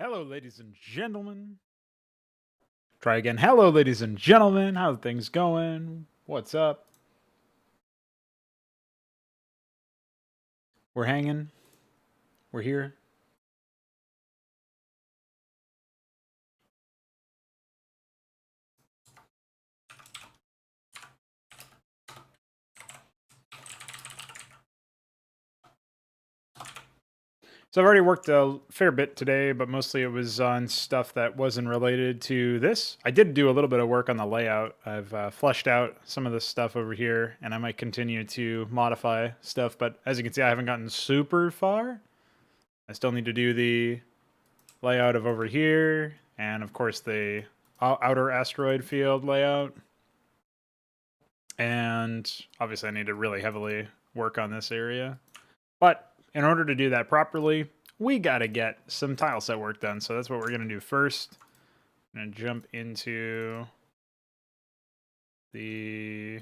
Hello, ladies and gentlemen. Try again. Hello, ladies and gentlemen. How are things going? What's up? We're hanging. We're here. So I've already worked a fair bit today, but mostly it was on stuff that wasn't related to this. I did do a little bit of work on the layout. I've fleshed out some of this stuff over here, and I might continue to modify stuff, but as you can see, I haven't gotten super far. I still need to do the layout of over here, and of course the outer asteroid field layout. And obviously I need to really heavily work on this area. But in order to do that properly, we got to get some tile set work done. So that's what we're going to do first. I'm going to jump into the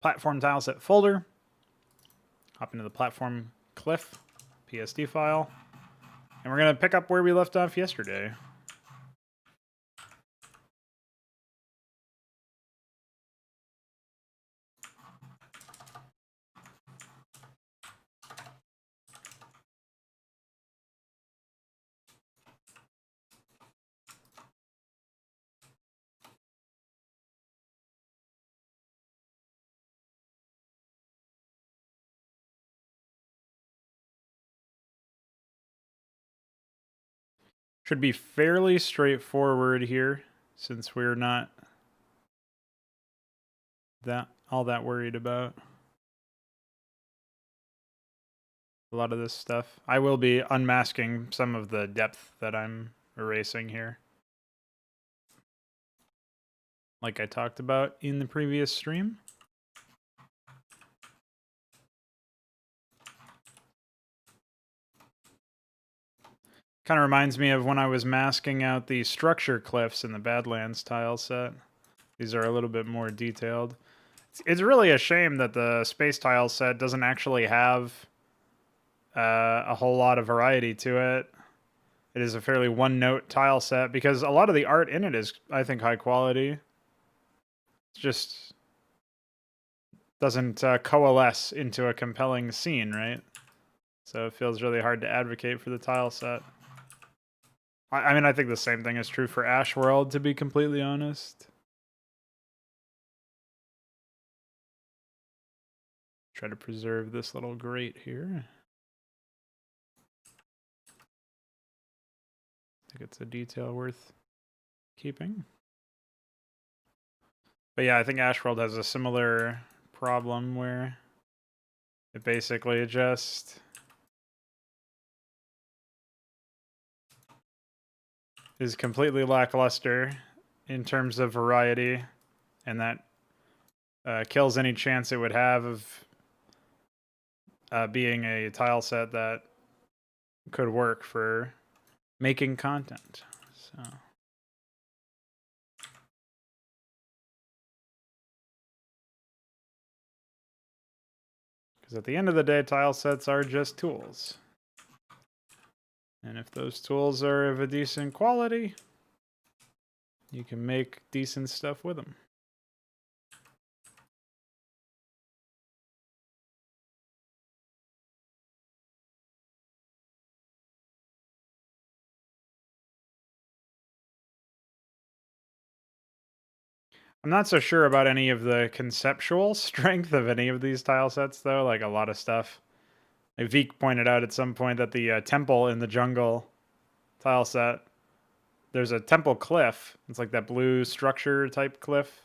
platform tile set folder. Hop into the platform cliff PSD file. And we're going to pick up where we left off yesterday. Should be fairly straightforward here, since we're not all that worried about a lot of this stuff. I will be unmasking some of the depth that I'm erasing here, like I talked about in the previous stream. Kind of reminds me of when I was masking out the structure cliffs in the Badlands tile set. These are a little bit more detailed. It's really a shame that the space tile set doesn't actually have a whole lot of variety to it. It is a fairly one-note tile set because a lot of the art in it is, I think, high quality. It just doesn't coalesce into a compelling scene, right? So it feels really hard to advocate for the tile set. I mean, I think the same thing is true for Ash World, to be completely honest. Try to preserve this little grate here. I think it's a detail worth keeping. But yeah, I think Ash World has a similar problem where it basically just is completely lackluster in terms of variety, and that kills any chance it would have of being a tile set that could work for making content. So because at the end of the day, tile sets are just tools. And if those tools are of a decent quality, you can make decent stuff with them. I'm not so sure about any of the conceptual strength of any of these tile sets, though. Like a lot of stuff. Like Veek pointed out at some point that the temple in the jungle tile set, there's a temple cliff. It's like that blue structure type cliff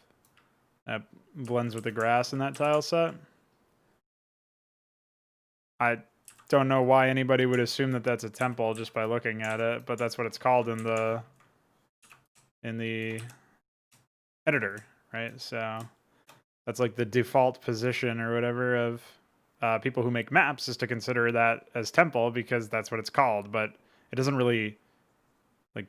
that blends with the grass in that tile set. I don't know why anybody would assume that that's a temple just by looking at it, but that's what it's called in the editor, right? So that's like the default position or whatever of people who make maps, is to consider that as temple because that's what it's called, but it doesn't really like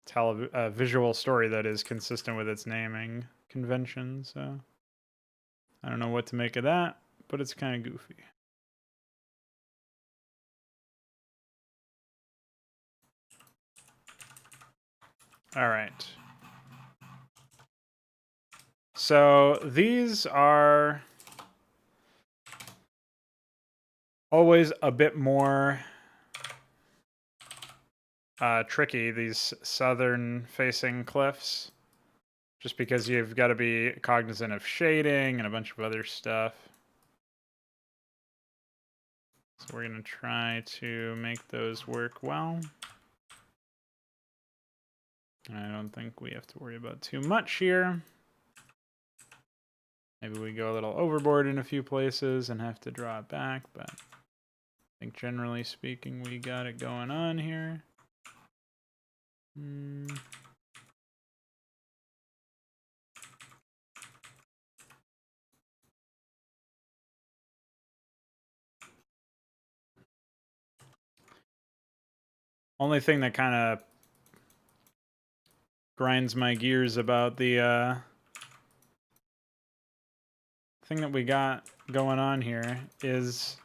tell a visual story that is consistent with its naming convention. So I don't know what to make of that, but it's kind of goofy. All right. So these are always a bit more tricky, these southern-facing cliffs, just because you've got to be cognizant of shading and a bunch of other stuff. So we're going to try to make those work well. I don't think we have to worry about too much here. Maybe we go a little overboard in a few places and have to draw it back, but I think generally speaking, we got it going on here. Only thing that kind of grinds my gears about the thing that we got going on here is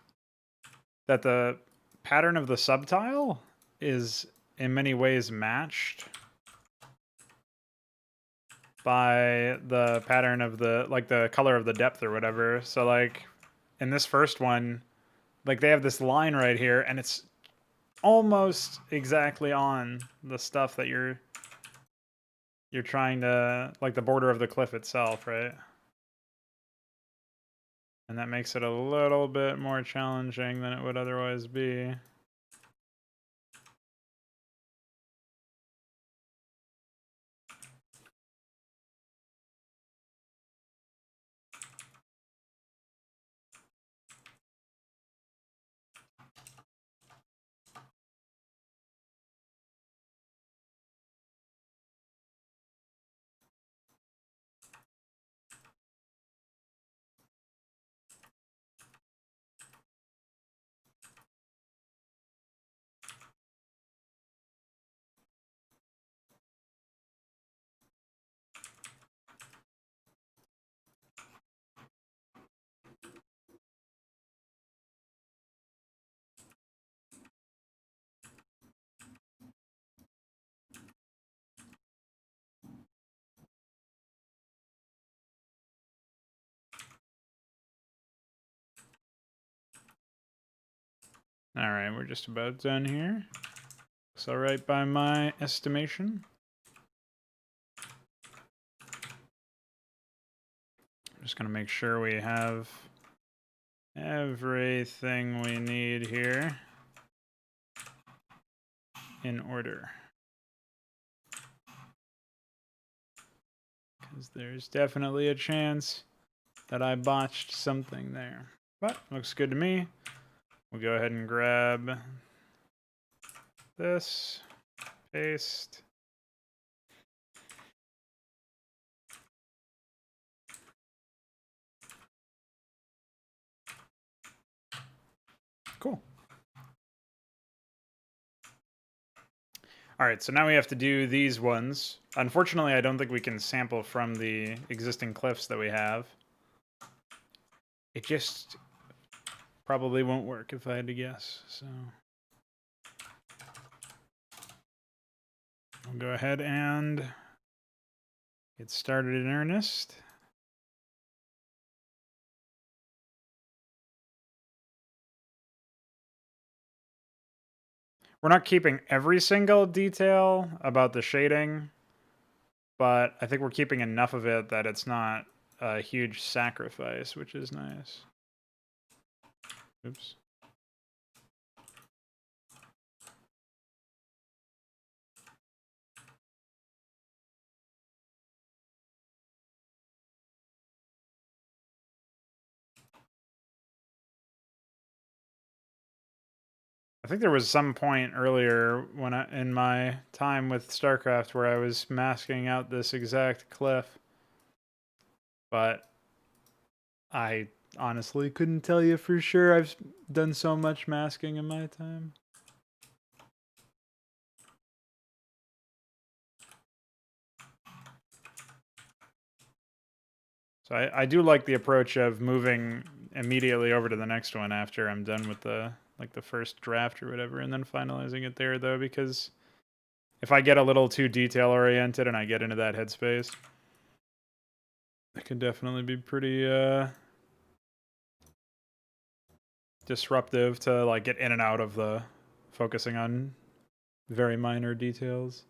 that the pattern of the subtile is in many ways matched by the pattern of the, like, the color of the depth or whatever. So like in this first one, like they have this line right here and it's almost exactly on the stuff that you're trying to, like the border of the cliff itself, right? And that makes it a little bit more challenging than it would otherwise be. All right, we're just about done here. Looks all right by my estimation. I'm just gonna make sure we have everything we need here in order. Because there's definitely a chance that I botched something there. But looks good to me. We'll go ahead and grab this, paste. Cool. All right, so now we have to do these ones. Unfortunately, I don't think we can sample from the existing cliffs that we have. It just probably won't work if I had to guess, so I'll go ahead and get started in earnest. We're not keeping every single detail about the shading, but I think we're keeping enough of it that it's not a huge sacrifice, which is nice. Oops. I think there was some point earlier when in my time with Starcraft where I was masking out this exact cliff, but I honestly couldn't tell you for sure. I've done so much masking in my time. So I do like the approach of moving immediately over to the next one after I'm done with the, like, the first draft or whatever, and then finalizing it there, though, because if I get a little too detail oriented and I get into that headspace, it can definitely be pretty disruptive to like get in and out of the focusing on very minor details.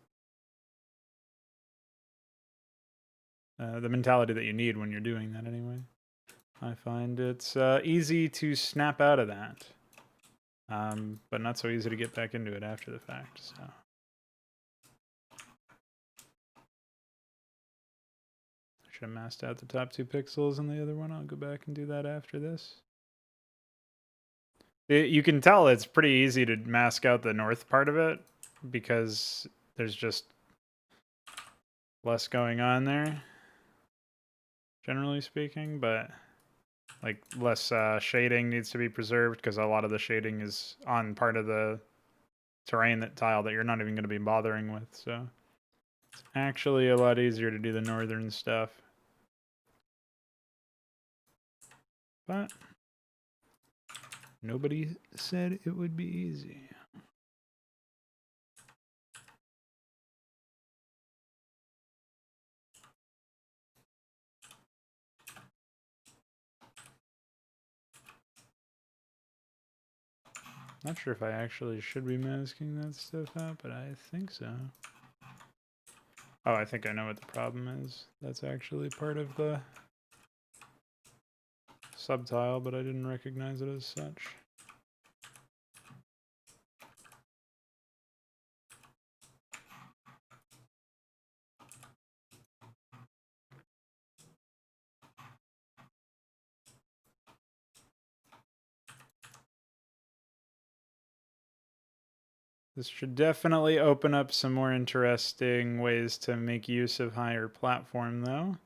The mentality that you need when you're doing that anyway. I find it's easy to snap out of that, but not so easy to get back into it after the fact. So. I should have masked out the top 2 pixels and the other one. I'll go back and do that after this. You can tell it's pretty easy to mask out the north part of it because there's just less going on there, generally speaking, but like less shading needs to be preserved because a lot of the shading is on part of the terrain tile that you're not even going to be bothering with. So it's actually a lot easier to do the northern stuff. But nobody said it would be easy. Not sure if I actually should be masking that stuff out, but I think so. Oh, I think I know what the problem is. That's actually part of the subtile, but I didn't recognize it as such. This should definitely open up some more interesting ways to make use of higher platform, though.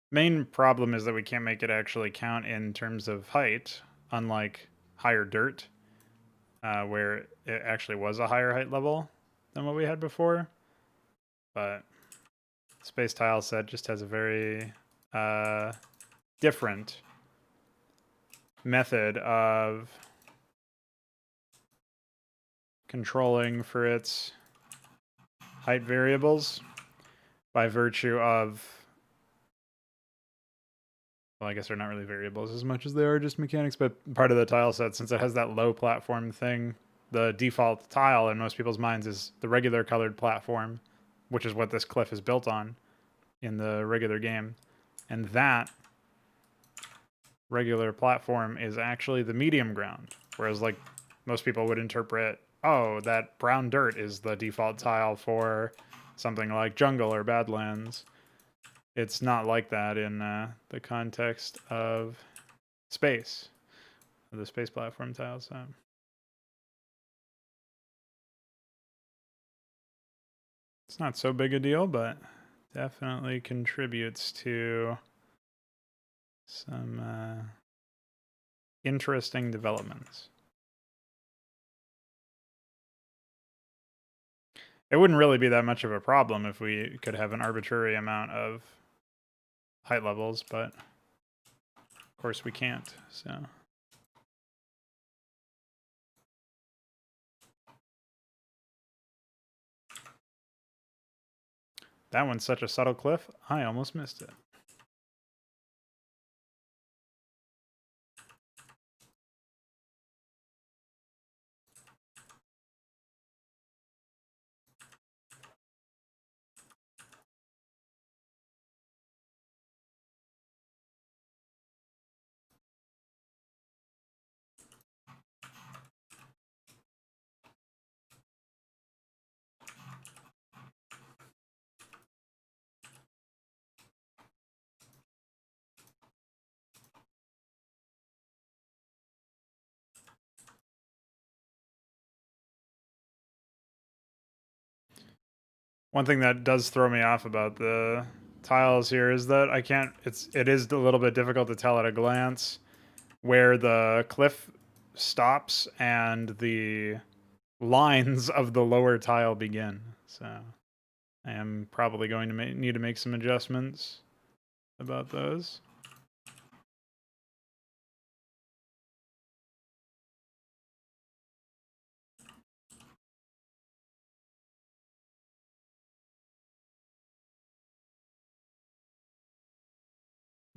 Main problem is that we can't make it actually count in terms of height, unlike higher dirt, where it actually was a higher height level than what we had before. But Space Tileset just has a very different method of controlling for its height variables by virtue of, well, I guess they're not really variables as much as they are just mechanics, but part of the tile set, since it has that low platform thing, the default tile in most people's minds is the regular colored platform, which is what this cliff is built on in the regular game. And that regular platform is actually the medium ground, whereas like most people would interpret, oh, that brown dirt is the default tile for something like jungle or badlands. It's not like that in the context of space, the space platform tiles. So. It's not so big a deal, but definitely contributes to some interesting developments. It wouldn't really be that much of a problem if we could have an arbitrary amount of height levels, but of course we can't, so. That one's such a subtle cliff, I almost missed it. One thing that does throw me off about the tiles here is that I can't, it is a little bit difficult to tell at a glance where the cliff stops and the lines of the lower tile begin. So I am probably going to need to make some adjustments about those.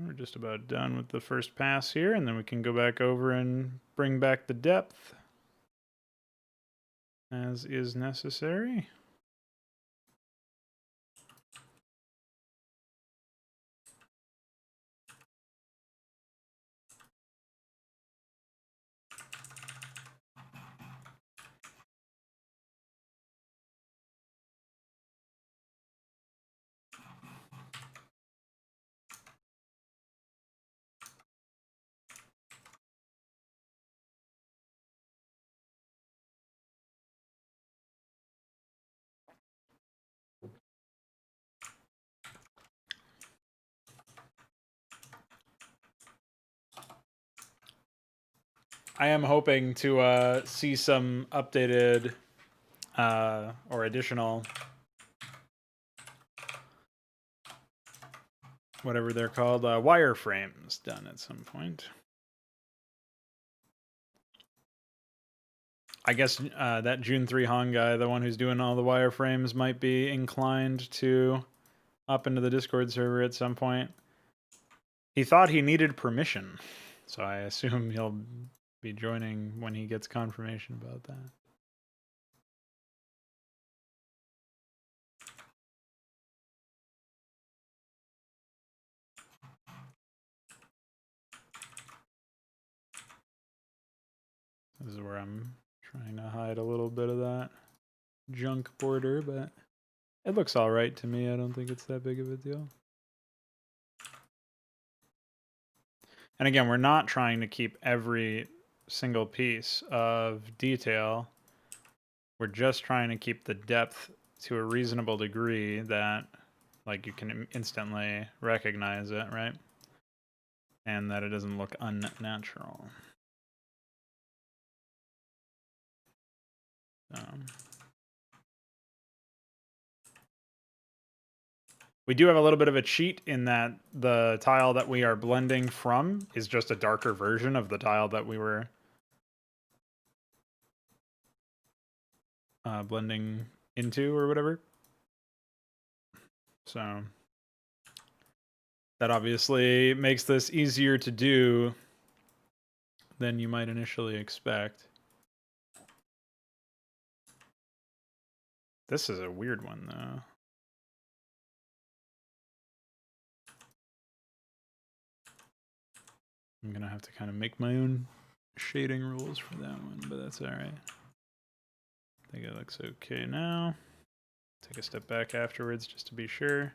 We're just about done with the first pass here, and then we can go back over and bring back the depth as is necessary. I am hoping to see some updated or additional, whatever they're called, wireframes done at some point. I guess that June 3 Hong guy, the one who's doing all the wireframes, might be inclined to hop into the Discord server at some point. He thought he needed permission, so I assume he'll be joining when he gets confirmation about that. This is where I'm trying to hide a little bit of that junk border, but it looks all right to me. I don't think it's that big of a deal. And again, we're not trying to keep every single piece of detail. We're just trying to keep the depth to a reasonable degree that, like, you can instantly recognize it, right? And that it doesn't look unnatural. We do have a little bit of a cheat in that the tile that we are blending from is just a darker version of the tile that we were blending into or whatever. So that obviously makes this easier to do than you might initially expect. This is a weird one, though. I'm going to have to kind of make my own shading rules for that one, but that's all right. I think it looks okay now. Take a step back afterwards just to be sure.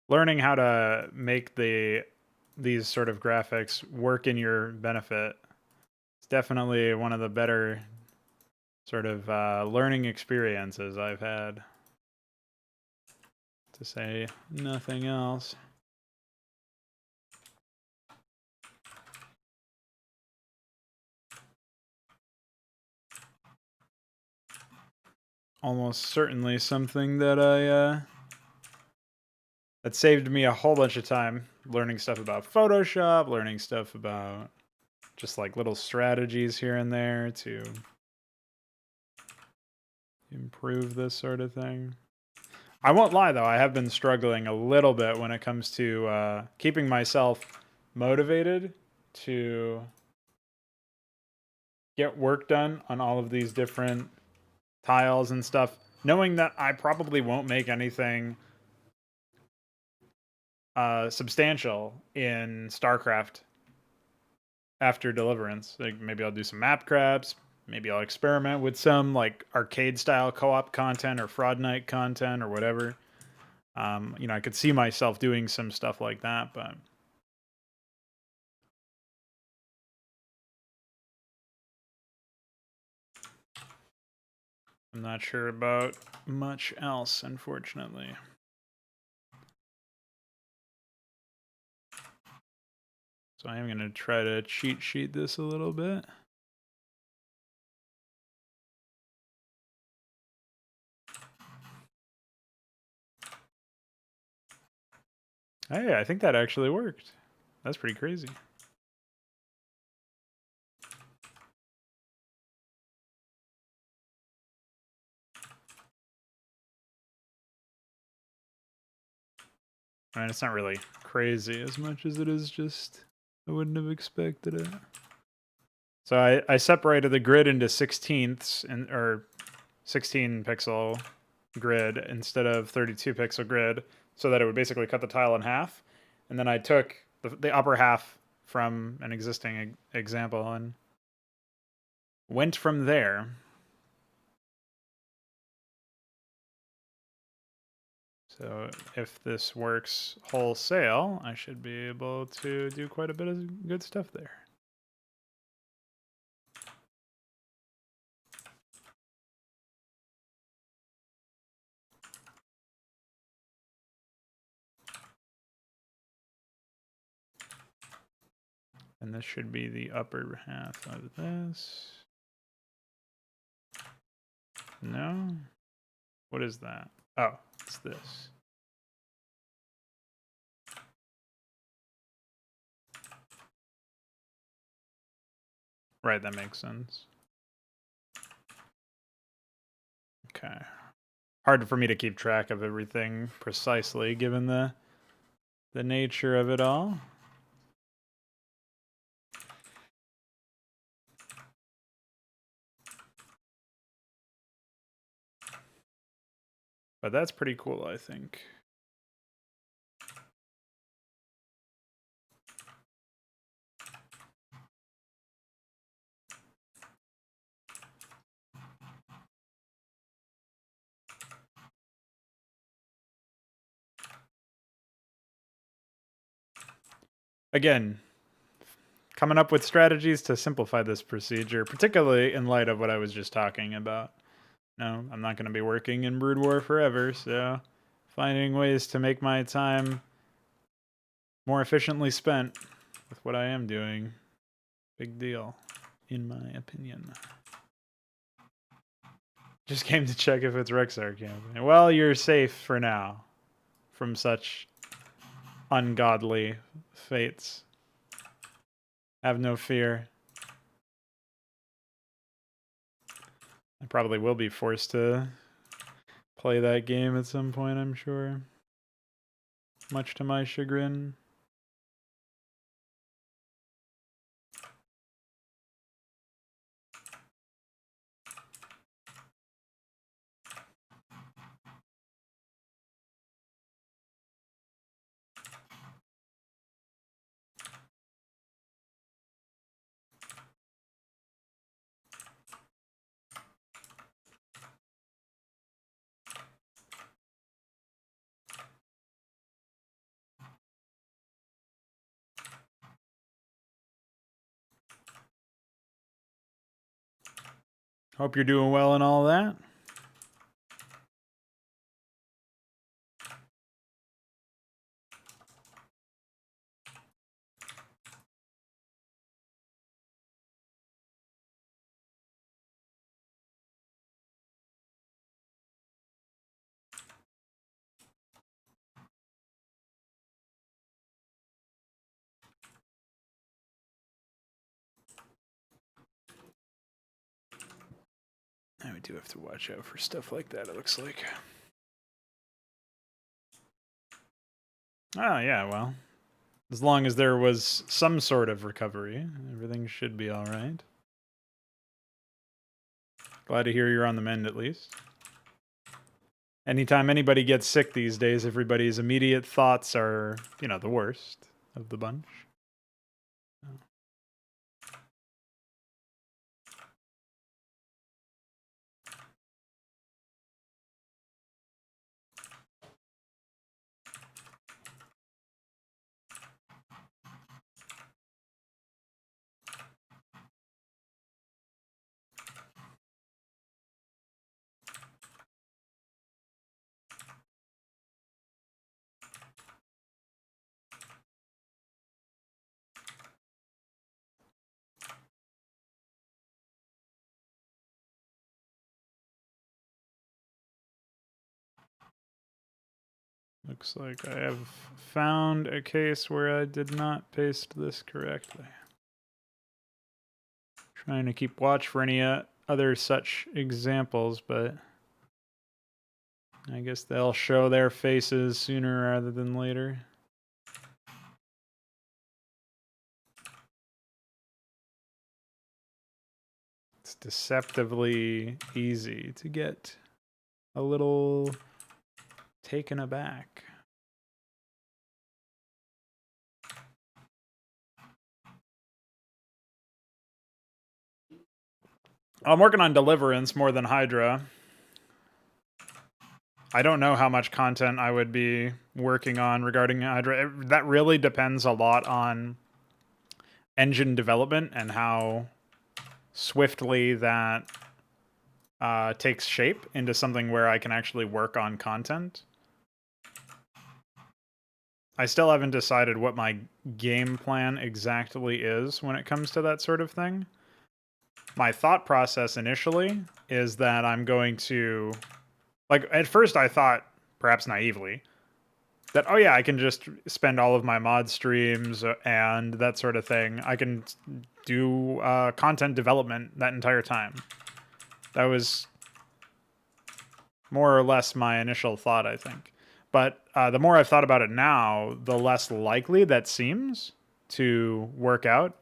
Learning how to make these sort of graphics work in your benefit is definitely one of the better sort of learning experiences I've had, to say nothing else. Almost certainly something that that saved me a whole bunch of time learning stuff about Photoshop, learning stuff about just like little strategies here and there to improve this sort of thing. I won't lie though, I have been struggling a little bit when it comes to keeping myself motivated to get work done on all of these different tiles and stuff, knowing that I probably won't make anything substantial in Starcraft after Deliverance. Like maybe I'll do some map crafts, maybe I'll experiment with some like arcade style co-op content or Fraud Night content or whatever. You know, I could see myself doing some stuff like that, but I'm not sure about much else, unfortunately. So I am going to try to cheat sheet this a little bit. Hey, I think that actually worked. That's pretty crazy. I mean, it's not really crazy as much as it is just I wouldn't have expected it. So I separated the grid into 16ths or 16 pixel grid instead of 32 pixel grid so that it would basically cut the tile in half. And then I took the upper half from an existing example and went from there. So if this works wholesale, I should be able to do quite a bit of good stuff there. And this should be the upper half of this. No? What is that? Oh, it's this. Right, that makes sense. Okay. Hard for me to keep track of everything precisely given the nature of it all. But that's pretty cool, I think. Again, coming up with strategies to simplify this procedure, particularly in light of what I was just talking about. No, I'm not going to be working in Brood War forever, so finding ways to make my time more efficiently spent with what I am doing, big deal, in my opinion. Just came to check if it's Rexar campaign. Well, you're safe for now from such ungodly fates. Have no fear. I probably will be forced to play that game at some point, I'm sure. Much to my chagrin. Hope you're doing well and all that. I do have to watch out for stuff like that, it looks like. Oh, yeah, well. As long as there was some sort of recovery, everything should be alright. Glad to hear you're on the mend at least. Anytime anybody gets sick these days, everybody's immediate thoughts are, you know, the worst of the bunch. Looks like I have found a case where I did not paste this correctly. Trying to keep watch for any other such examples, but I guess they'll show their faces sooner rather than later. It's deceptively easy to get a little taken aback. I'm working on Deliverance more than HYDRA. I don't know how much content I would be working on regarding HYDRA. That really depends a lot on engine development and how swiftly that takes shape into something where I can actually work on content. I still haven't decided what my game plan exactly is when it comes to that sort of thing. My thought process initially is that I'm going to... Like, at first I thought, perhaps naively, that, oh yeah, I can just spend all of my mod streams and that sort of thing. I can do content development that entire time. That was more or less my initial thought, I think. But the more I've thought about it now, the less likely that seems to work out.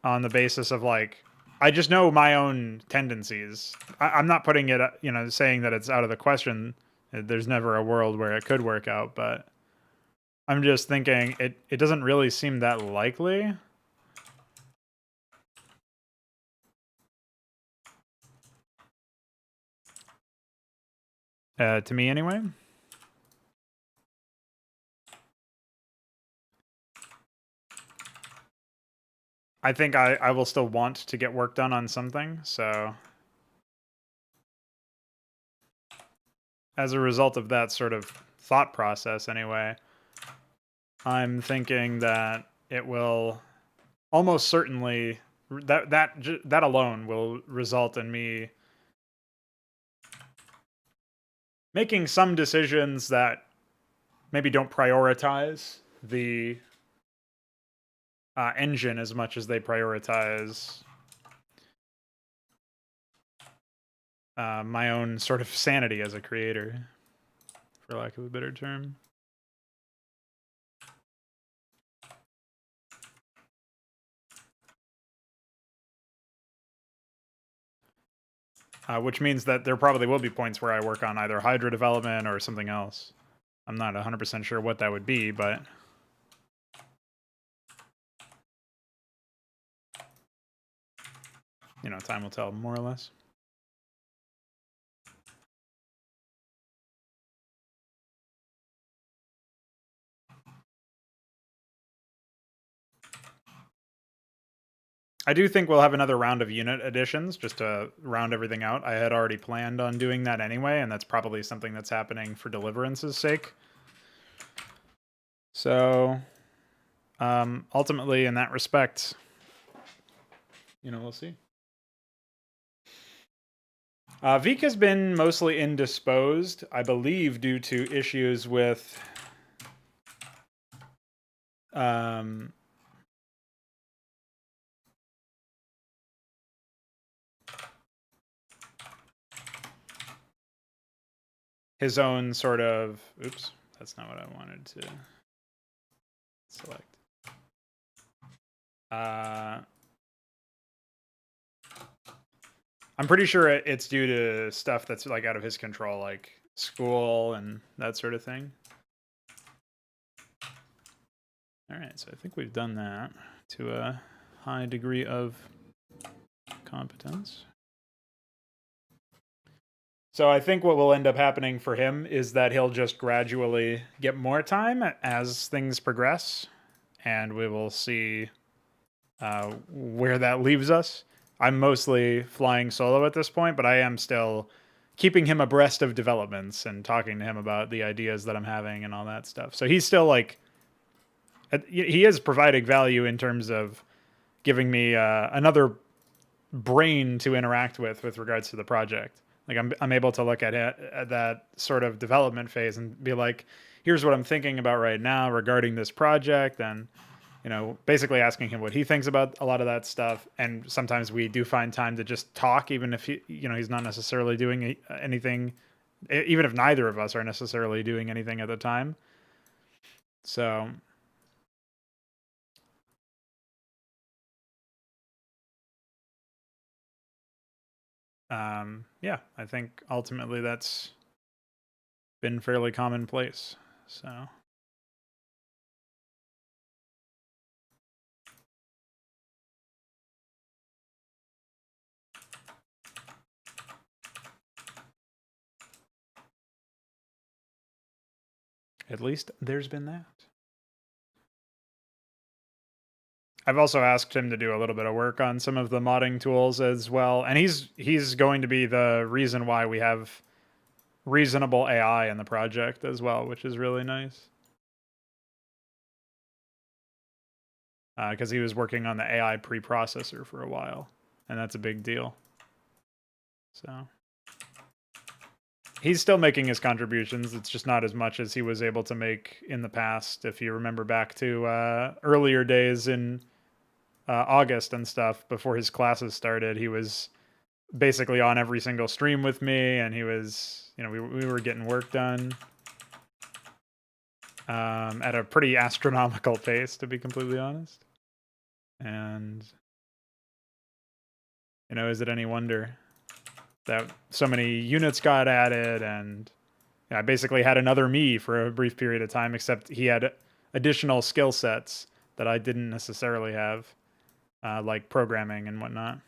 On the basis of, like, I just know my own tendencies. I'm not putting it, you know, saying that it's out of the question. There's never a world where it could work out, but I'm just thinking it doesn't really seem that likely. To me, anyway. I think I will still want to get work done on something, so... As a result of that sort of thought process, anyway, I'm thinking that it will almost certainly... That alone will result in me making some decisions that maybe don't prioritize the engine as much as they prioritize my own sort of sanity as a creator, for lack of a better term. Which means that there probably will be points where I work on either HYDRA development or something else. I'm not 100% sure what that would be, but... You know, time will tell, more or less. I do think we'll have another round of unit additions, just to round everything out. I had already planned on doing that anyway, and that's probably something that's happening for Deliverance's sake. So, ultimately, in that respect, you know, we'll see. Veek has been mostly indisposed, I believe, due to issues with his own sort of... Oops, that's not what I wanted to select. I'm pretty sure it's due to stuff that's like out of his control, like school and that sort of thing. All right, so I think we've done that to a high degree of competence. So I think what will end up happening for him is that he'll just gradually get more time as things progress, and we will see where that leaves us. I'm mostly flying solo at this point, but I am still keeping him abreast of developments and talking to him about the ideas that I'm having and all that stuff. So he's still like, he is providing value in terms of giving me another brain to interact with regards to the project. Like I'm able to look at it at that sort of development phase and be like, here's what I'm thinking about right now regarding this project, and basically asking him what he thinks about a lot of that stuff. And sometimes we do find time to just talk, even if he's not necessarily doing anything, even if neither of us are necessarily doing anything at the time. So yeah, I think ultimately that's been fairly commonplace. So at least there's been that. I've also asked him to do a little bit of work on some of the modding tools as well, and he's going to be the reason why we have reasonable AI in the project as well, which is really nice. Because he was working on the AI preprocessor for a while, and that's a big deal. So he's still making his contributions. It's just not as much as he was able to make in the past. If you remember back to earlier days in August and stuff, before his classes started, he was basically on every single stream with me, and he was, we were getting work done at a pretty astronomical pace, to be completely honest. And is it any wonder that so many units got added? And I basically had another me for a brief period of time, except he had additional skill sets that I didn't necessarily have, like programming and whatnot.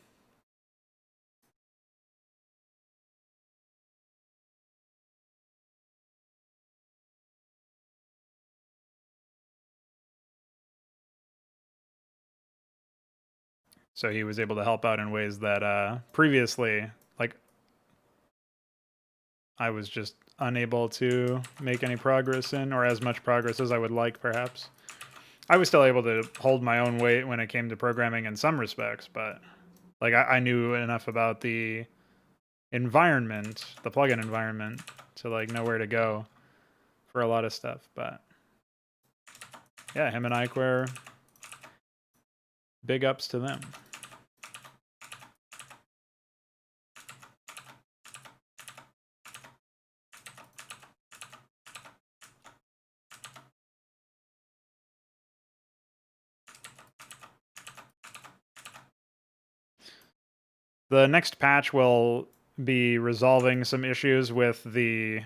So he was able to help out in ways that previously, like, I was just unable to make any progress in, or as much progress as I would like, perhaps. I was still able to hold my own weight when it came to programming in some respects, but like I knew enough about the environment, the plugin environment, to like know where to go for a lot of stuff. But yeah, him and Iquare, big ups to them. The next patch will be resolving some issues with the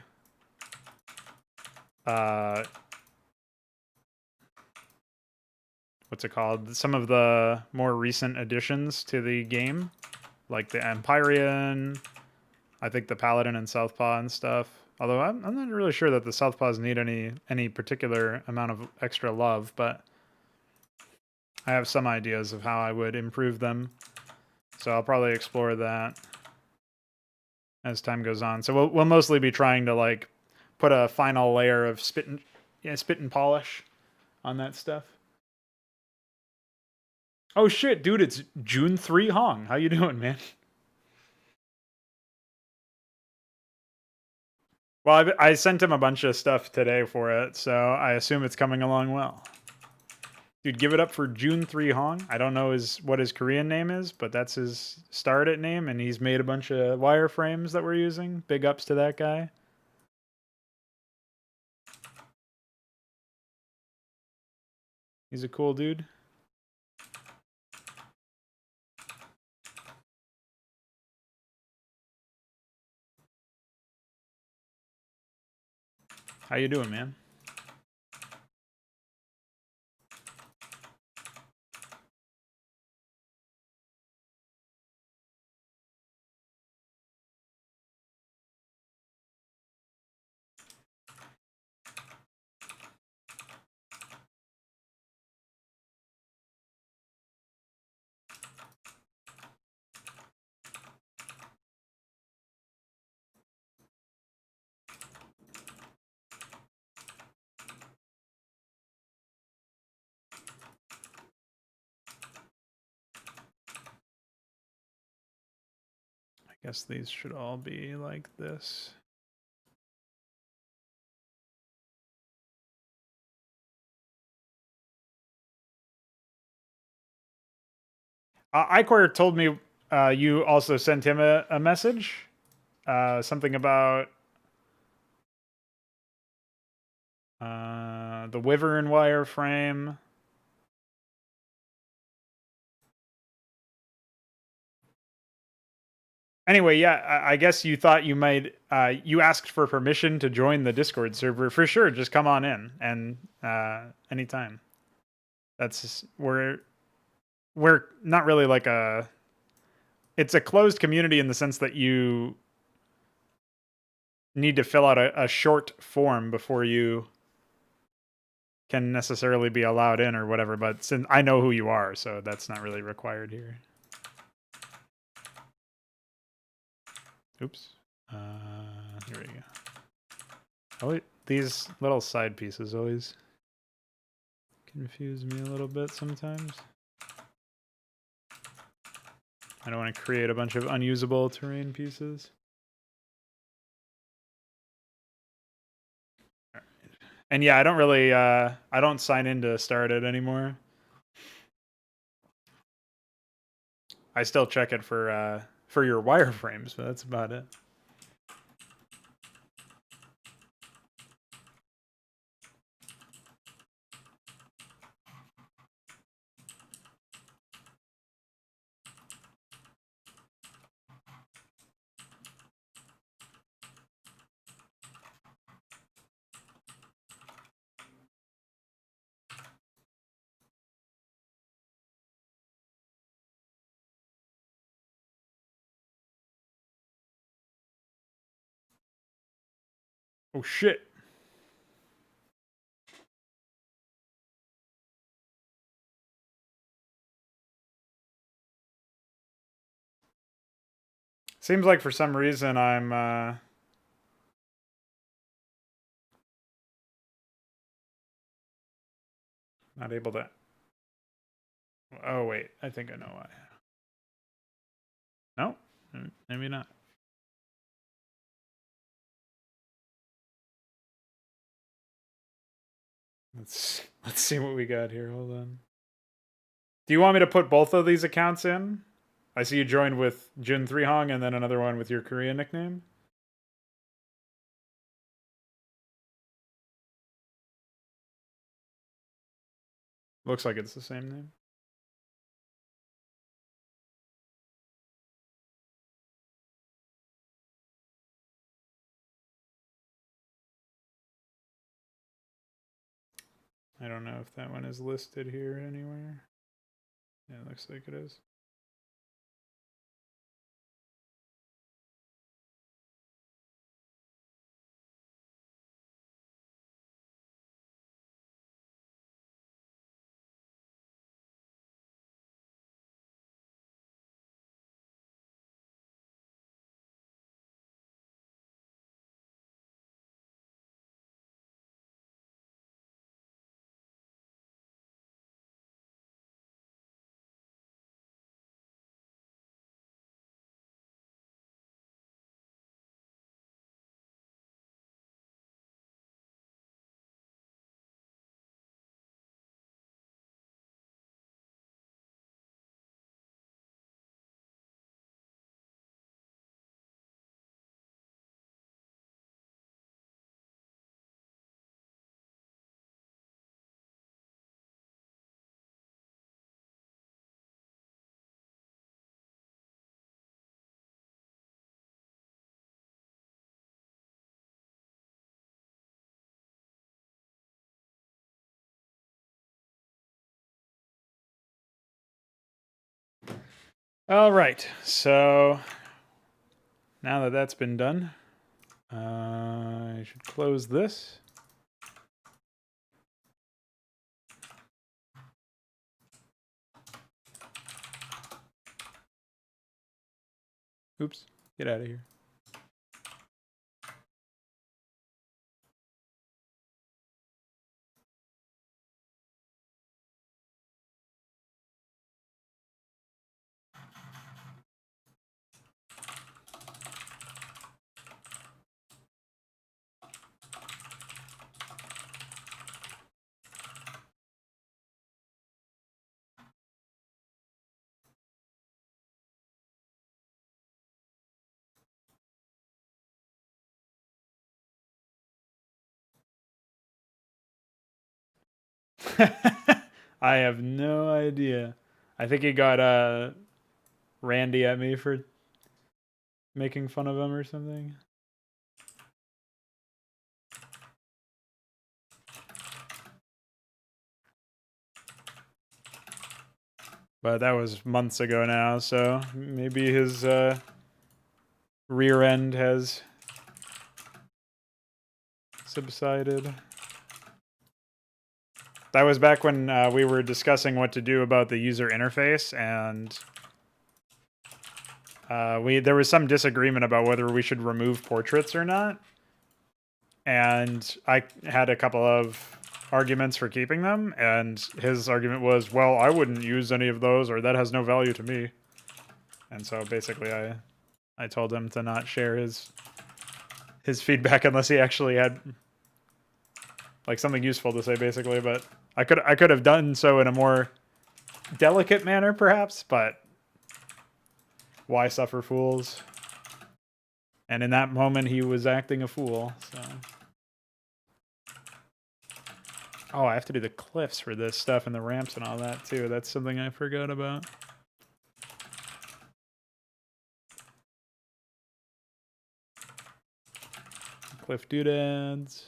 what's it called? Some of the more recent additions to the game, like the Empyrean, I think the Paladin and Southpaw and stuff. Although I'm not really sure that the Southpaws need any particular amount of extra love, but I have some ideas of how I would improve them. So I'll probably explore that as time goes on. So we'll mostly be trying to like put a final layer of spit and polish on that stuff. Oh shit, dude, it's June 3 Hong. How you doing, man? Well, I sent him a bunch of stuff today for it, so I assume it's coming along well. Dude, give it up for June 3 Hong. I don't know what his Korean name is, but that's his Stardate name, and he's made a bunch of wireframes that we're using. Big ups to that guy. He's a cool dude. How you doing, man? I guess these should all be like this. Icor told me you also sent him a message. Something about the Wyvern wireframe. Anyway, yeah, I guess you thought you might. You asked for permission to join the Discord server. For sure, just come on in and anytime. That's we're not really like a. It's a closed community in the sense that you need to fill out a short form before you can necessarily be allowed in or whatever. But since I know who you are, so that's not really required here. Oops. Here we go. Oh, these little side pieces always confuse me a little bit sometimes. I don't want to create a bunch of unusable terrain pieces. Right. And yeah, I don't really, I don't sign in to start it anymore. I still check it for your wireframes, but that's about it. Oh shit. Seems like for some reason I'm not able to. Oh wait, I think I know why. No, maybe not. Let's see what we got here. Hold on. Do you want me to put both of these accounts in? I see you joined with Jun 3 Hong and then another one with your Korean nickname. Looks like it's the same name. I don't know if that one is listed here anywhere. Yeah, it looks like it is. All right, so now that that's been done, I should close this. Oops, get out of here. I have no idea. I think he got Randy at me for making fun of him or something. But that was months ago now, so maybe his rear end has subsided. That was back when we were discussing what to do about the user interface, and there was some disagreement about whether we should remove portraits or not. And I had a couple of arguments for keeping them, and his argument was, well, I wouldn't use any of those, or that has no value to me. And so basically I told him to not share his feedback unless he actually had like something useful to say, basically. But I could have done so in a more delicate manner, perhaps, but why suffer fools? And in that moment, he was acting a fool, so... Oh, I have to do the cliffs for this stuff and the ramps and all that, too. That's something I forgot about. Cliff doodads.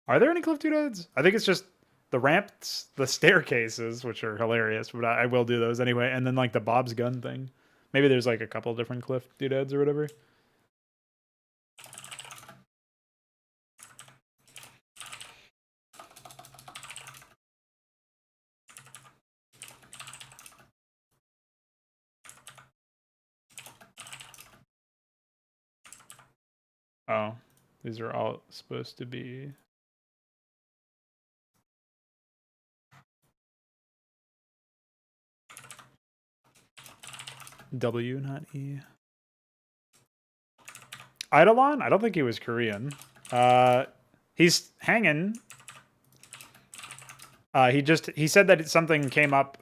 Are there any cliff doodads? I think it's just the ramps, the staircases, which are hilarious, but I will do those anyway. And then, like, the Bob's gun thing. Maybe there's, like, a couple different cliff doodads or whatever. Oh, these are all supposed to be... W, not E. Eidolon? I don't think he was Korean. He's hanging. He said that something came up.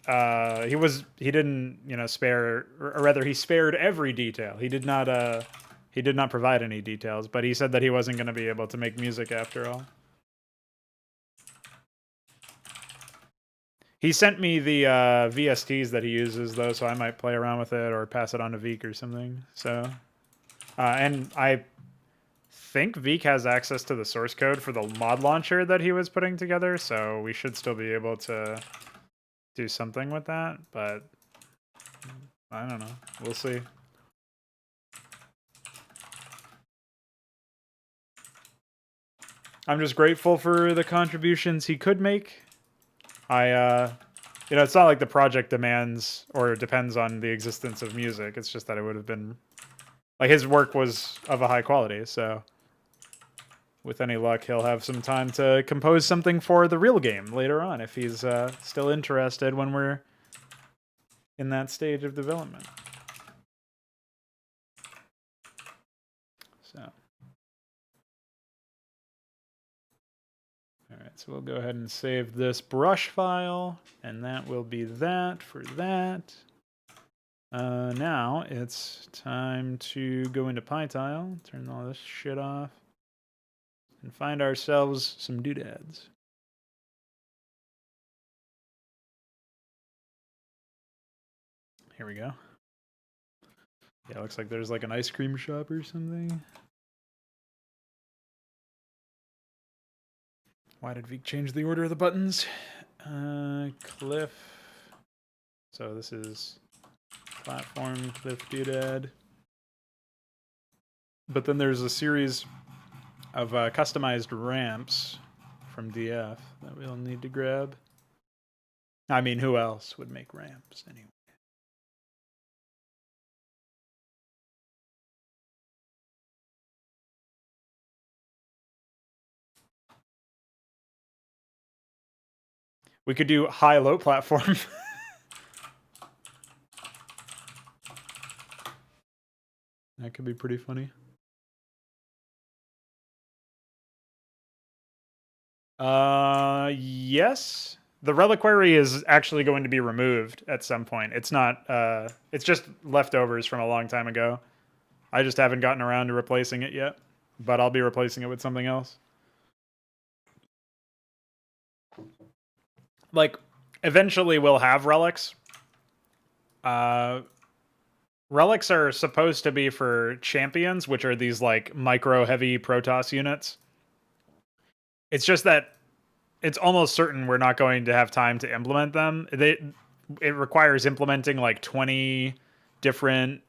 He didn't, spare, or rather he spared every detail. He did not provide any details, but he said that he wasn't going to be able to make music after all. He sent me the VSTs that he uses, though, so I might play around with it or pass it on to Veek or something. So, and I think Veek has access to the source code for the mod launcher that he was putting together, so we should still be able to do something with that, but I don't know. We'll see. I'm just grateful for the contributions he could make. It's not like the project demands or depends on the existence of music. It's just that it would have been, like, his work was of a high quality, so with any luck, he'll have some time to compose something for the real game later on if he's still interested when we're in that stage of development. So, all right, so we'll go ahead and save this brush file, and that will be that for that. Now it's time to go into PyTile, turn all this shit off, and find ourselves some doodads. Here we go. Yeah, looks like there's like an ice cream shop or something. Why did Veek change the order of the buttons? Cliff. So this is platform, cliff doodad. But then there's a series of customized ramps from DF that we'll need to grab. I mean, who else would make ramps anyway? We could do high-low platform. That could be pretty funny. Yes. The reliquary is actually going to be removed at some point. It's not, it's just leftovers from a long time ago. I just haven't gotten around to replacing it yet, but I'll be replacing it with something else. like, eventually we'll have relics. Relics are supposed to be for champions, which are these like micro heavy Protoss units. It's just that it's almost certain we're not going to have time to implement them. It requires implementing like 20 different,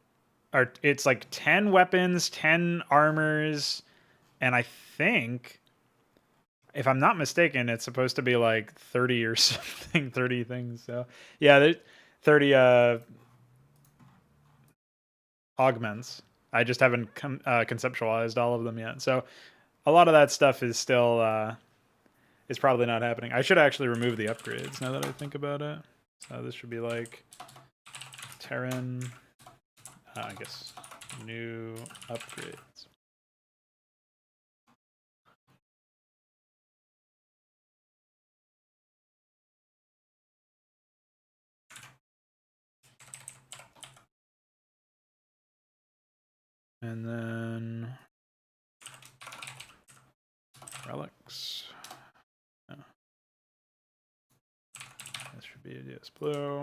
or it's like 10 weapons, 10 armors, and I think, if I'm not mistaken, it's supposed to be like 30 or something, 30 things. So yeah, 30 augments. I just haven't conceptualized all of them yet. So a lot of that stuff is still is probably not happening. I should actually remove the upgrades now that I think about it. So this should be like Terran, I guess, new upgrades. And then relics. Oh. This should be a DS Blue.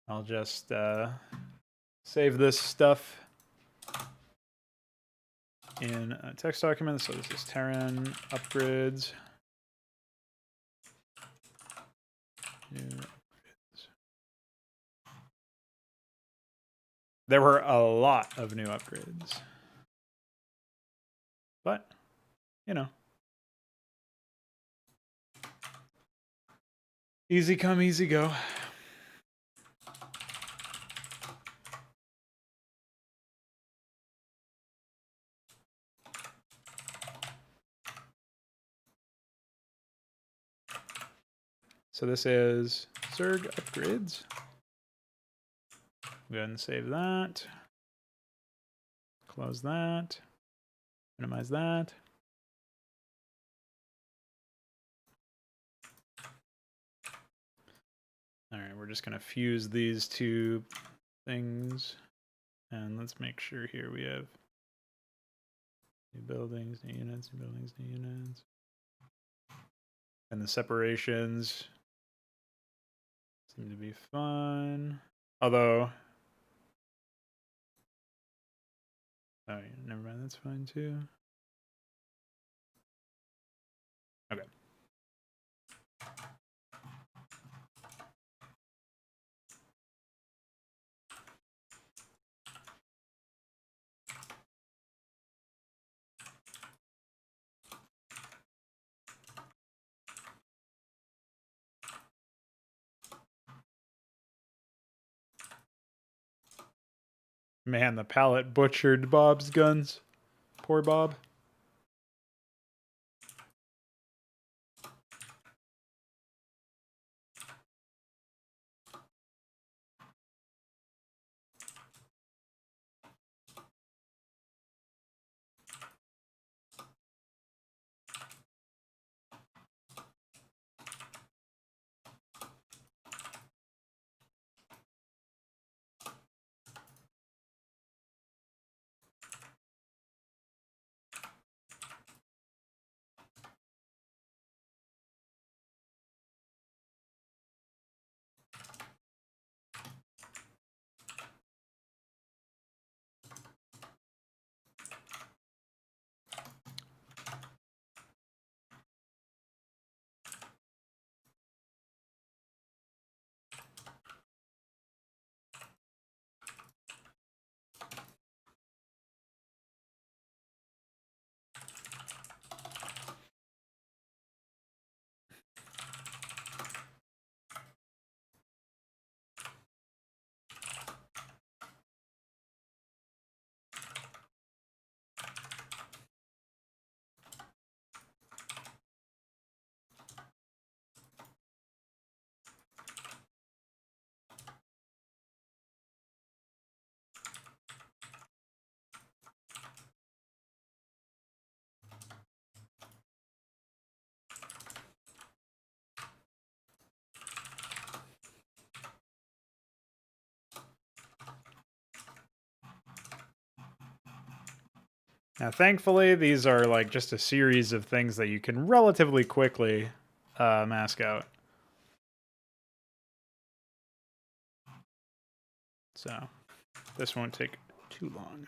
I'll just save this stuff in a text document. So this is Terran upgrades. New upgrades. There were a lot of new upgrades. But, you know. Easy come, easy go. So this is Zerg upgrades. Go ahead and save that. Close that. Minimize that. All right, we're just going to fuse these two things. And let's make sure here we have new buildings, new units, new buildings, new units. And the separations seem to be fun. Although, oh, yeah, never mind, that's fine too. Okay. Man, the pallet butchered Bob's guns. Poor Bob. Now, thankfully, these are like just a series of things that you can relatively quickly mask out. So this won't take too long.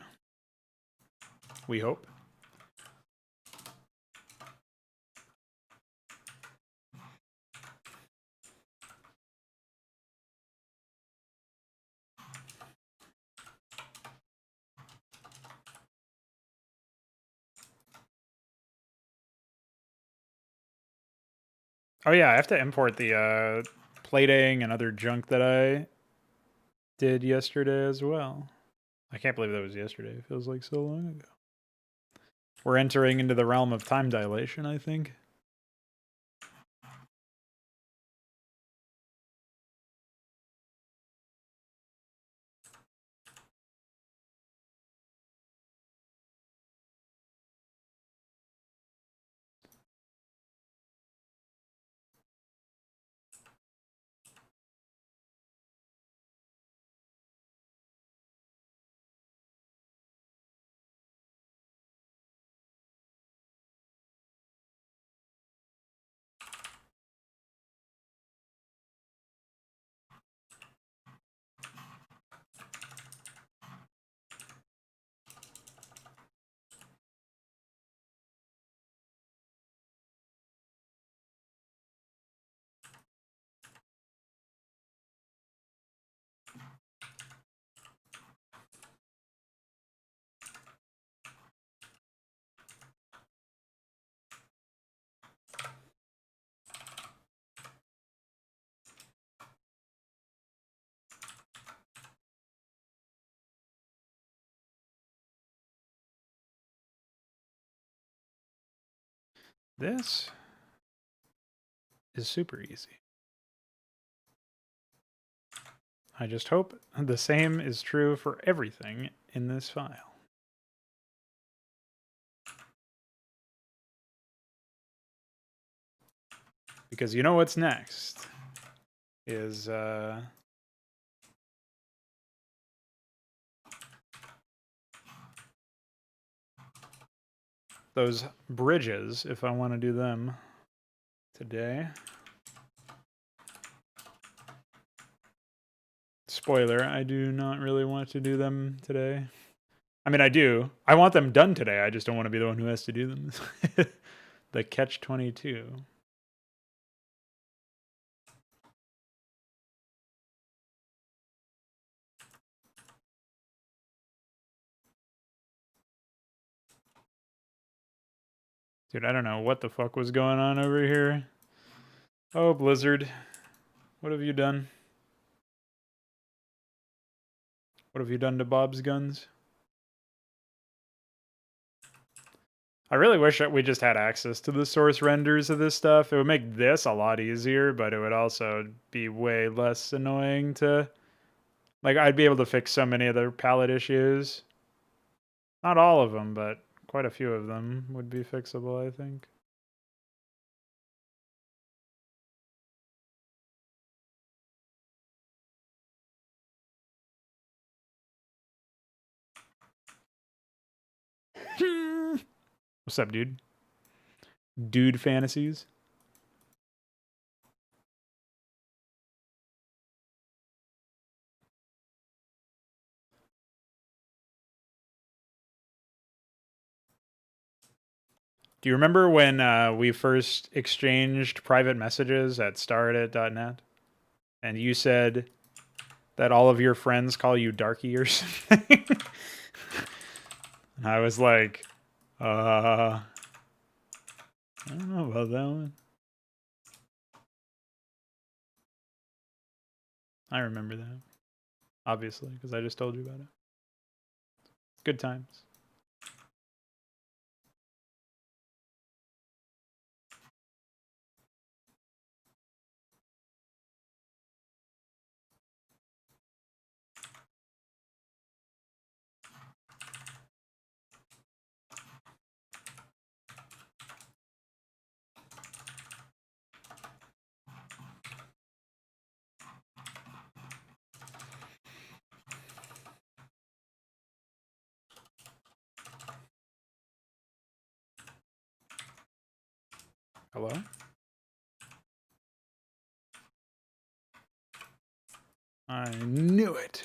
We hope. Oh yeah, I have to import the plating and other junk that I did yesterday as well. I can't believe that was yesterday. It feels like so long ago. We're entering into the realm of time dilation, I think. This is super easy. I just hope the same is true for everything in this file. Because you know what's next is those bridges, if I want to do them today. Spoiler, I do not really want to do them today. I mean, I do. I want them done today. I just don't want to be the one who has to do them. The catch-22. Dude, I don't know what the fuck was going on over here. Oh, Blizzard. What have you done? What have you done to Bob's guns? I really wish that we just had access to the source renders of this stuff. It would make this a lot easier, but it would also be way less annoying to... Like, I'd be able to fix so many other palette issues. Not all of them, but quite a few of them would be fixable, I think. What's up, dude? Dude fantasies? Do you remember when we first exchanged private messages at start@net? And you said that all of your friends call you Darky or something? And I was like, I don't know about that one. I remember that. Obviously, because I just told you about it. Good times. Hello? I knew it.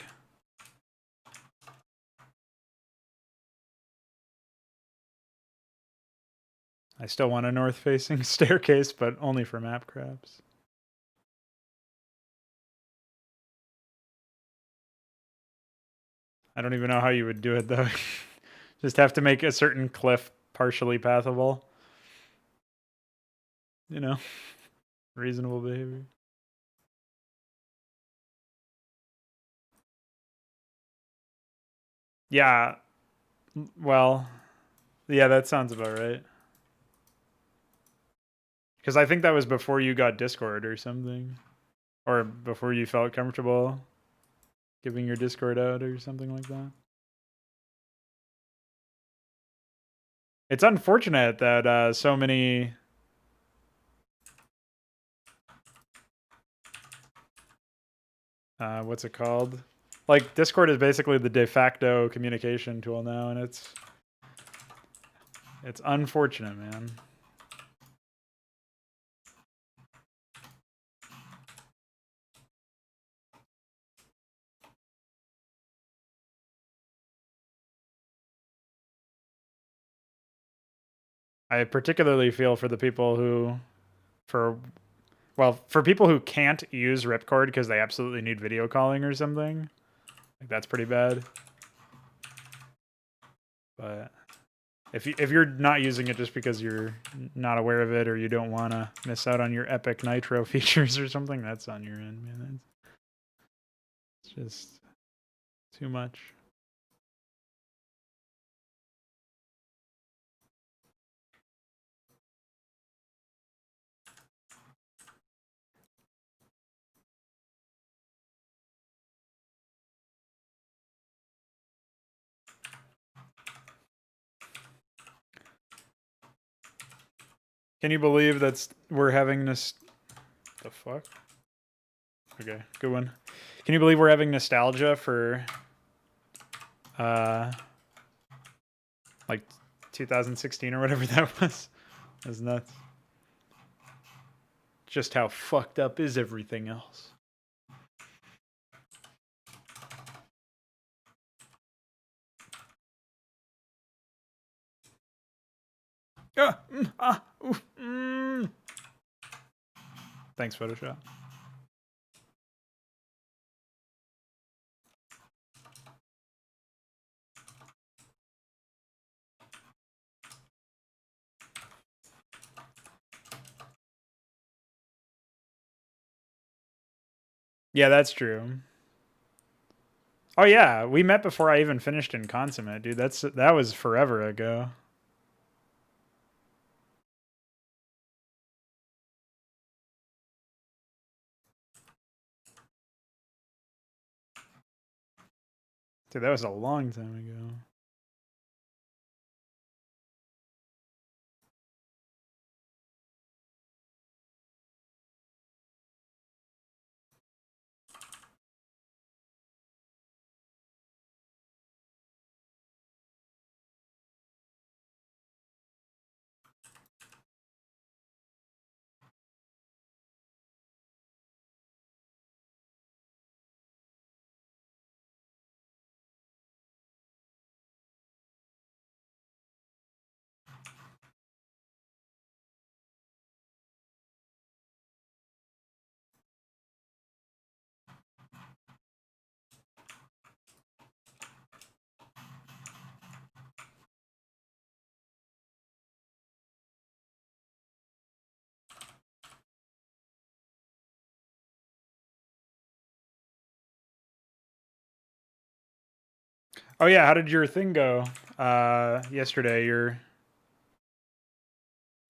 I still want a north-facing staircase, but only for map crafts. I don't even know how you would do it, though. Just have to make a certain cliff partially pathable. You know? Reasonable behavior. Yeah. Well, yeah, that sounds about right. Because I think that was before you got Discord or something. Or before you felt comfortable giving your Discord out or something like that. It's unfortunate that so many... what's it called? Like, Discord is basically the de facto communication tool now, and it's unfortunate, man. I particularly feel for the people who, for people who can't use Ripcord because they absolutely need video calling or something. Like, that's pretty bad. But if you're not using it just because you're not aware of it or you don't want to miss out on your epic nitro features or something, that's on your end, man. It's just too much. Can you believe we're having this? The fuck? Okay, good one. Can you believe we're having nostalgia for like 2016 or whatever that was? That's nuts. Just how fucked up is everything else? Thanks, Photoshop. Yeah, that's true. Oh yeah, we met before I even finished in Consummate, dude. That was forever ago. Dude, that was a long time ago. Oh yeah, how did your thing go yesterday? Your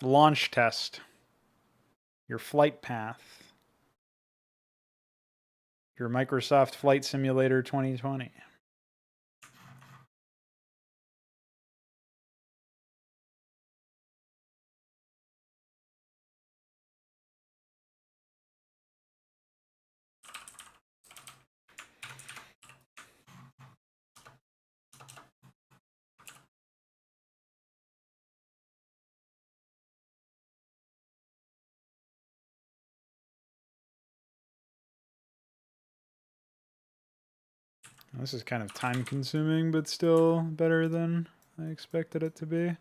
launch test, your flight path, your Microsoft Flight Simulator 2020. This is kind of time consuming, but still better than I expected it to be.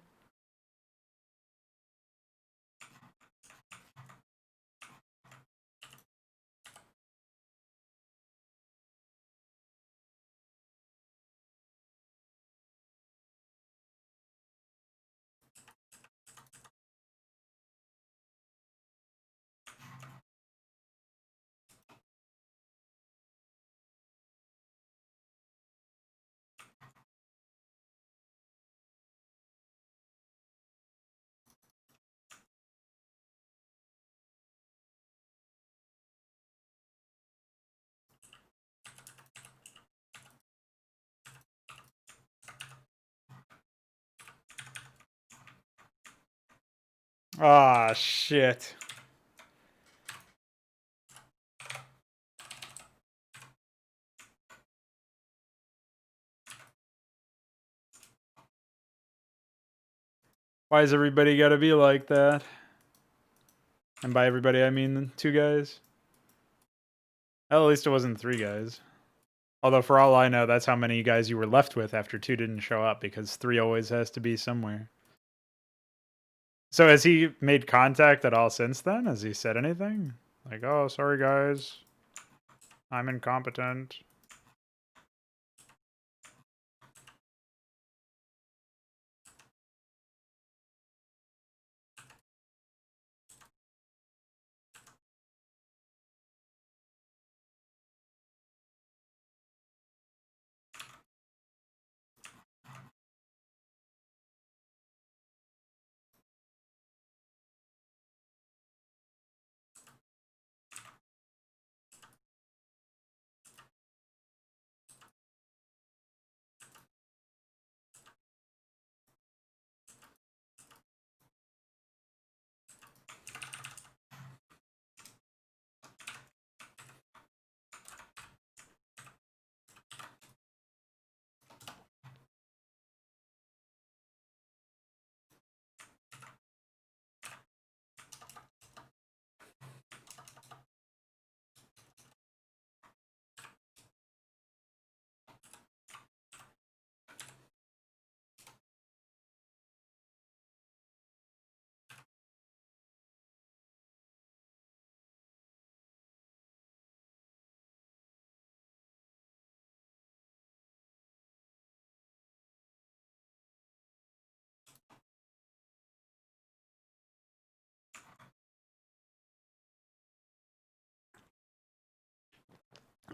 Ah, shit. Why is everybody gotta be like that? And by everybody, I mean 2 guys. At least it wasn't 3 guys. Although, for all I know, that's how many guys you were left with after 2 didn't show up, because 3 always has to be somewhere. So has he made contact at all since then? Has he said anything? Like, oh, sorry guys, I'm incompetent.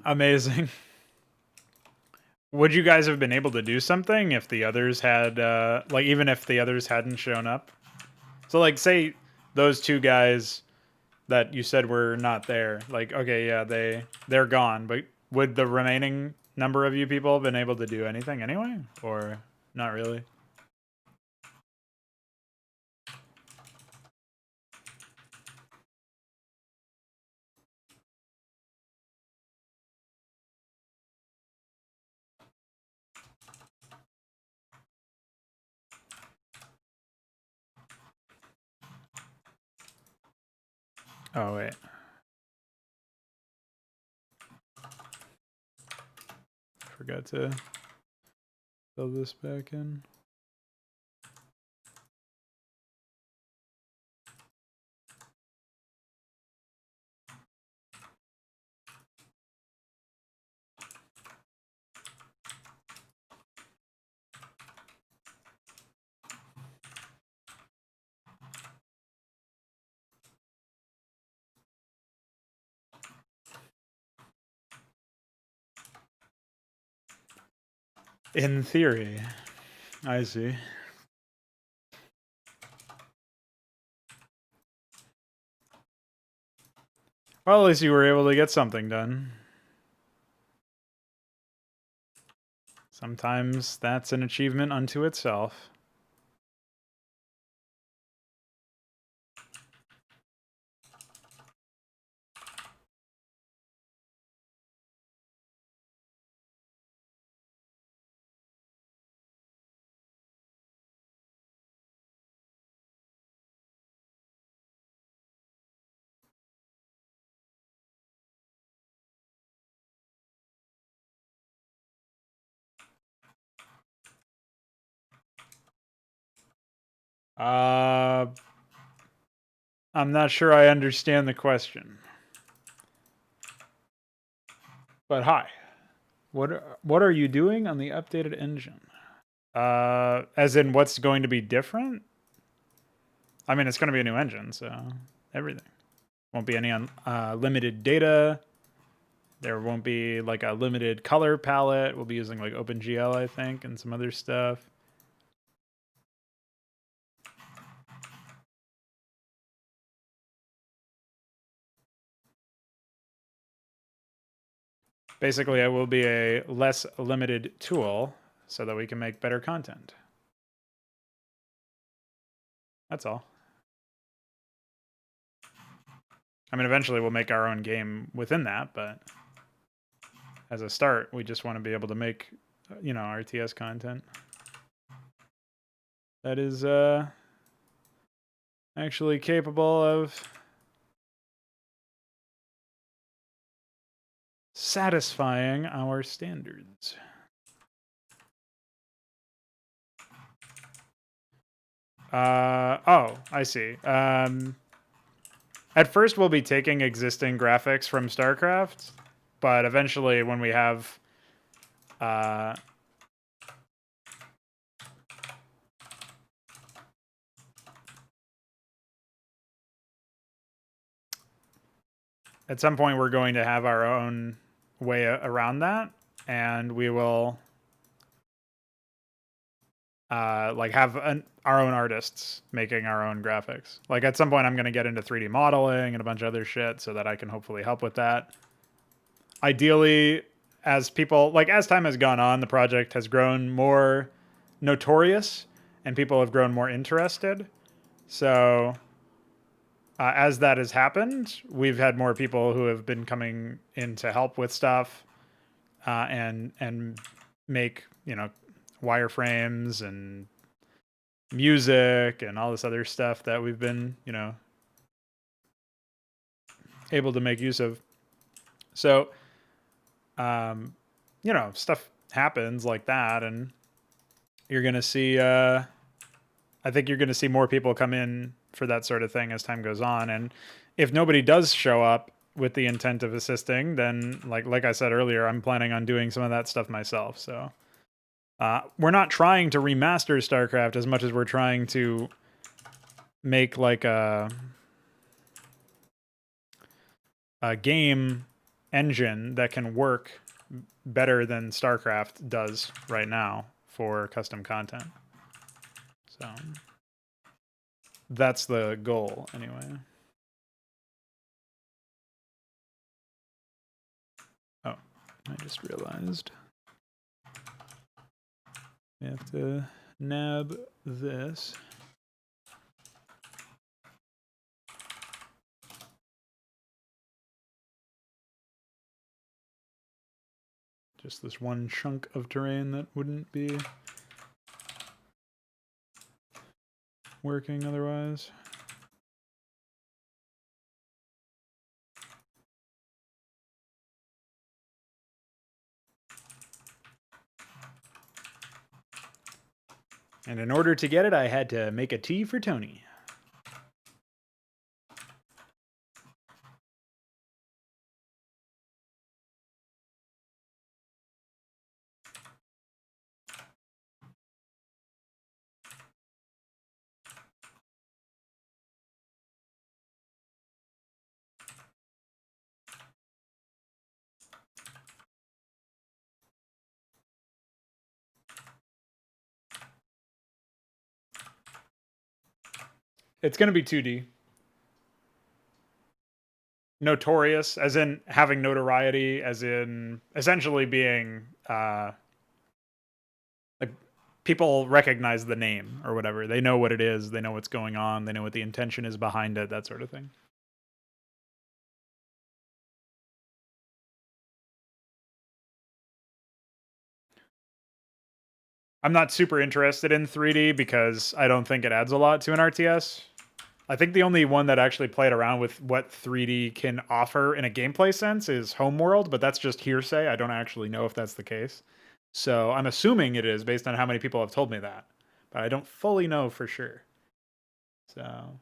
Amazing. Would you guys have been able to do something if the others had, like, even if the others hadn't shown up? So, like, say those 2 guys that you said were not there. Like, okay, yeah, they're gone, but would the remaining number of you people have been able to do anything anyway? Or not really? Oh, wait. Forgot to fill this back in. In theory. I see. Well, at least you were able to get something done. Sometimes that's an achievement unto itself. I'm not sure I understand the question. But hi. What are you doing on the updated engine? As in what's going to be different? I mean, it's going to be a new engine, so everything. Won't be any limited data. There won't be like a limited color palette. We'll be using like OpenGL, I think, and some other stuff. Basically, it will be a less limited tool so that we can make better content. That's all. I mean, eventually we'll make our own game within that, but as a start, we just want to be able to make, you know, RTS content. That is actually capable of satisfying our standards. Oh, I see. At first, we'll be taking existing graphics from Starcraft, but eventually, when we have at some point, we're going to have our own way around that, and we will like have our own artists making our own graphics. Like at some point, I'm going to get into 3D modeling and a bunch of other shit so that I can hopefully help with that. Ideally, as people like as time has gone on, the project has grown more notorious, and people have grown more interested. So as that has happened, we've had more people who have been coming in to help with stuff and make, you know, wireframes and music and all this other stuff that we've been, you know, able to make use of. So, you know, stuff happens like that, and you're going to see, I think you're going to see more people come in for that sort of thing as time goes on. And if nobody does show up with the intent of assisting, then like I said earlier, I'm planning on doing some of that stuff myself. So we're not trying to remaster StarCraft as much as we're trying to make like a game engine that can work better than StarCraft does right now for custom content. So that's the goal anyway. Oh, I just realized we have to nab this. Just this one chunk of terrain that wouldn't be working otherwise. And in order to get it, I had to make a tea for Tony. It's going to be 2D. Notorious, as in having notoriety, as in essentially being like people recognize the name or whatever. They know what it is. They know what's going on. They know what the intention is behind it, that sort of thing. I'm not super interested in 3D because I don't think it adds a lot to an RTS. I think the only one that actually played around with what 3D can offer in a gameplay sense is Homeworld, but that's just hearsay. I don't actually know if that's the case. So I'm assuming it is based on how many people have told me that, but I don't fully know for sure. So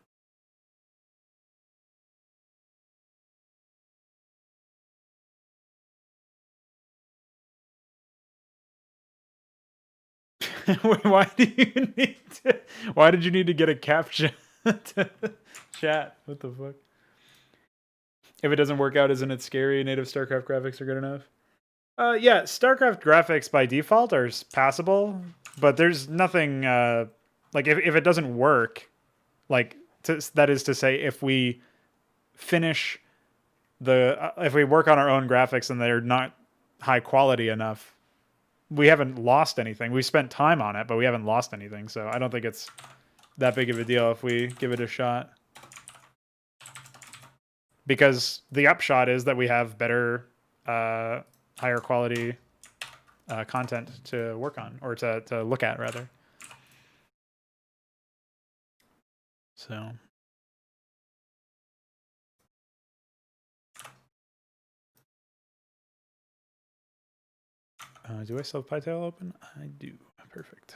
why do you need to? Why did you need to get a caption to chat? What the fuck? If it doesn't work out, isn't it scary? Native Starcraft graphics are good enough. Yeah, Starcraft graphics by default are passable, but there's nothing like if it doesn't work, like that is to say, if we finish if we work on our own graphics and they're not high quality enough, we haven't lost anything. We spent time on it, but we haven't lost anything. So I don't think it's that big of a deal if we give it a shot. Because the upshot is that we have better, higher quality content to work on, or to look at, rather. So. Do I still have PyTale open? I do. Perfect.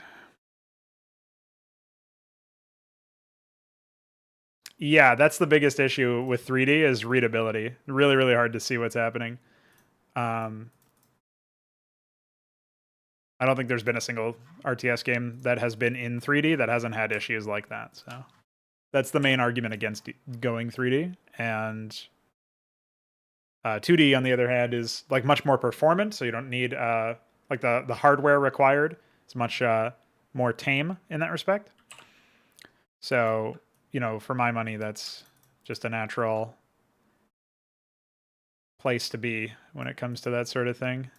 Yeah, that's the biggest issue with 3D is readability. Really, really hard to see what's happening. I don't think there's been a single RTS game that has been in 3D that hasn't had issues like that. So that's the main argument against going 3D. And 2D, on the other hand, is like much more performant. So you don't need like the hardware required. It's much more tame in that respect. So, you know, for my money, that's just a natural place to be when it comes to that sort of thing.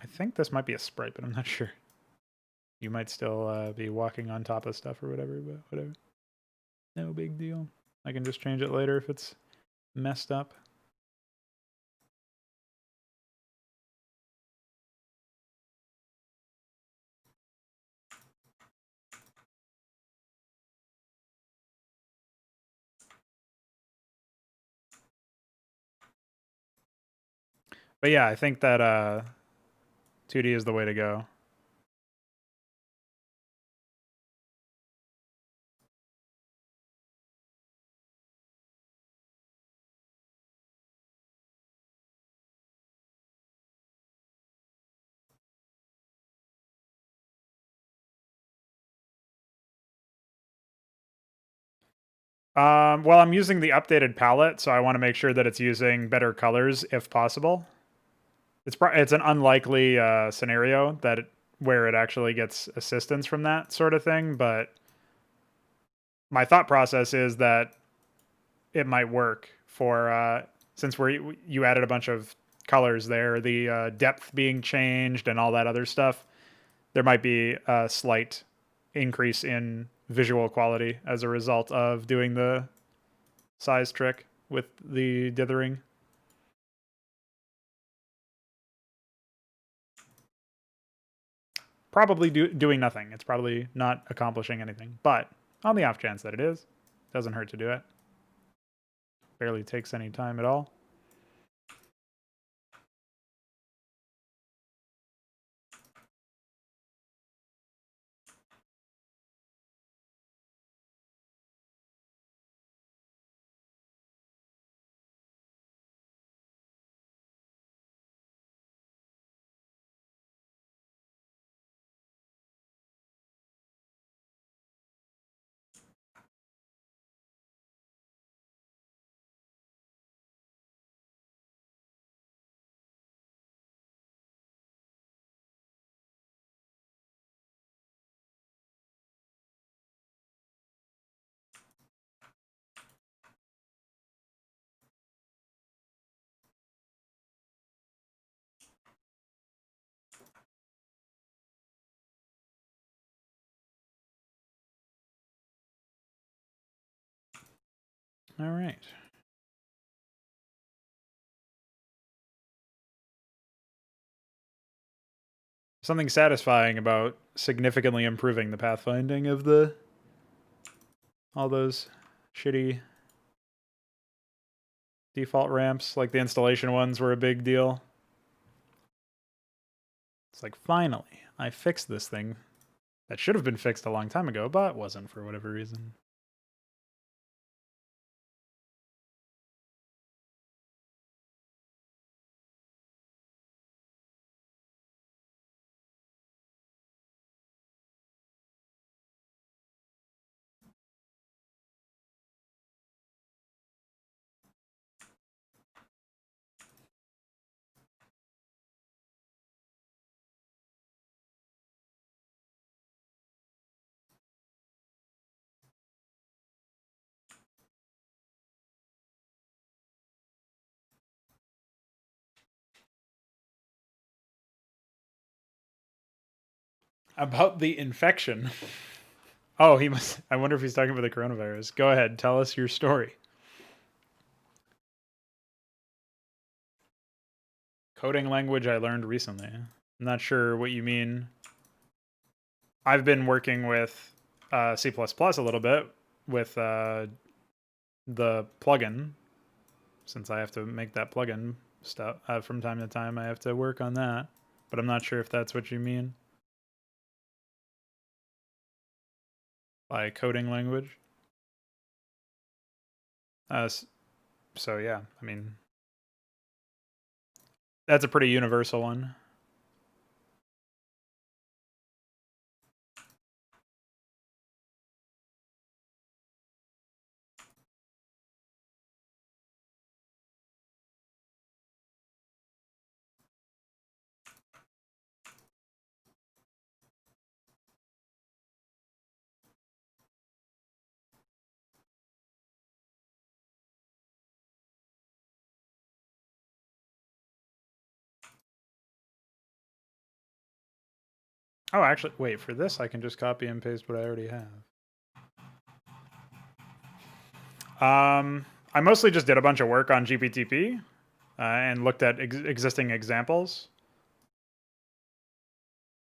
I think this might be a sprite, but I'm not sure. You might still be walking on top of stuff or whatever, but whatever. No big deal. I can just change it later if it's messed up. But yeah, I think that 2D is the way to go. Well, I'm using the updated palette, so I want to make sure that it's using better colors if possible. It's an unlikely scenario where it actually gets assistance from that sort of thing, but my thought process is that it might work for since you added a bunch of colors there, the depth being changed and all that other stuff. There might be a slight increase in visual quality as a result of doing the size trick with the dithering. Probably doing nothing. It's probably not accomplishing anything. But on the off chance that it is, doesn't hurt to do it. Barely takes any time at all. All right. Something satisfying about significantly improving the pathfinding of all those shitty default ramps. Like the installation ones were a big deal. It's like, finally, I fixed this thing That should have been fixed a long time ago, but wasn't for whatever reason. About the infection. Oh, he must. I wonder if he's talking about the coronavirus. Go ahead, tell us your story. Coding language I learned recently. I'm not sure what you mean. I've been working with C++ a little bit with the plugin, since I have to make that plugin stuff from time to time. I have to work on that, but I'm not sure if that's what you mean by coding language. So yeah, I mean, that's a pretty universal one. Oh, actually, wait, for this, I can just copy and paste what I already have. I mostly just did a bunch of work on GPTP and looked at existing examples.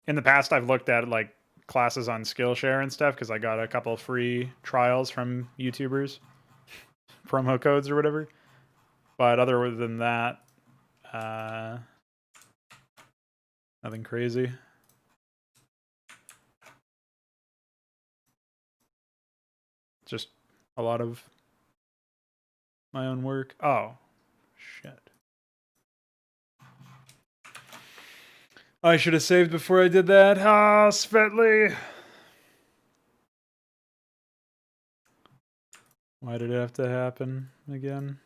In the past, I've looked at like classes on Skillshare and stuff because I got a couple free trials from YouTubers, promo codes or whatever. But other than that, nothing crazy. Just a lot of my own work. Oh, shit. I should have saved before I did that. Ah, Svetli. Why did it have to happen again?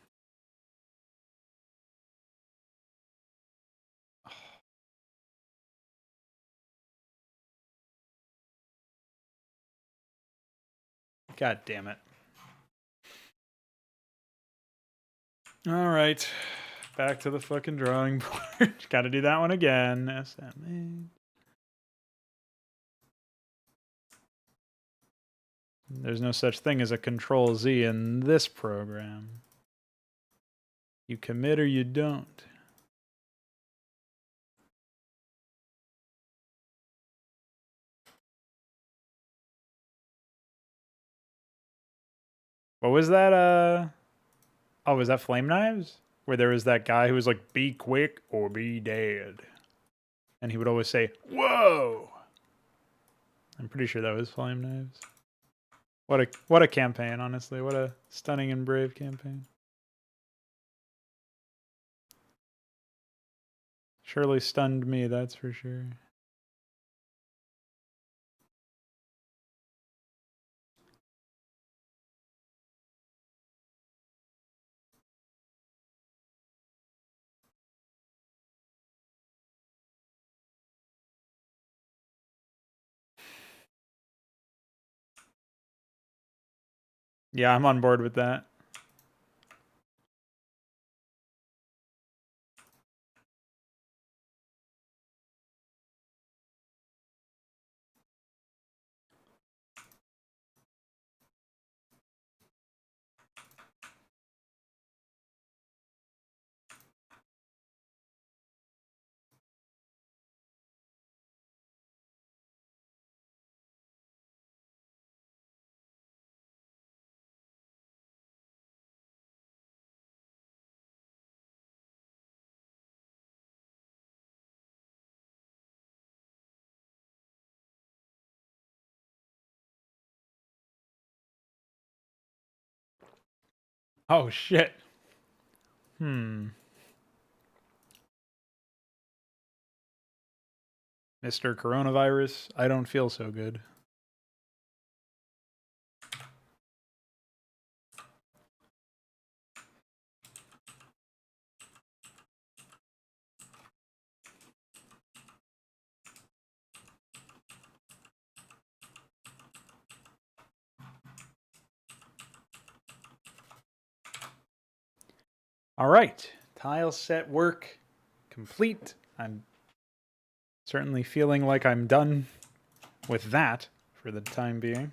God damn it. All right. Back to the fucking drawing board. Gotta do that one again. SMA. There's no such thing as a Control Z in this program. You commit or you don't. What was that? Oh, was that Flame Knives? Where there was that guy who was like, be quick or be dead. And he would always say, whoa! I'm pretty sure that was Flame Knives. What a campaign, honestly. What a stunning and brave campaign. Surely stunned me, that's for sure. Yeah, I'm on board with that. Oh, shit. Mr. Coronavirus, I don't feel so good. All right, tile set work complete. I'm certainly feeling like I'm done with that for the time being.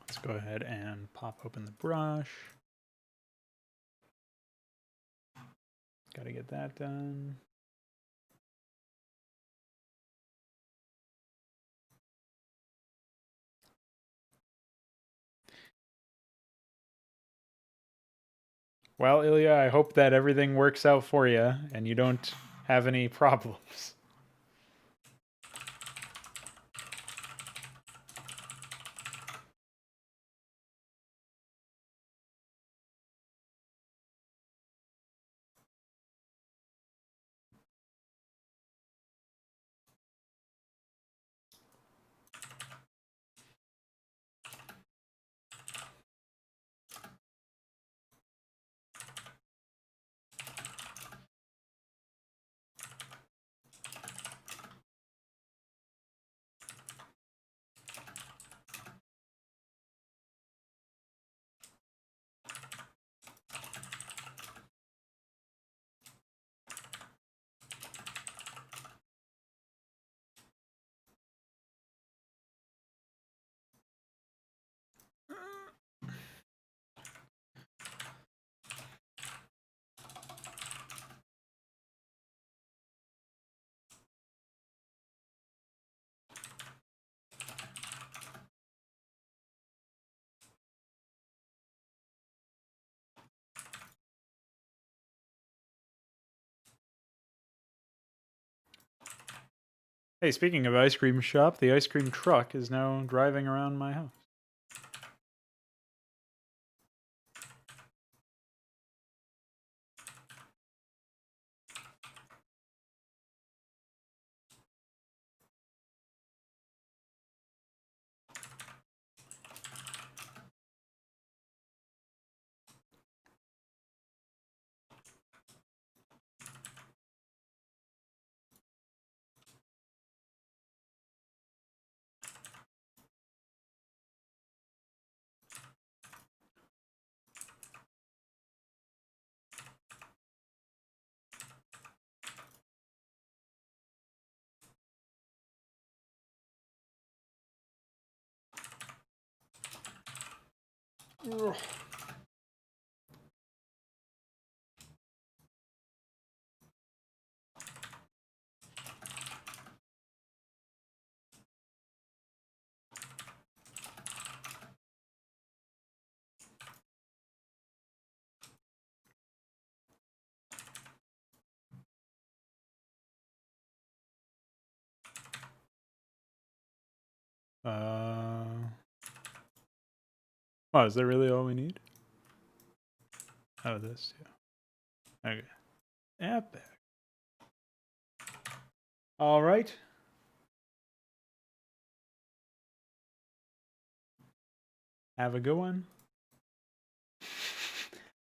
Let's go ahead and pop open the brush. Got to get that done. Well, Ilya, I hope that everything works out for you and you don't have any problems. Hey, speaking of ice cream shop, the ice cream truck is now driving around my house. Ugh. Oh, is that really all we need? Oh, this too. Okay. Epic. All right. Have a good one.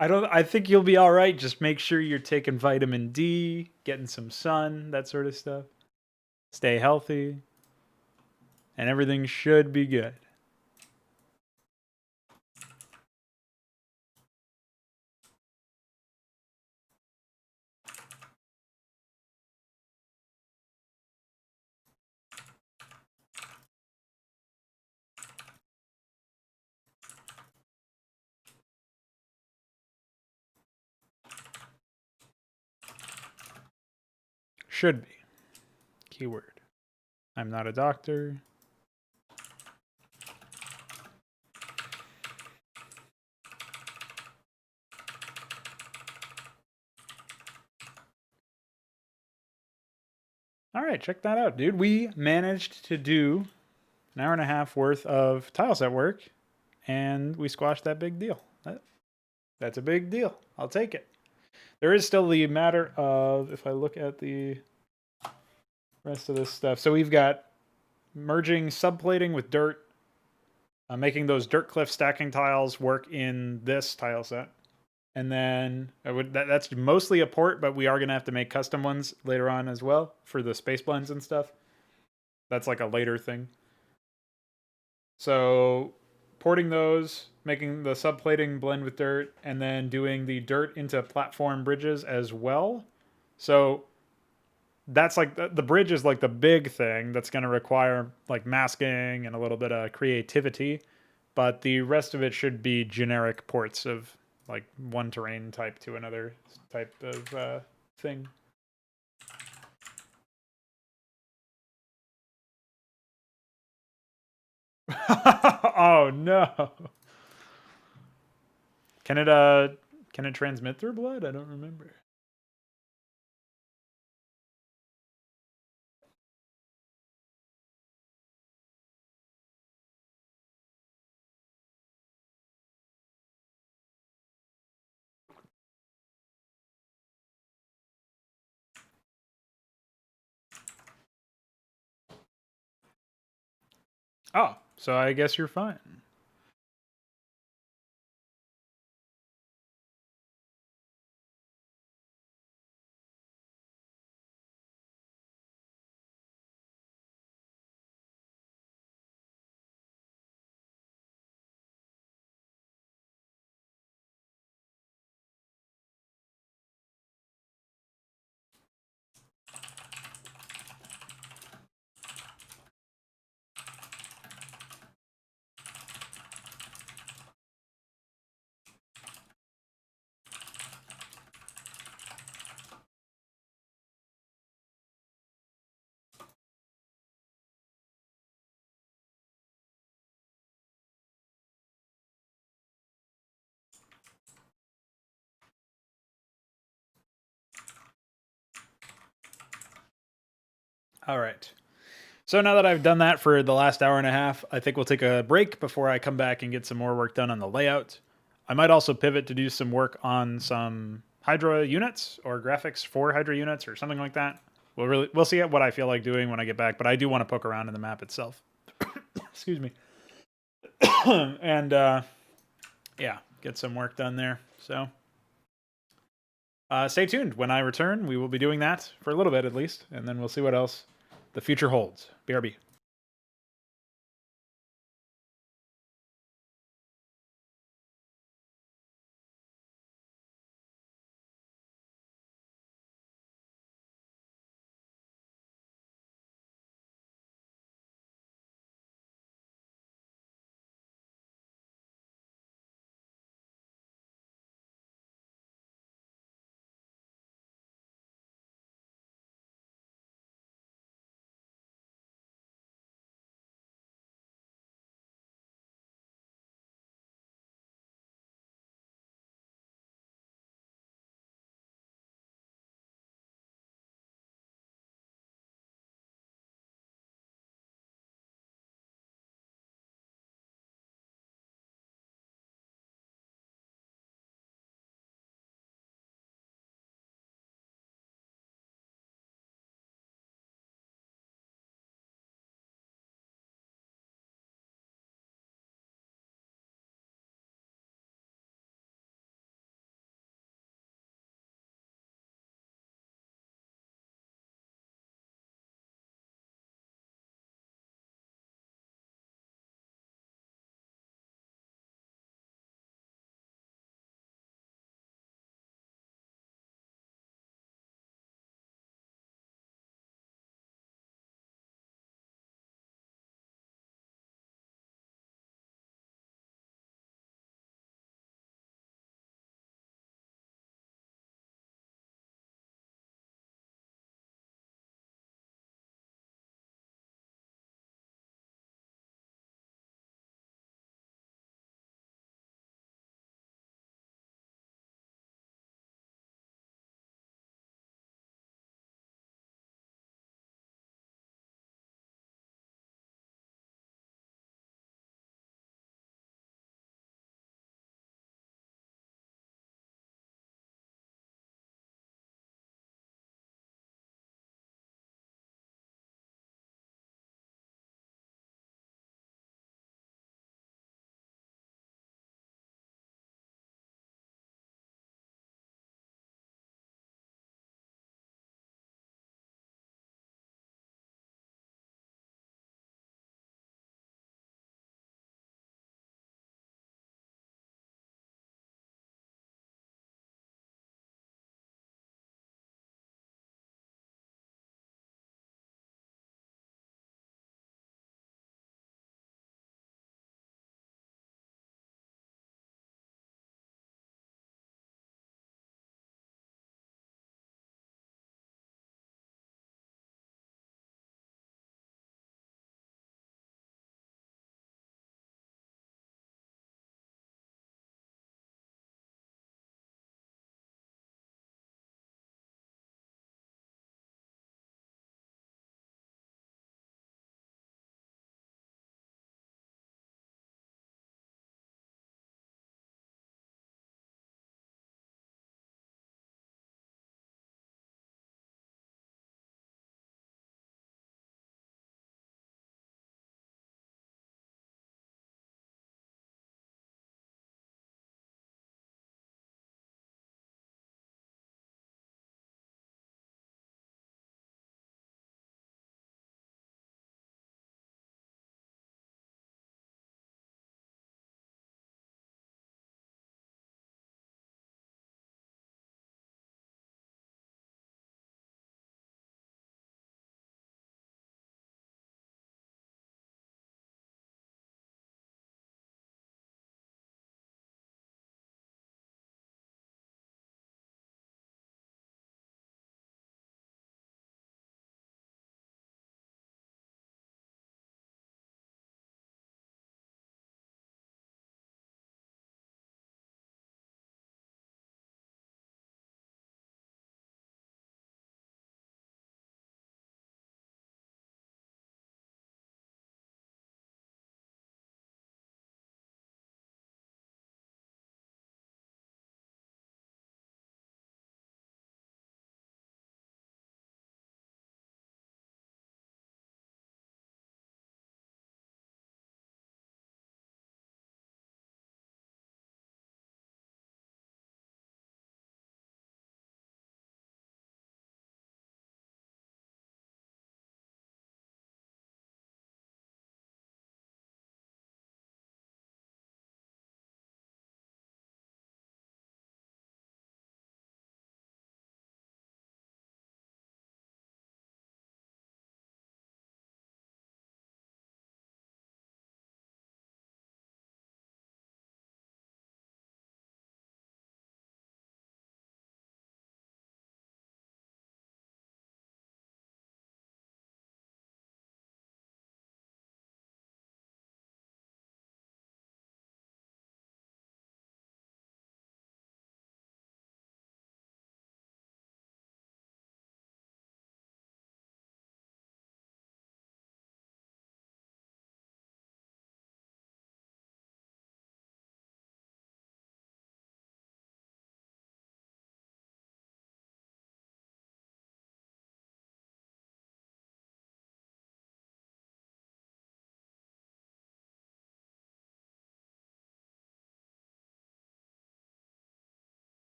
I think you'll be all right. Just make sure you're taking vitamin D, getting some sun, that sort of stuff. Stay healthy, and everything should be good. Should be. Keyword. I'm not a doctor. All right, check that out, dude. We managed to do an hour and a half worth of Tileset work, and we squashed that big deal. That's a big deal. I'll take it. There is still the matter of, if I look at the rest of this stuff. So we've got merging subplating with dirt, making those dirt cliff stacking tiles work in this tile set. And then that's mostly a port, but we are going to have to make custom ones later on as well for the space blends and stuff. That's like a later thing. So porting those, making the subplating blend with dirt, and then doing the dirt into platform bridges as well. So that's like the bridge is like the big thing that's going to require like masking and a little bit of creativity, but the rest of it should be generic ports of like one terrain type to another type of thing. Oh no. Can it transmit through blood? I don't remember. Oh, so I guess you're fine. All right. So now that I've done that for the last hour and a half, I think we'll take a break before I come back and get some more work done on the layout. I might also pivot to do some work on some HYDRA units or graphics for HYDRA units or something like that. We'll see what I feel like doing when I get back, but I do want to poke around in the map itself. Excuse me. And yeah, get some work done there. So stay tuned. When I return, we will be doing that for a little bit at least, and then we'll see what else the future holds. BRB.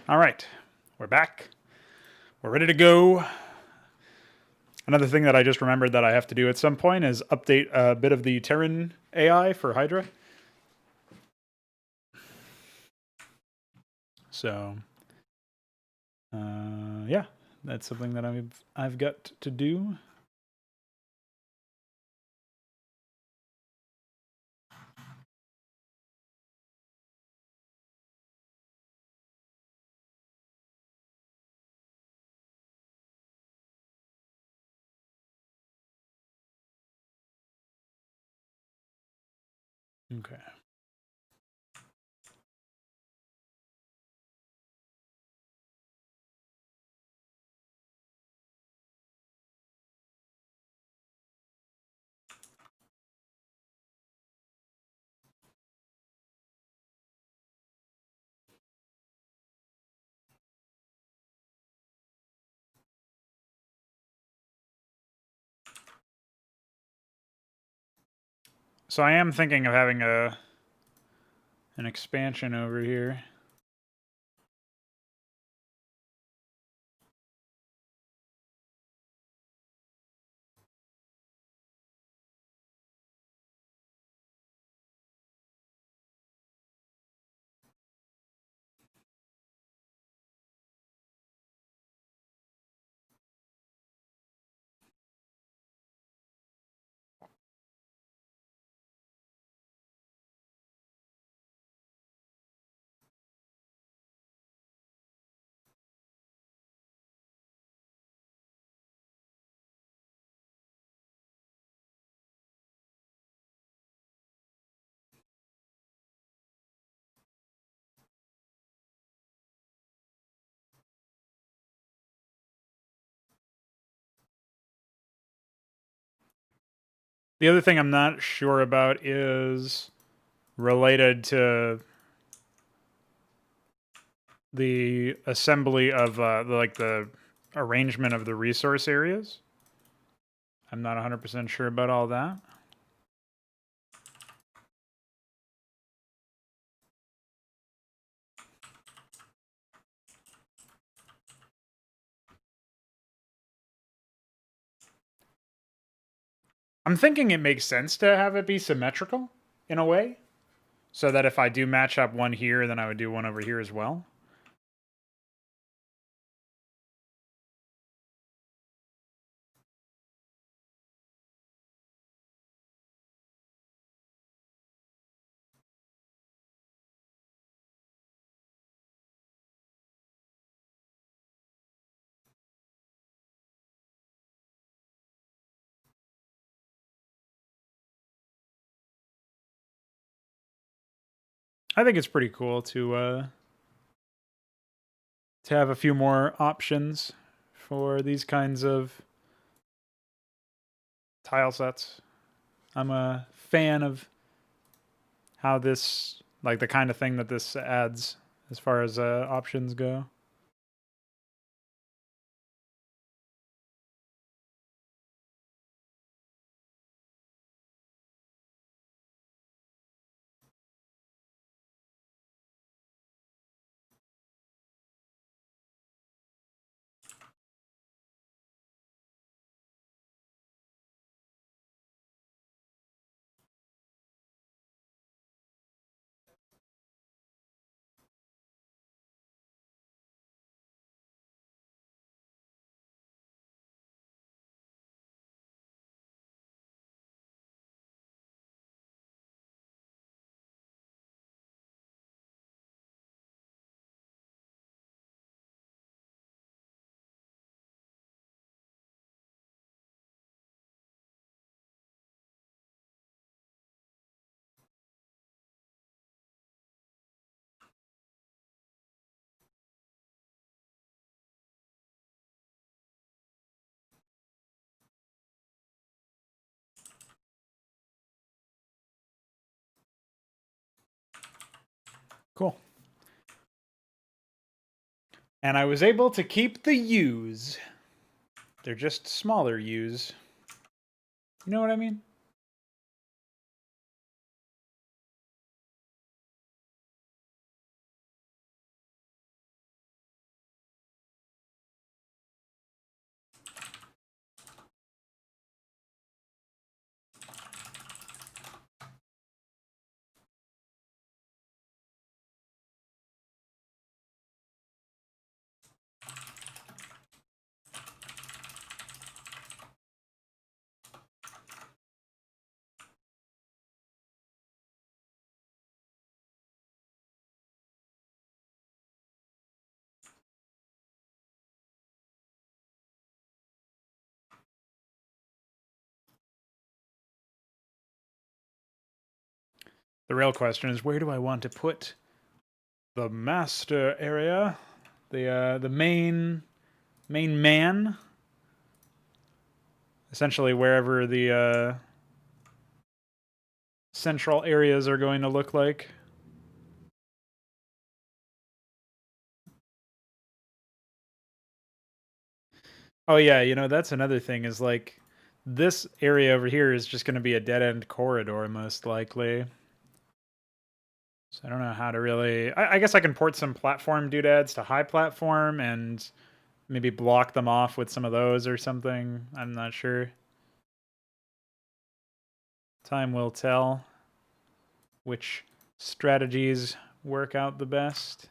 All right, we're back. We're ready to go. Another thing that I just remembered that I have to do at some point is update a bit of the Terran AI for HYDRA. So, yeah, that's something that I've got to do. Okay. So I am thinking of having an expansion over here. The other thing I'm not sure about is related to the assembly of the arrangement of the resource areas. I'm not 100% sure about all that. I'm thinking it makes sense to have it be symmetrical in a way, so that if I do match up one here, then I would do one over here as well. I think it's pretty cool to have a few more options for these kinds of tile sets. I'm a fan of how this, like the kind of thing that this adds as far as options go. Cool. And I was able to keep the U's. They're just smaller U's. You know what I mean? The real question is, where do I want to put the master area? The main man? Essentially wherever the central areas are going to look like. Oh yeah, you know, that's another thing is like this area over here is just going to be a dead-end corridor most likely. So I don't know how to really... I guess I can port some platform doodads to high platform and maybe block them off with some of those or something. I'm not sure. Time will tell which strategies work out the best.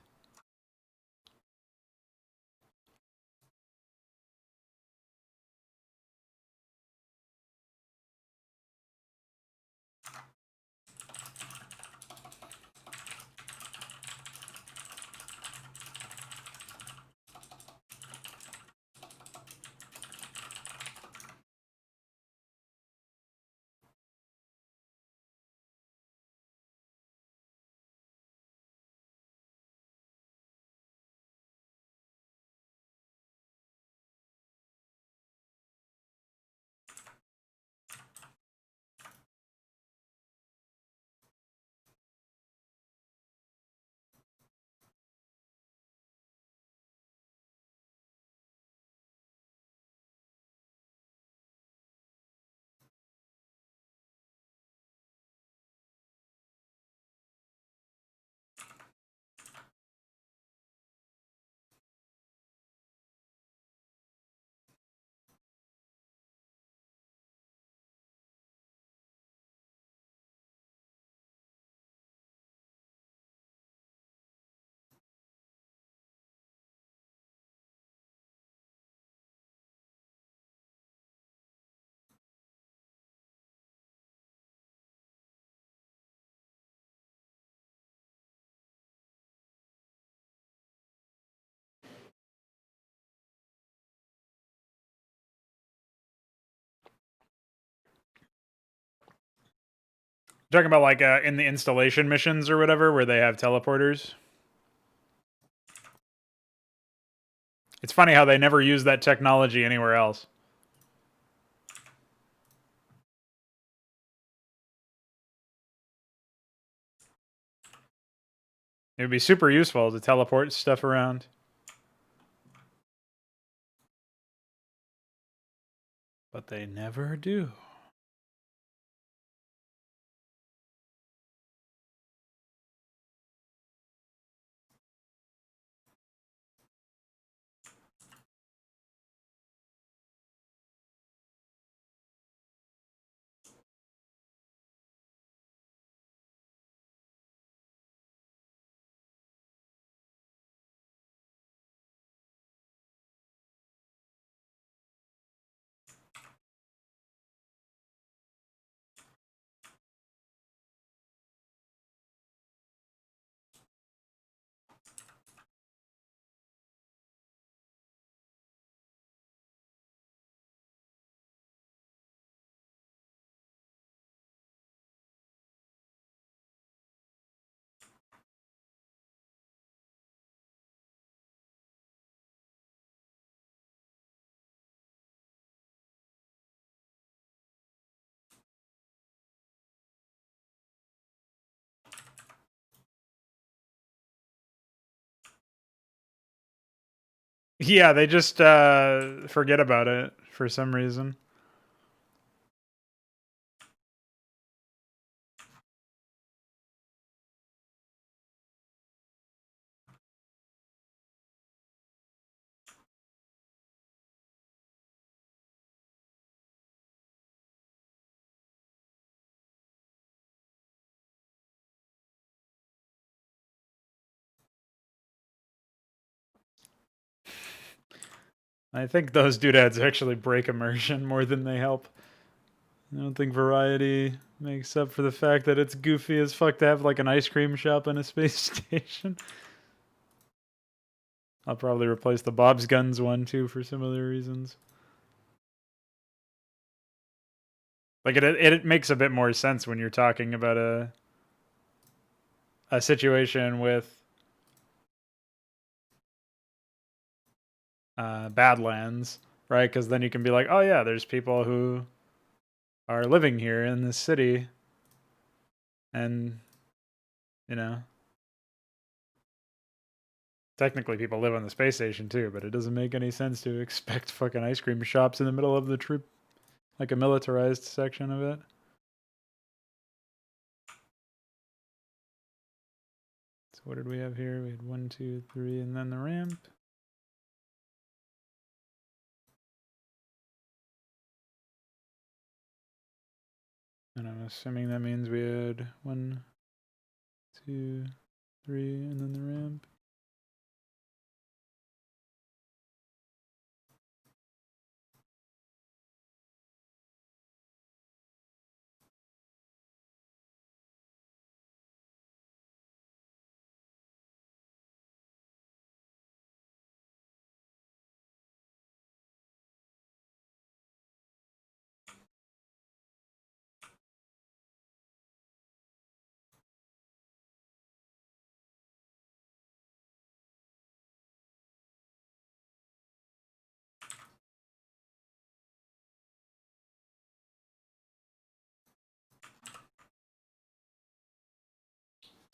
Talking about like in the installation missions or whatever where they have teleporters. It's funny how they never use that technology anywhere else. It would be super useful to teleport stuff around. But they never do. Yeah, they just forget about it for some reason. I think those doodads actually break immersion more than they help. I don't think variety makes up for the fact that it's goofy as fuck to have like an ice cream shop on a space station. I'll probably replace the Bob's Guns one too for similar reasons. Like it makes a bit more sense when you're talking about a situation with Badlands, right? Because then you can be like, oh yeah, there's people who are living here in this city, and you know, technically people live on the space station too, but it doesn't make any sense to expect fucking ice cream shops in the middle of the troop, like a militarized section of it. So what did we have here? We had 1, 2, 3, and then the ramp. And I'm assuming that means we had 1, 2, 3, and then the ramp.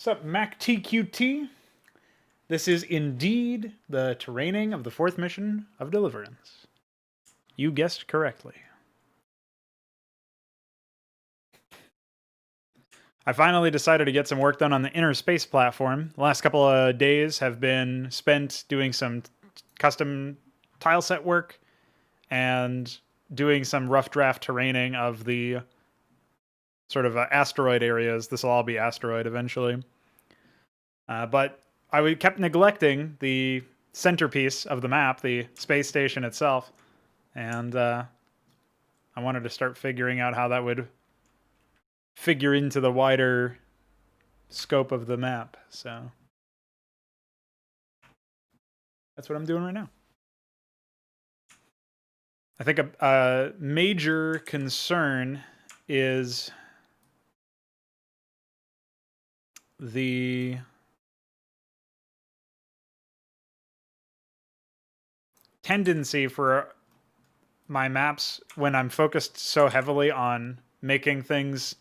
What's up, MacTQT? This is indeed the terraining of the 4th mission of Deliverance. You guessed correctly. I finally decided to get some work done on the inner space platform. The last couple of days have been spent doing some custom tileset work and doing some rough draft terraining of the sort of asteroid areas. This will all be asteroid eventually. But I kept neglecting the centerpiece of the map, the space station itself. And I wanted to start figuring out how that would figure into the wider scope of the map. So that's what I'm doing right now. I think a major concern is the tendency for my maps when I'm focused so heavily on making things.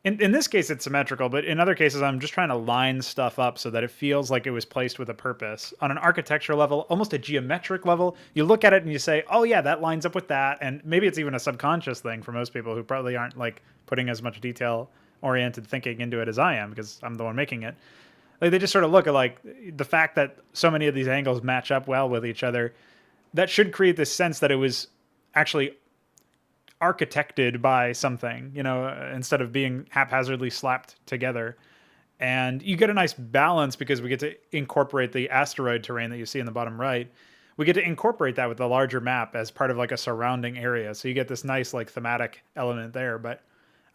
In this case, it's symmetrical, but in other cases, I'm just trying to line stuff up so that it feels like it was placed with a purpose. On an architecture level, almost a geometric level, you look at it and you say, oh yeah, that lines up with that. And maybe it's even a subconscious thing for most people who probably aren't like putting as much detail-oriented thinking into it as I am, because I'm the one making it. Like they just sort of look at like the fact that so many of these angles match up well with each other. That should create this sense that it was actually architected by something, you know, instead of being haphazardly slapped together. And you get a nice balance because we get to incorporate the asteroid terrain that you see in the bottom right. We get to incorporate that with the larger map as part of like a surrounding area. So you get this nice like thematic element there. But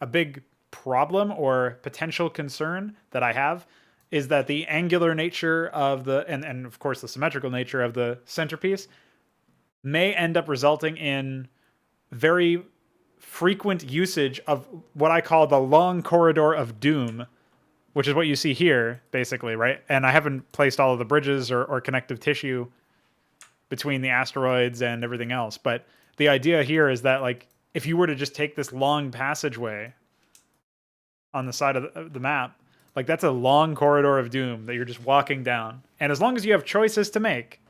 a big problem or potential concern that I have is that the angular nature of the, and of course the symmetrical nature of the centerpiece may end up resulting in very frequent usage of what I call the long corridor of doom, which is what you see here, basically, right? And I haven't placed all of the bridges or connective tissue between the asteroids and everything else. But the idea here is that, like, if you were to just take this long passageway on the side of the map, like, that's a long corridor of doom that you're just walking down. And as long as you have choices to make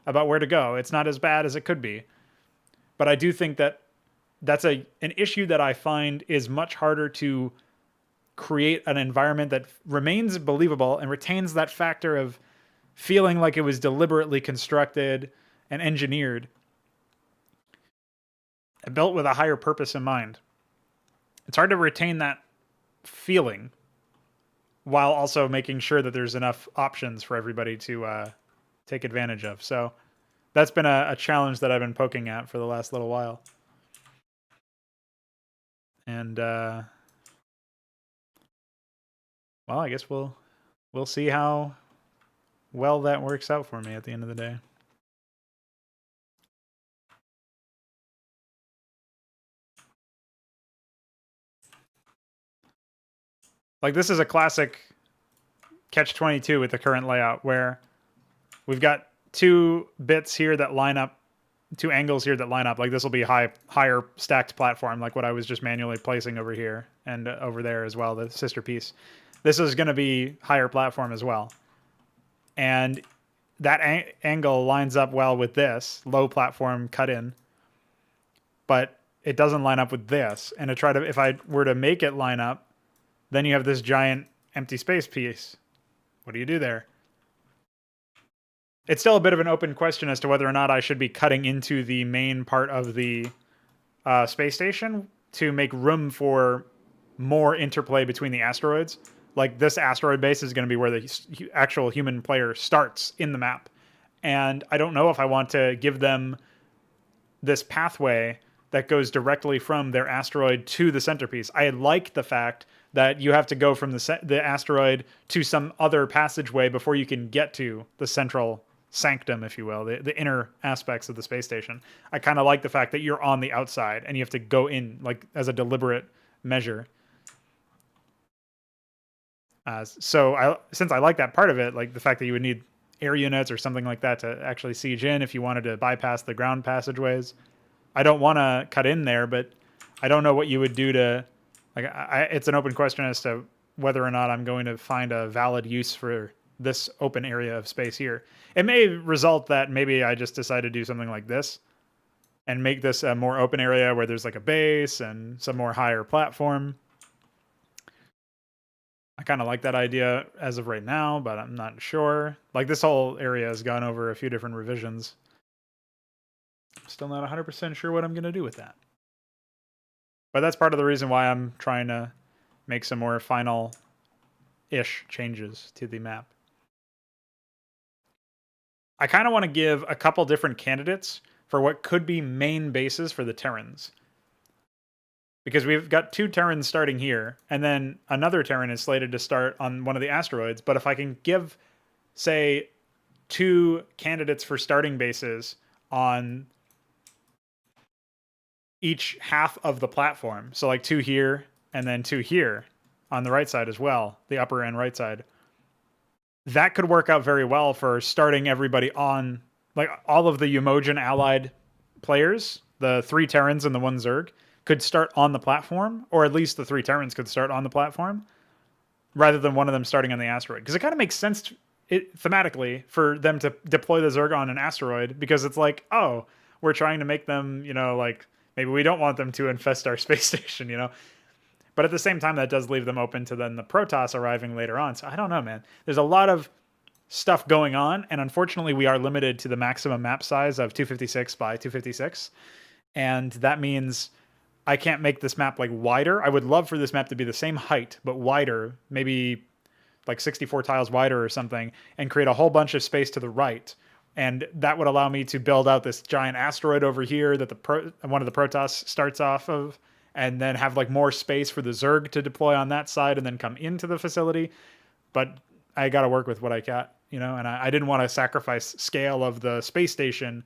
about where to go, it's not as bad as it could be. But I do think that that's an issue that I find is much harder to create an environment that remains believable and retains that factor of feeling like it was deliberately constructed and engineered and built with a higher purpose in mind. It's hard to retain that feeling while also making sure that there's enough options for everybody to take advantage of. So that's been a challenge that I've been poking at for the last little while. And well, I guess we'll see how well that works out for me at the end of the day. Like, this is a classic catch-22 with the current layout, where we've got 2 bits here that line up, 2 angles here that line up. Like this will be higher stacked platform, like what I was just manually placing over here and over there as well, the sister piece. This is going to be higher platform as well. And that angle lines up well with this low platform cut in, but it doesn't line up with this. And to try to, if I were to make it line up, then you have this giant empty space piece. What do you do there? It's still a bit of an open question as to whether or not I should be cutting into the main part of the space station to make room for more interplay between the asteroids. Like this asteroid base is going to be where the actual human player starts in the map. And I don't know if I want to give them this pathway that goes directly from their asteroid to the centerpiece. I like the fact that you have to go from the asteroid to some other passageway before you can get to the central sanctum, if you will, the inner aspects of the space station. I kind of like the fact that you're on the outside and you have to go in like as a deliberate measure. So since I like that part of it, like the fact that you would need air units or something like that to actually siege in if you wanted to bypass the ground passageways. I don't want to cut in there, but I don't know what you would do to, like, it's an open question as to whether or not I'm going to find a valid use for this open area of space here. It may result that maybe I just decide to do something like this and make this a more open area where there's like a base and some more higher platform. I kind of like that idea as of right now, but I'm not sure. Like this whole area has gone over a few different revisions. I'm still not 100% sure what I'm going to do with that. But that's part of the reason why I'm trying to make some more final-ish changes to the map. I kind of want to give a couple different candidates for what could be main bases for the Terrans. Because we've got 2 Terrans starting here, and then another Terran is slated to start on one of the asteroids. But if I can give, say, 2 candidates for starting bases on each half of the platform, so like 2 here and then 2 here on the right side as well, the upper and right side, that could work out very well for starting everybody on, like all of the Umojan allied players, the 3 Terrans and the 1 Zerg, could start on the platform, or at least the 3 Terrans could start on the platform, rather than one of them starting on the asteroid. Because it kind of makes sense thematically for them to deploy the Zerg on an asteroid, because it's like, oh, we're trying to make them, you know, like, maybe we don't want them to infest our space station, you know? But at the same time, that does leave them open to then the Protoss arriving later on. So I don't know, man. There's a lot of stuff going on, and unfortunately, we are limited to the maximum map size of 256 by 256. And that means I can't make this map like wider. I would love for this map to be the same height, but wider, maybe like 64 tiles wider or something, and create a whole bunch of space to the right. And that would allow me to build out this giant asteroid over here that one of the Protoss starts off of, and then have like more space for the Zerg to deploy on that side and then come into the facility. But I got to work with what I got, you know, and I didn't want to sacrifice scale of the space station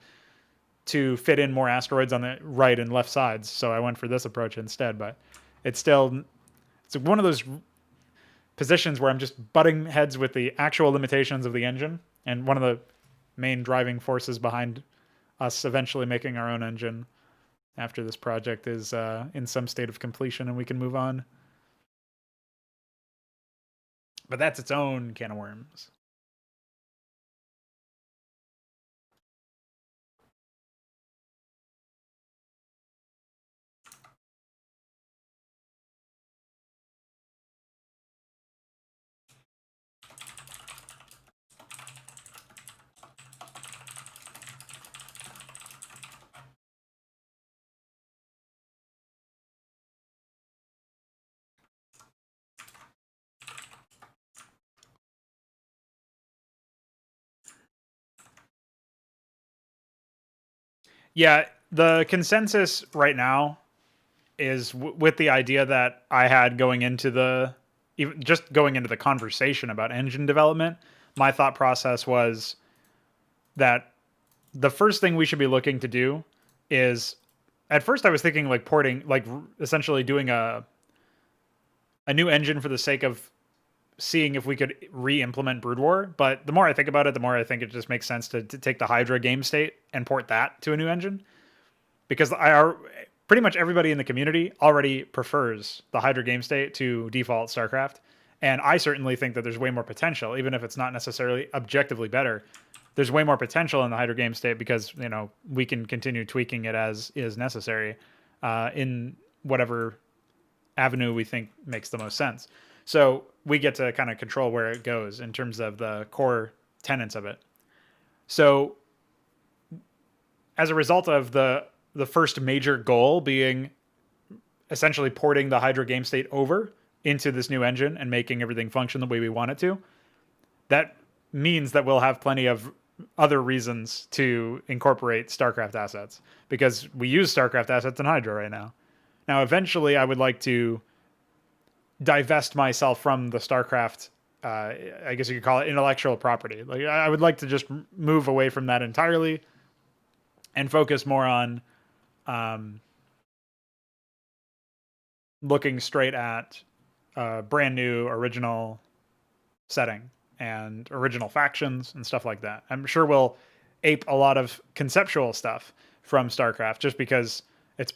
to fit in more asteroids on the right and left sides. So I went for this approach instead, but it's one of those positions where I'm just butting heads with the actual limitations of the engine. And one of the main driving forces behind us eventually making our own engine after this project is in some state of completion and we can move on. But that's its own can of worms. Yeah, the consensus right now is with the idea that I had going into the conversation about engine development. My thought process was that the first thing we should be looking to do is, at first I was thinking like porting, like essentially doing a new engine for the sake of seeing if we could re-implement Brood War. But the more I think about it, the more I think it just makes sense to take the HYDRA game state and port that to a new engine, because pretty much everybody in the community already prefers the HYDRA game state to default StarCraft. And I certainly think that there's way more potential, even if it's not necessarily objectively better. There's way more potential in the HYDRA game state because, you know, we can continue tweaking it as is necessary in whatever avenue we think makes the most sense. So we get to kind of control where it goes in terms of the core tenets of it. So as a result of the first major goal being essentially porting the HYDRA game state over into this new engine and making everything function the way we want it to, that means that we'll have plenty of other reasons to incorporate StarCraft assets, because we use StarCraft assets in HYDRA right now. Now, eventually, I would like to divest myself from the StarCraft, I guess you could call it intellectual property. Like, I would like to just move away from that entirely and focus more on looking straight at brand new original setting and original factions and stuff like that. I'm sure we'll ape a lot of conceptual stuff from StarCraft just because it's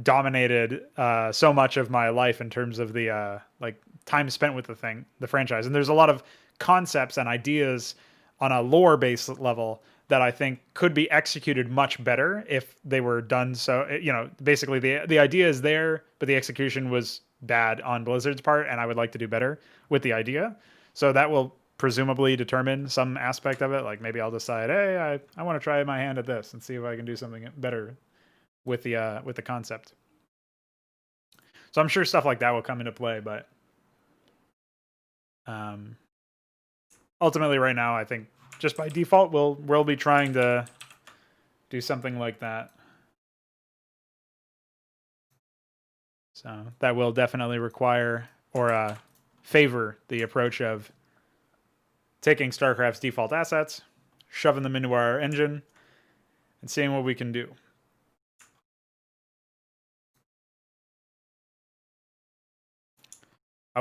dominated so much of my life in terms of the like time spent with the franchise. And there's a lot of concepts and ideas on a lore-based level that I think could be executed much better if they were done. So, you know, basically the idea is there, but the execution was bad on Blizzard's part, and I would like to do better with the idea. So that will presumably determine some aspect of it. Like maybe I'll decide, hey, I want to try my hand at this and see if I can do something better with the concept. So I'm sure stuff like that will come into play, but ultimately right now I think just by default we'll be trying to do something like that. So that will definitely require or favor the approach of taking StarCraft's default assets, shoving them into our engine, and seeing what we can do.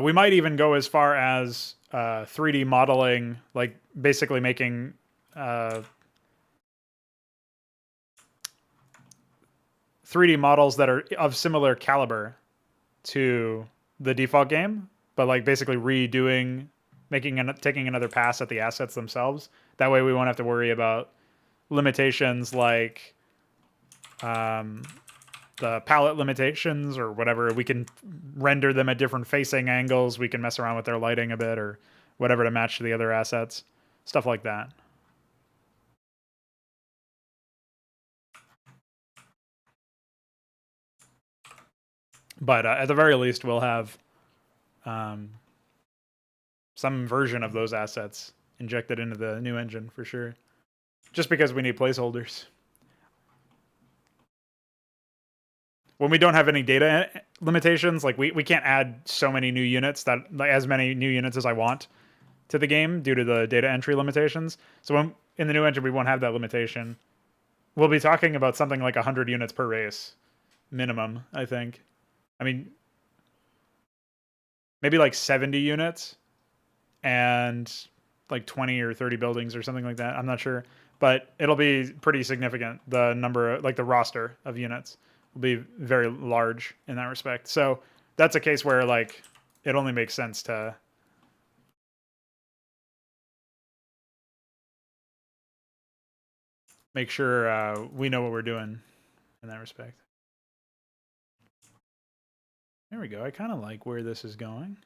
We might even go as far as 3D modeling, like basically making 3D models that are of similar caliber to the default game, but like basically redoing, taking another pass at the assets themselves. That way we won't have to worry about limitations like the palette limitations or whatever. We can render them at different facing angles. We can mess around with their lighting a bit or whatever to match the other assets. Stuff like that. But at the very least, we'll have some version of those assets injected into the new engine for sure. Just because we need placeholders. When we don't have any data limitations, like we can't add so many new units, that like as many new units as I want to the game due to the data entry limitations. So when in the new engine we won't have that limitation. We'll be talking about something like 100 units per race minimum, I think. I mean, maybe like 70 units and like 20 or 30 buildings or something like that. I'm not sure, but it'll be pretty significant. The number, like the roster of units will be very large in that respect. So that's a case where like it only makes sense to make sure we know what we're doing in that respect. There we go. I kind of like where this is going.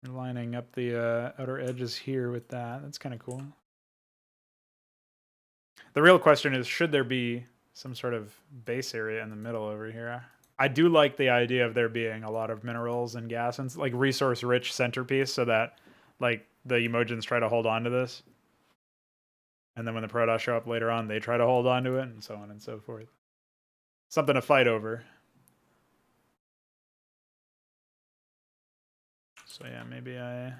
We're lining up the outer edges here with that. That's kind of cool. The real question is, should there be some sort of base area in the middle over here? I do like the idea of there being a lot of minerals and gas and like resource-rich centerpiece, so that like the Emojins try to hold on to this. And then when the Protoss show up later on, they try to hold on to it, and so on and so forth. Something to fight over. So yeah, maybe I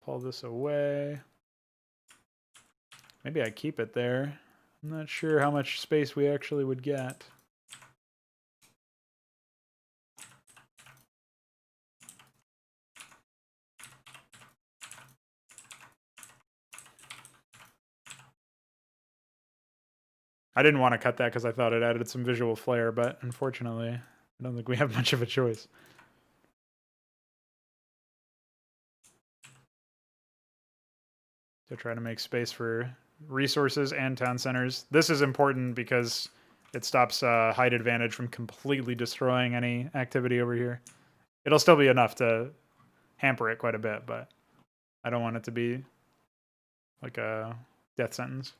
pull this away. Maybe I keep it there. I'm not sure how much space we actually would get. I didn't want to cut that because I thought it added some visual flair, but unfortunately, I don't think we have much of a choice. To try to make space for resources and town centers. This is important because it stops height advantage from completely destroying any activity over here. It'll still be enough to hamper it quite a bit, but I don't want it to be like a death sentence.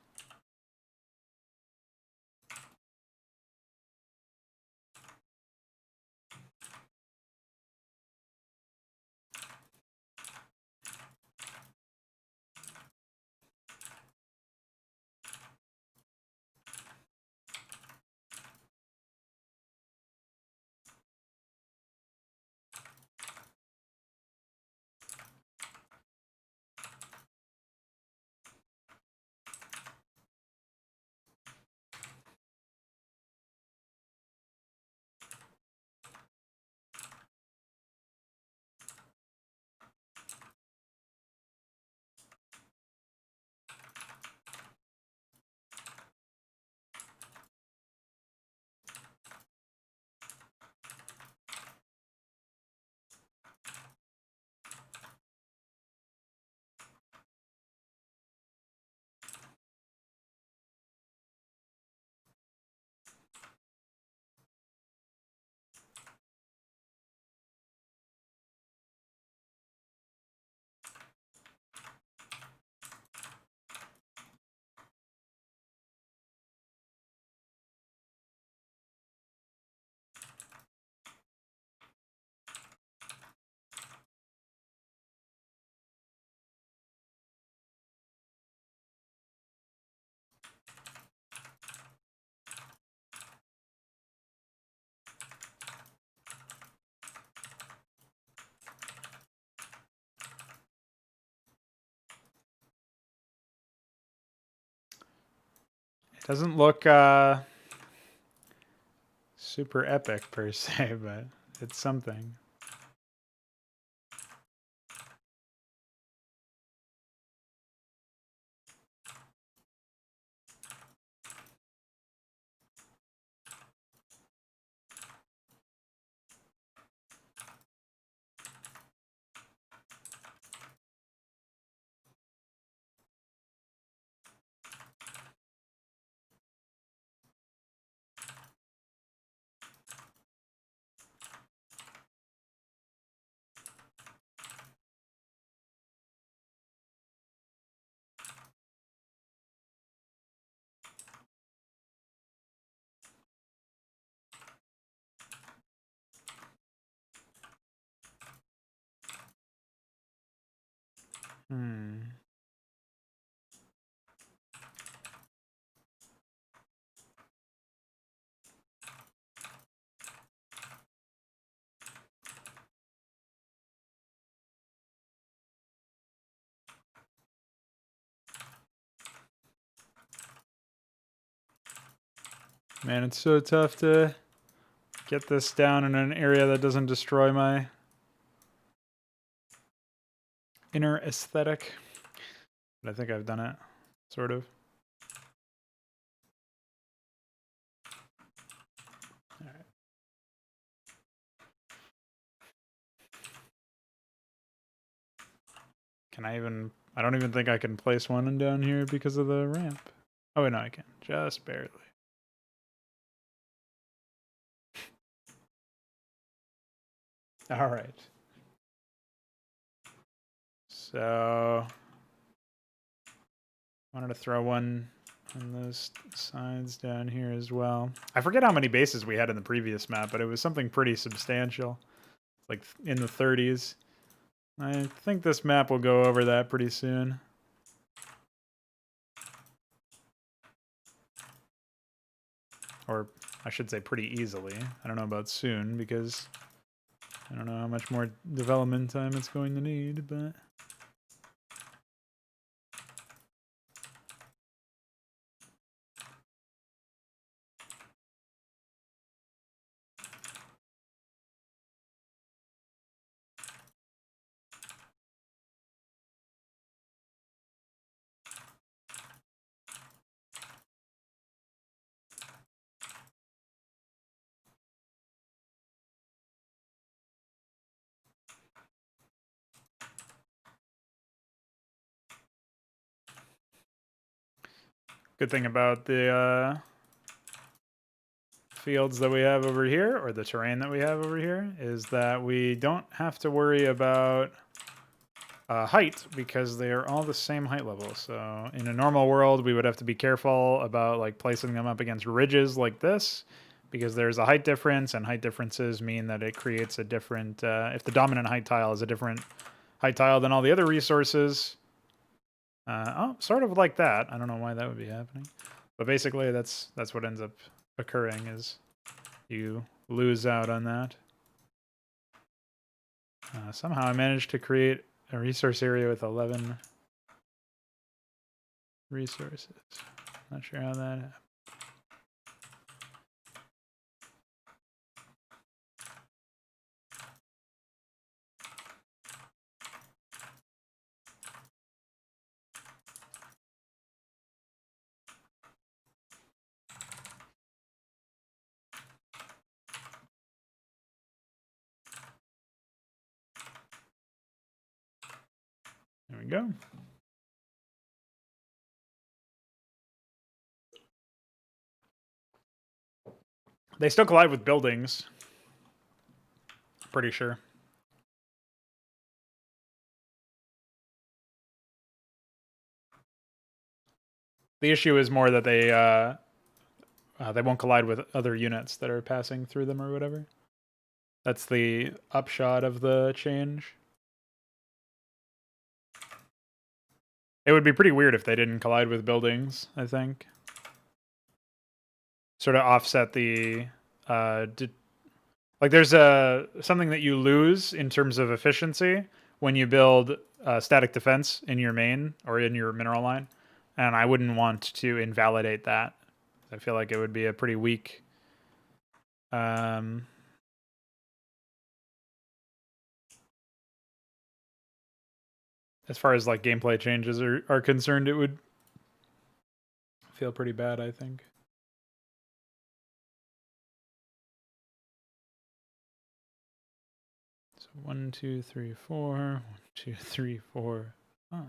It doesn't look super epic per se, but it's something. Man, it's so tough to get this down in an area that doesn't destroy my inner aesthetic. But I think I've done it, sort of. All right. Can I even... I don't even think I can place one down here because of the ramp. Oh, no, I can. Just barely. All right. So... wanted to throw one on those sides down here as well. I forget how many bases we had in the previous map, but it was something pretty substantial. Like in the 30s. I think this map will go over that pretty soon. Or I should say pretty easily. I don't know about soon because I don't know how much more development time it's going to need, but... Good thing about the fields that we have over here, or the terrain that we have over here, is that we don't have to worry about height because they are all the same height level. So in a normal world, we would have to be careful about like placing them up against ridges like this, because there's a height difference, and height differences mean that it creates a different, if the dominant height tile is a different height tile than all the other resources. Oh, sort of like that. I don't know why that would be happening. But basically, that's what ends up occurring, is you lose out on that. Somehow I managed to create a resource area with 11 resources. Not sure how that happened. There we go. They still collide with buildings. Pretty sure. The issue is more that they won't collide with other units that are passing through them or whatever. That's the upshot of the change. It would be pretty weird if they didn't collide with buildings, I think. Sort of offset the... like there's something that you lose in terms of efficiency when you build static defense in your main or in your mineral line. And I wouldn't want to invalidate that. I feel like it would be a pretty weak... as far as like gameplay changes are concerned, it would feel pretty bad, I think. So 1, 2, 3, 4. 1, 2, 3, 4, 5.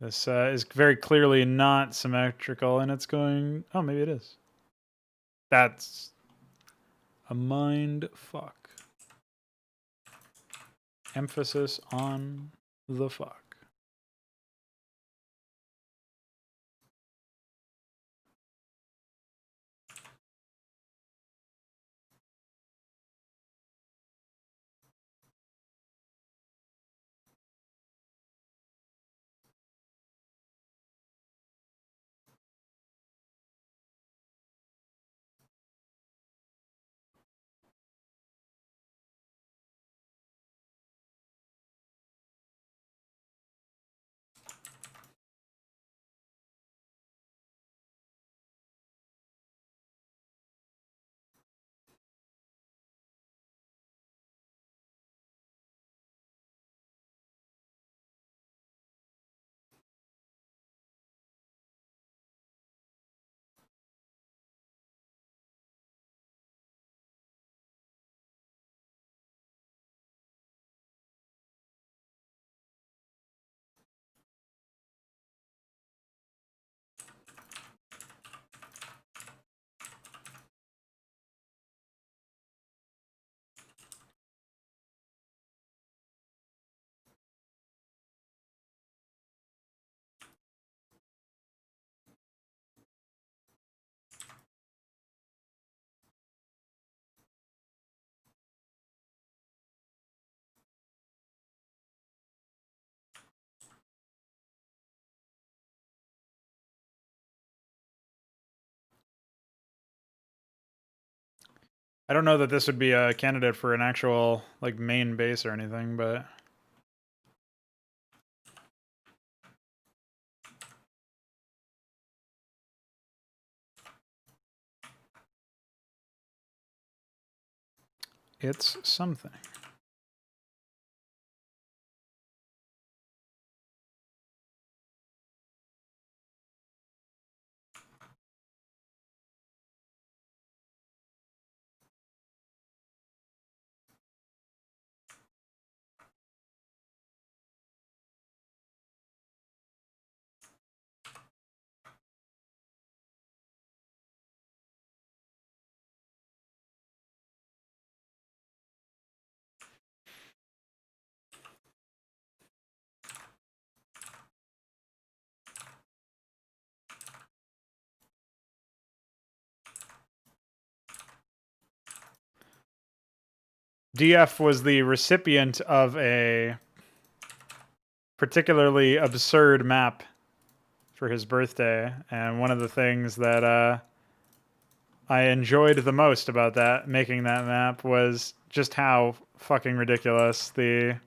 This is very clearly not symmetrical, and it's going... Oh, maybe it is. That's a mind fuck. Emphasis on the fuck. I don't know that this would be a candidate for an actual like main base or anything, but it's something. DF was the recipient of a particularly absurd map for his birthday, and one of the things that I enjoyed the most about that, making that map, was just how fucking ridiculous the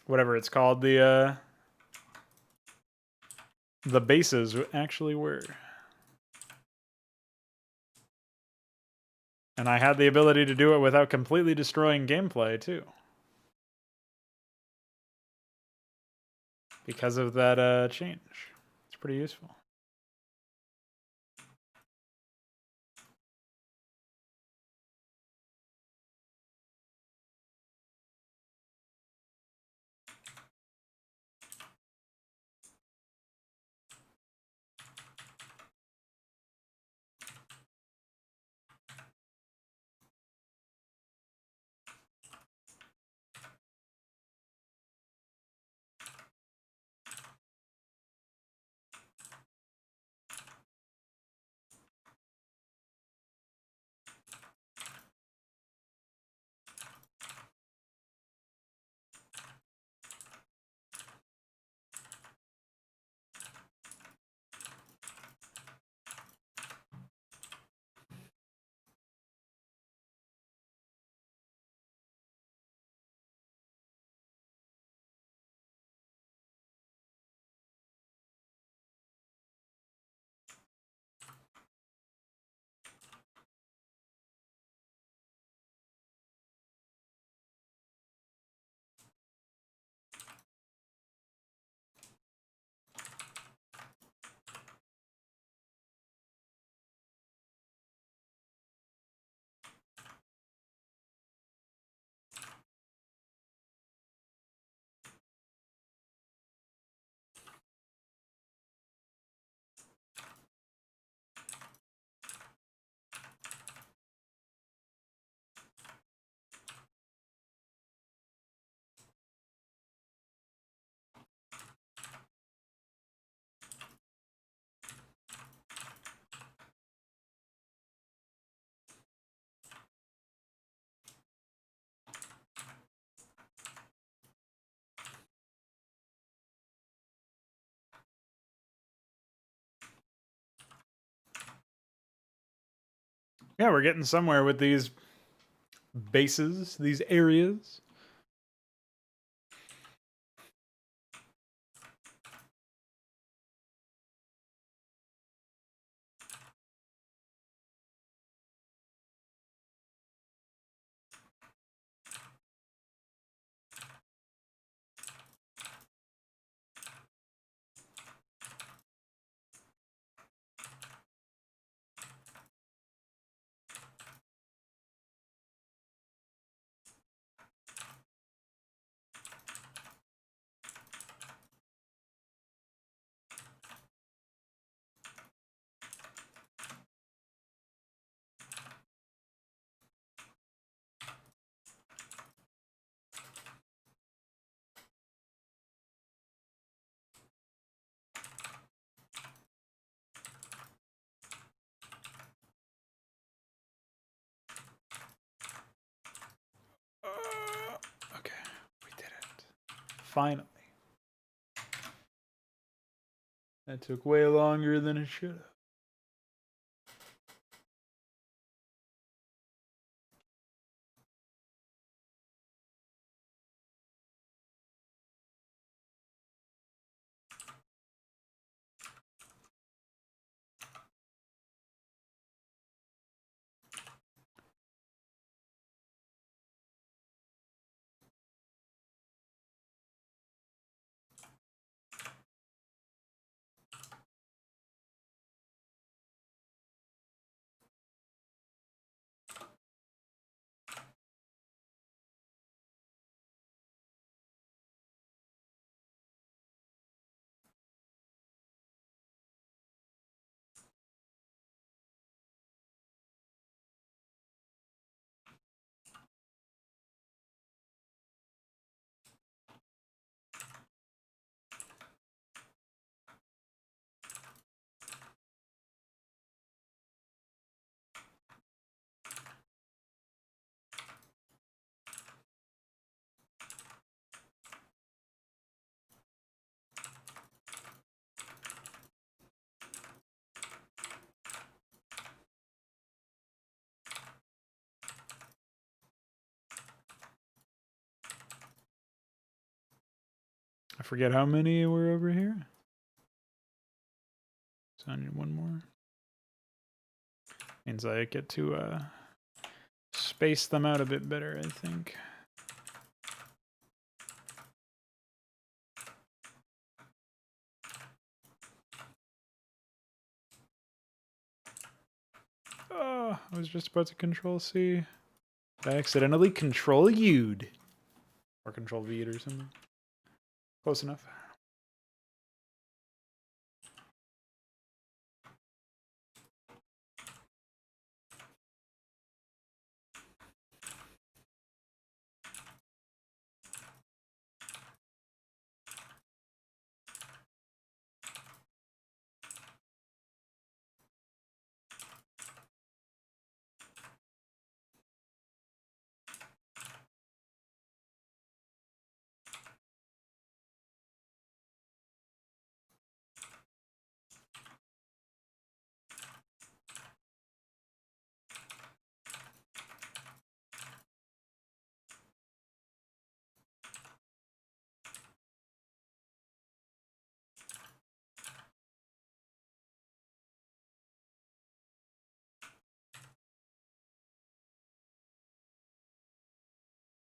whatever it's called, the bases actually were. And I had the ability to do it without completely destroying gameplay, too. Because of that change. It's pretty useful. Yeah, we're getting somewhere with these bases, these areas. Okay, we did it. Finally. That took way longer than it should have. I forget how many were over here. So I need one more. Means I get to space them out a bit better, I think. Oh, I was just about to Control C. I accidentally Control U'd. Or Control V'd or something. Close enough.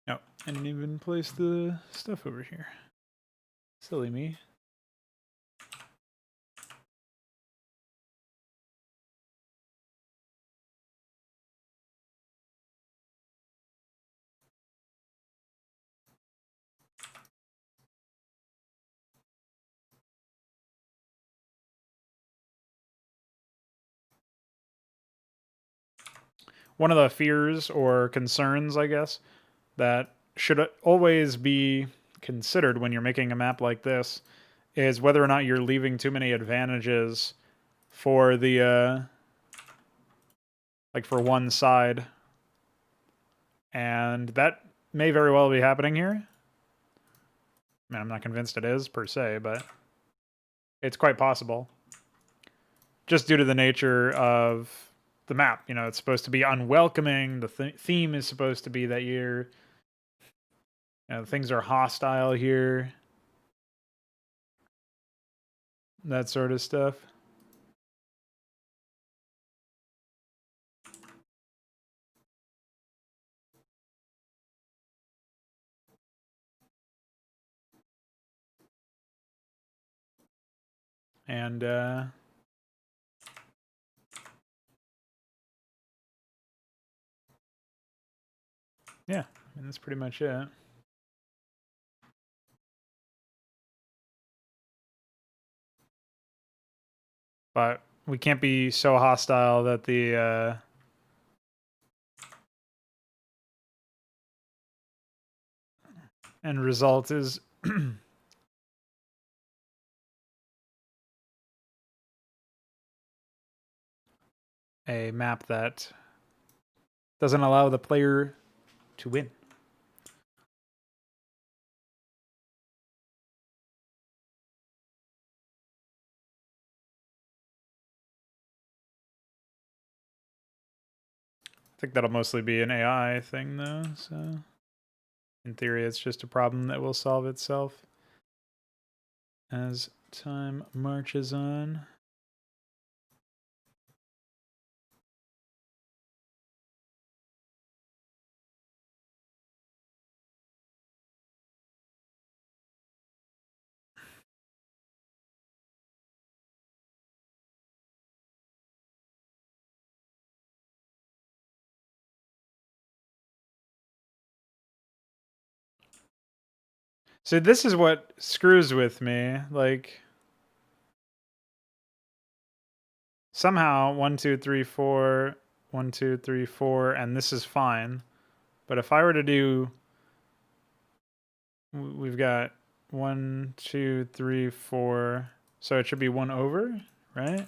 No, I didn't even place the stuff over here. Silly me. One of the fears or concerns, I guess, that should always be considered when you're making a map like this is whether or not you're leaving too many advantages for the like for one side. And that may very well be happening here. I mean, I'm not convinced it is per se, but it's quite possible. Just due to the nature of the map, you know, it's supposed to be unwelcoming. The theme is supposed to be that you know, things are hostile here. That sort of stuff. And yeah, I mean, that's pretty much it. But we can't be so hostile that the end result is a map that doesn't allow the player to win. I think that'll mostly be an AI thing, though, so in theory, it's just a problem that will solve itself as time marches on. So this is what screws with me. Like, somehow 1, 2, 3, 4, 1, 2, 3, 4, and this is fine. But if I were to do, we've got 1, 2, 3, 4. So it should be 1 over, right?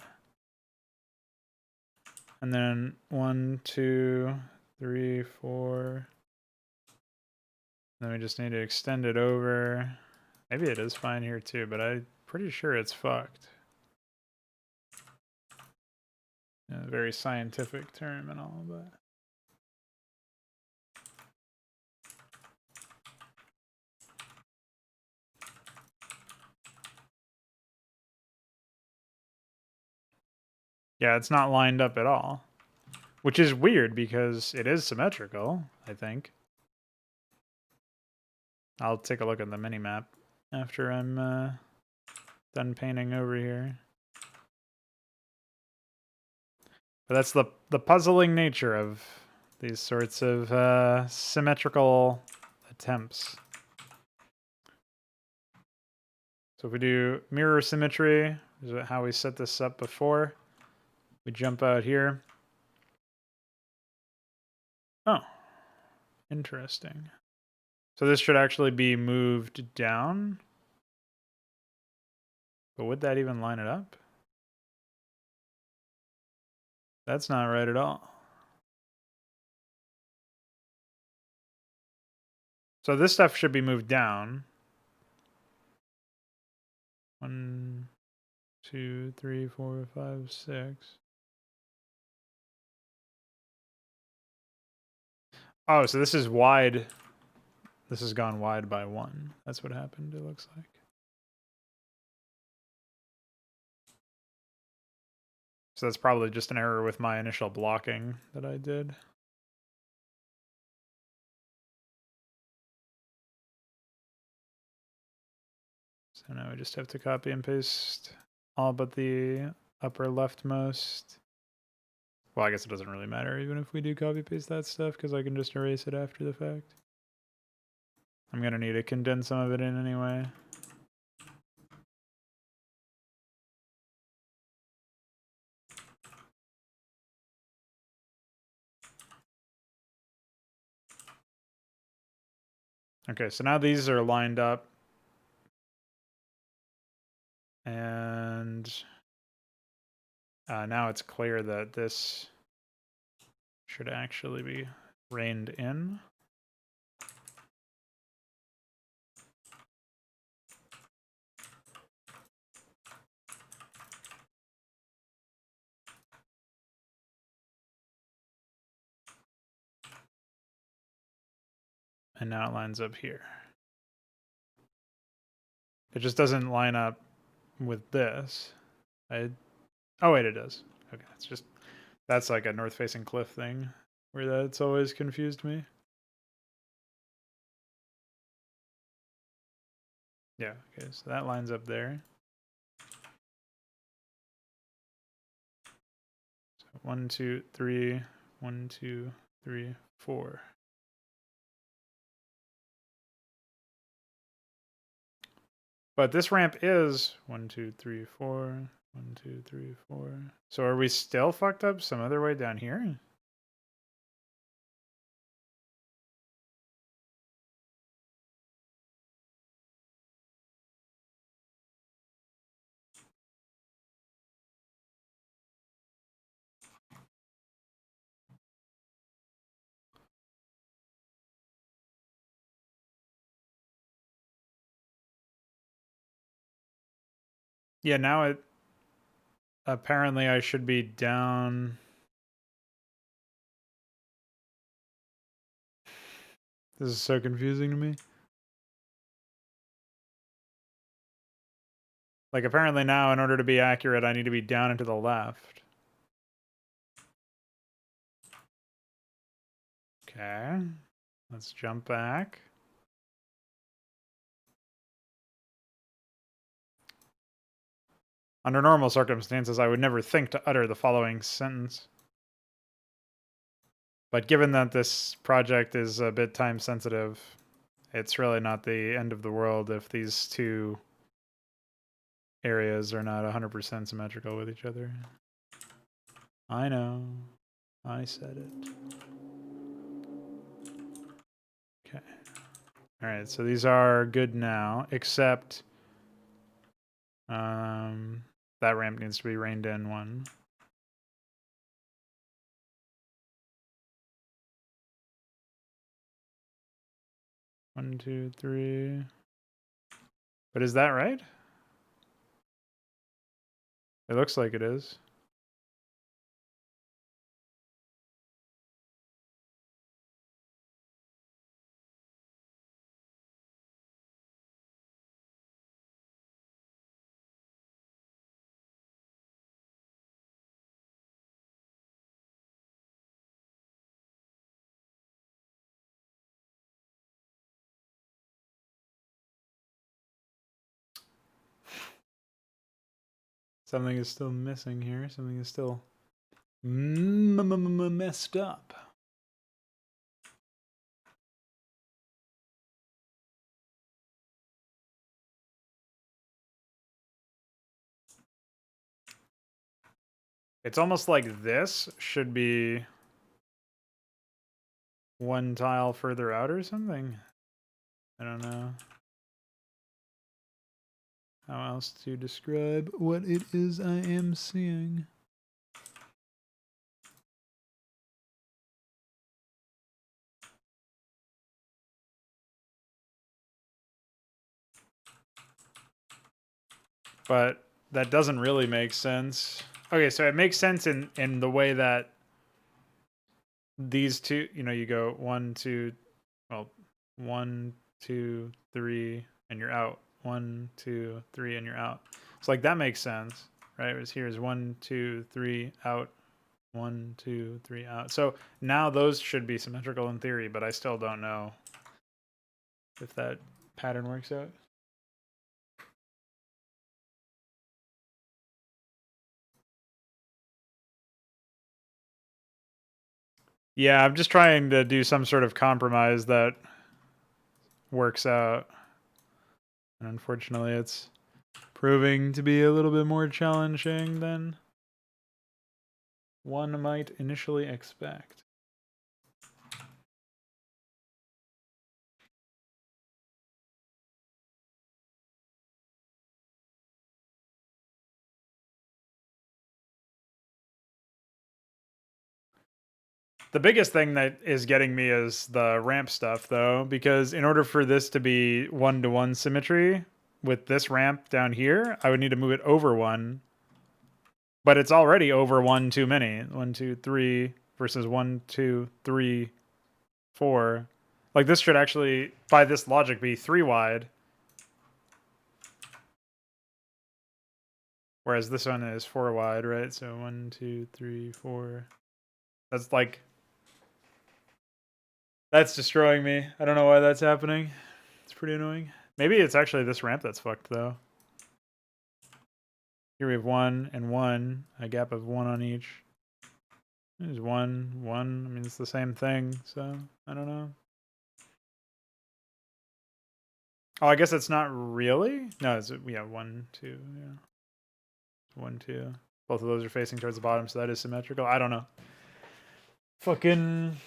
And then 1, 2, 3, 4. Then we just need to extend it over. Maybe it is fine here too, but I'm pretty sure it's fucked. Yeah, very scientific term and all, but. Yeah, it's not lined up at all. Which is weird because it is symmetrical, I think. I'll take a look at the minimap after I'm done painting over here. But that's the puzzling nature of these sorts of symmetrical attempts. So if we do mirror symmetry, is how we set this up before. We jump out here. Oh, interesting. So this should actually be moved down. But would that even line it up? That's not right at all. So this stuff should be moved down. 1, 2, 3, 4, 5, 6. Oh, so this is wide. This has gone wide by 1. That's what happened, it looks like. So that's probably just an error with my initial blocking that I did. So now I just have to copy and paste all but the upper leftmost. Well, I guess it doesn't really matter even if we do copy paste that stuff because I can just erase it after the fact. I'm going to need to condense some of it in anyway. Okay, so now these are lined up. And now it's clear that this should actually be reined in. And now it lines up here. It just doesn't line up with this. Oh wait, it does. Okay, it's just, that's like a north-facing cliff thing where that's always confused me. Yeah, okay, so that lines up there. So 1, 2, 3, 1, 2, 3, 4. But this ramp is 1, 2, 3, 4, 1, 2, 3, 4. So are we still fucked up some other way down here? Yeah, now it apparently I should be down. This is so confusing to me. Like apparently now in order to be accurate I need to be down and to the left. Okay. Let's jump back. Under normal circumstances, I would never think to utter the following sentence. But given that this project is a bit time sensitive, it's really not the end of the world if these two areas are not 100% symmetrical with each other. I know. I said it. Okay. Alright, so these are good now, except that ramp needs to be reined in 1. One, 2, 3. But is that right? It looks like it is. Something is still missing here. Something is still messed up. It's almost like this should be one tile further out or something. I don't know how else to describe what it is I am seeing. But that doesn't really make sense. Okay, so it makes sense in the way that these two, you know, you go 1, 2, well, 1, 2, 3, and you're out. 1, 2, 3, and you're out. So like that makes sense, right? Whereas here's 1, 2, 3, out. 1, 2, 3, out. So now those should be symmetrical in theory, but I still don't know if that pattern works out. Yeah, I'm just trying to do some sort of compromise that works out. And unfortunately, it's proving to be a little bit more challenging than one might initially expect. The biggest thing that is getting me is the ramp stuff, though, because in order for this to be one-to-one symmetry with this ramp down here, I would need to move it over one. But it's already over one too many. 1, 2, 3 versus 1, 2, 3, 4. Like this should actually, by this logic, be 3 wide. Whereas this one is 4 wide, right? So 1, 2, 3, 4. That's like, that's destroying me. I don't know why that's happening. It's pretty annoying. Maybe it's actually this ramp that's fucked, though. Here we have 1 and 1, a gap of 1 on each. There's 1, 1. I mean, it's the same thing, so I don't know. Oh, I guess it's not really? No, it's, yeah, 1, 2, yeah. 1, 2. Both of those are facing towards the bottom, so that is symmetrical. I don't know. Fucking...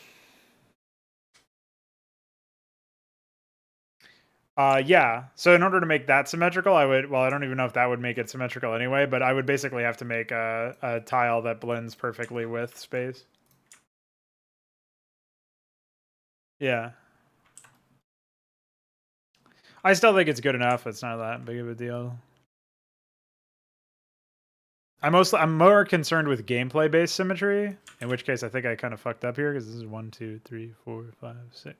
yeah. So in order to make that symmetrical, I would, well, I don't even know if that would make it symmetrical anyway, but I would basically have to make a tile that blends perfectly with space. Yeah. I still think it's good enough. It's not that big of a deal. I'm more concerned with gameplay based symmetry, in which case I think I kind of fucked up here because this is 1, 2, 3, 4, 5, 6.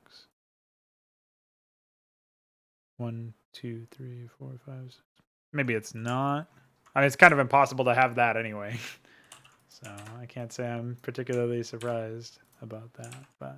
1, 2, 3, 4, 5, 6. Maybe it's not. I mean, it's kind of impossible to have that anyway. So I can't say I'm particularly surprised about that, but.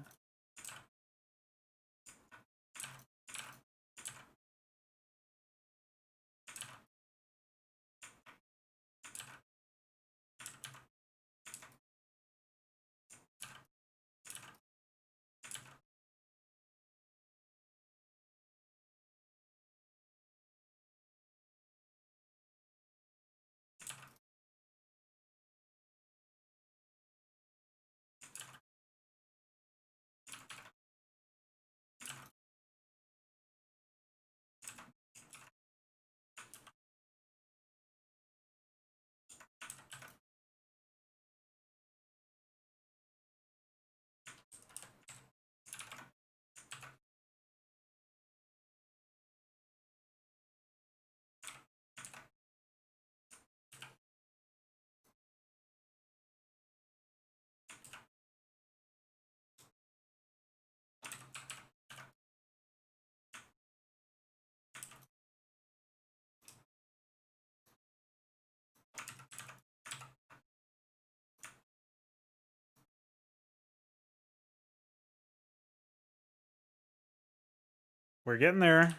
We're getting there.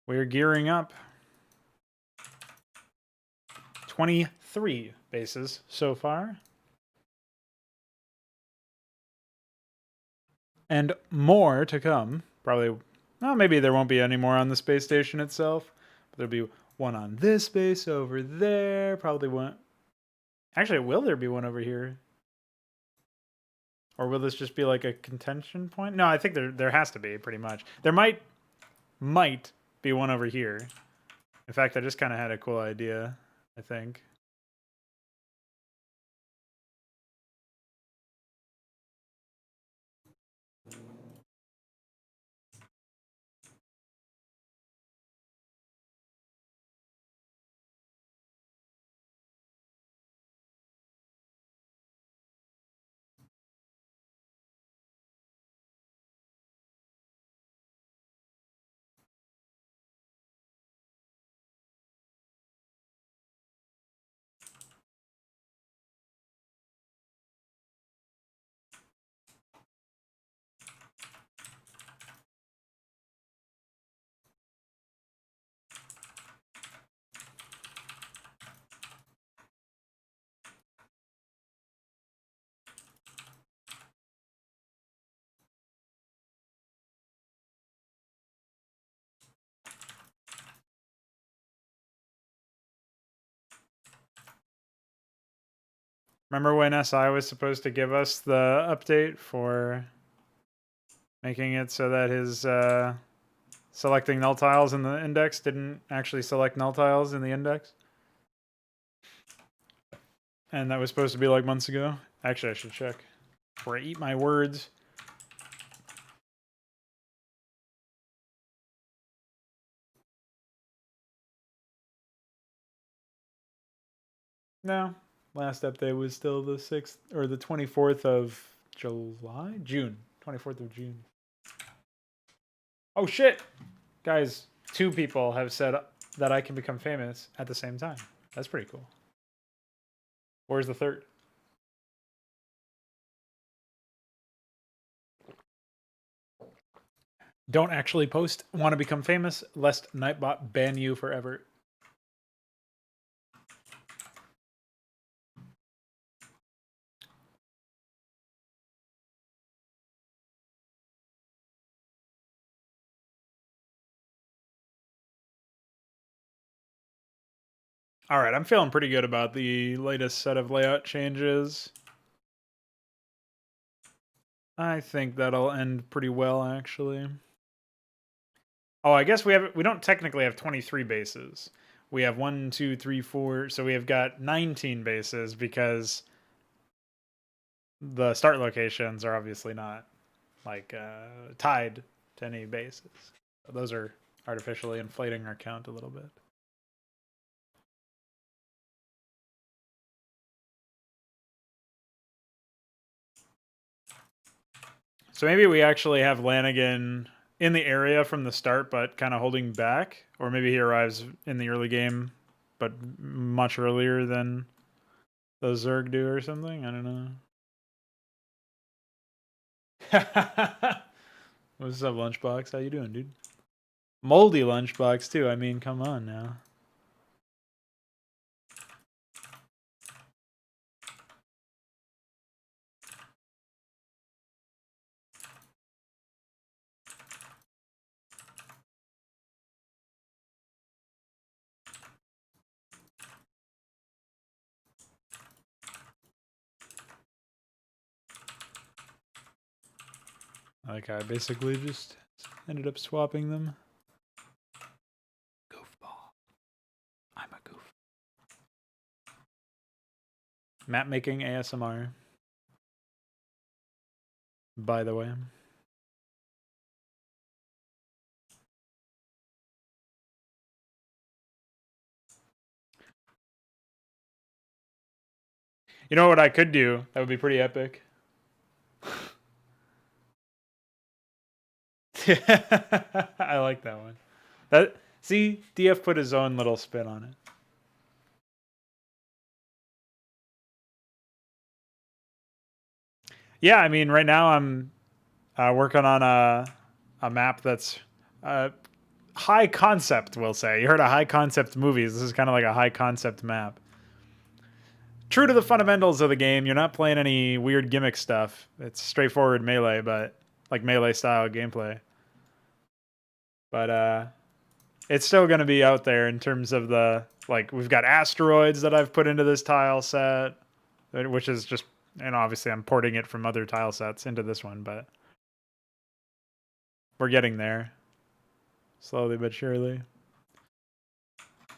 We're gearing up. 23 bases so far. And more to come. Probably, well, maybe there won't be any more on the space station itself. But there'll be one on this base over there. Probably one. Actually, will there be one over here? Or will this just be like a contention point? No, I think there has to be, pretty much. There might be one over here. In fact, I just kind of had a cool idea, I think. Remember when SI was supposed to give us the update for making it so that his selecting null tiles in the index didn't actually select null tiles in the index? And that was supposed to be like months ago. Actually, I should check before I eat my words. No, last update was still the 6th or the 24th of July? June. 24th of June. Oh shit! Guys, 2 people have said that I can become famous at the same time. That's pretty cool. Where's the 3rd? Don't actually post. Want to become famous? Lest Nightbot ban you forever. All right, I'm feeling pretty good about the latest set of layout changes. I think that'll end pretty well, actually. Oh, I guess we don't technically have 23 bases. We have 1, 2, 3, 4. So we have got 19 bases because the start locations are obviously not like tied to any bases. Those are artificially inflating our count a little bit. So maybe we actually have Lanigan in the area from the start, but kind of holding back. Or maybe he arrives in the early game, but much earlier than those Zerg do or something. I don't know. What's up, Lunchbox? How you doing, dude? Moldy Lunchbox, too. I mean, come on now. Like, I basically just ended up swapping them. Goofball. I'm a goof. Map making ASMR. By the way. You know what I could do? That would be pretty epic. I like that one. See, DF put his own little spin on it. Yeah, I mean, right now I'm working on a map that's high concept, we'll say. You heard of high concept movies. This is kind of like a high concept map. true to the fundamentals of the game. You're not playing any weird gimmick stuff. It's straightforward melee, but like melee style gameplay. But it's still going to be out there in terms of the, like, we've got asteroids that I've put into this tile set, which is just, and obviously I'm porting it from other tile sets into this one, but we're getting there slowly but surely.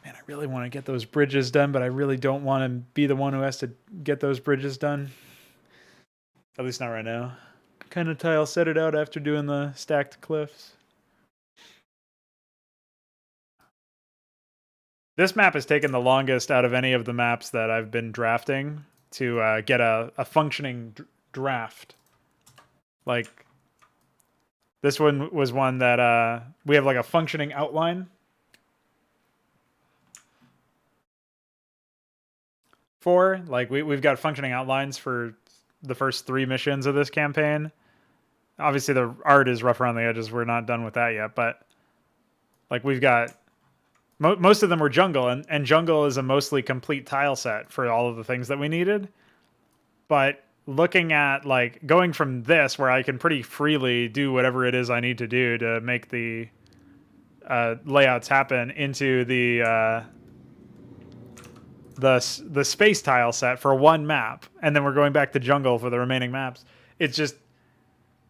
Man, I really want to get those bridges done, but I really don't want to be the one who has to get those bridges done. At least not right now. Kind of tile set it out after doing the stacked cliffs. This map has taken the longest out of any of the maps that I've been drafting to get a functioning draft. Like, this one was one that we have like a functioning outline for. Like, we've got functioning outlines for the first 3 missions of this campaign. Obviously, the art is rough around the edges. We're not done with that yet, but like we've got... most of them were jungle, and jungle is a mostly complete tile set for all of the things that we needed. But looking at, like, going from this, where I can pretty freely do whatever it is I need to do to make the layouts happen, into the space tile set for one map, and then we're going back to jungle for the remaining maps. It's just...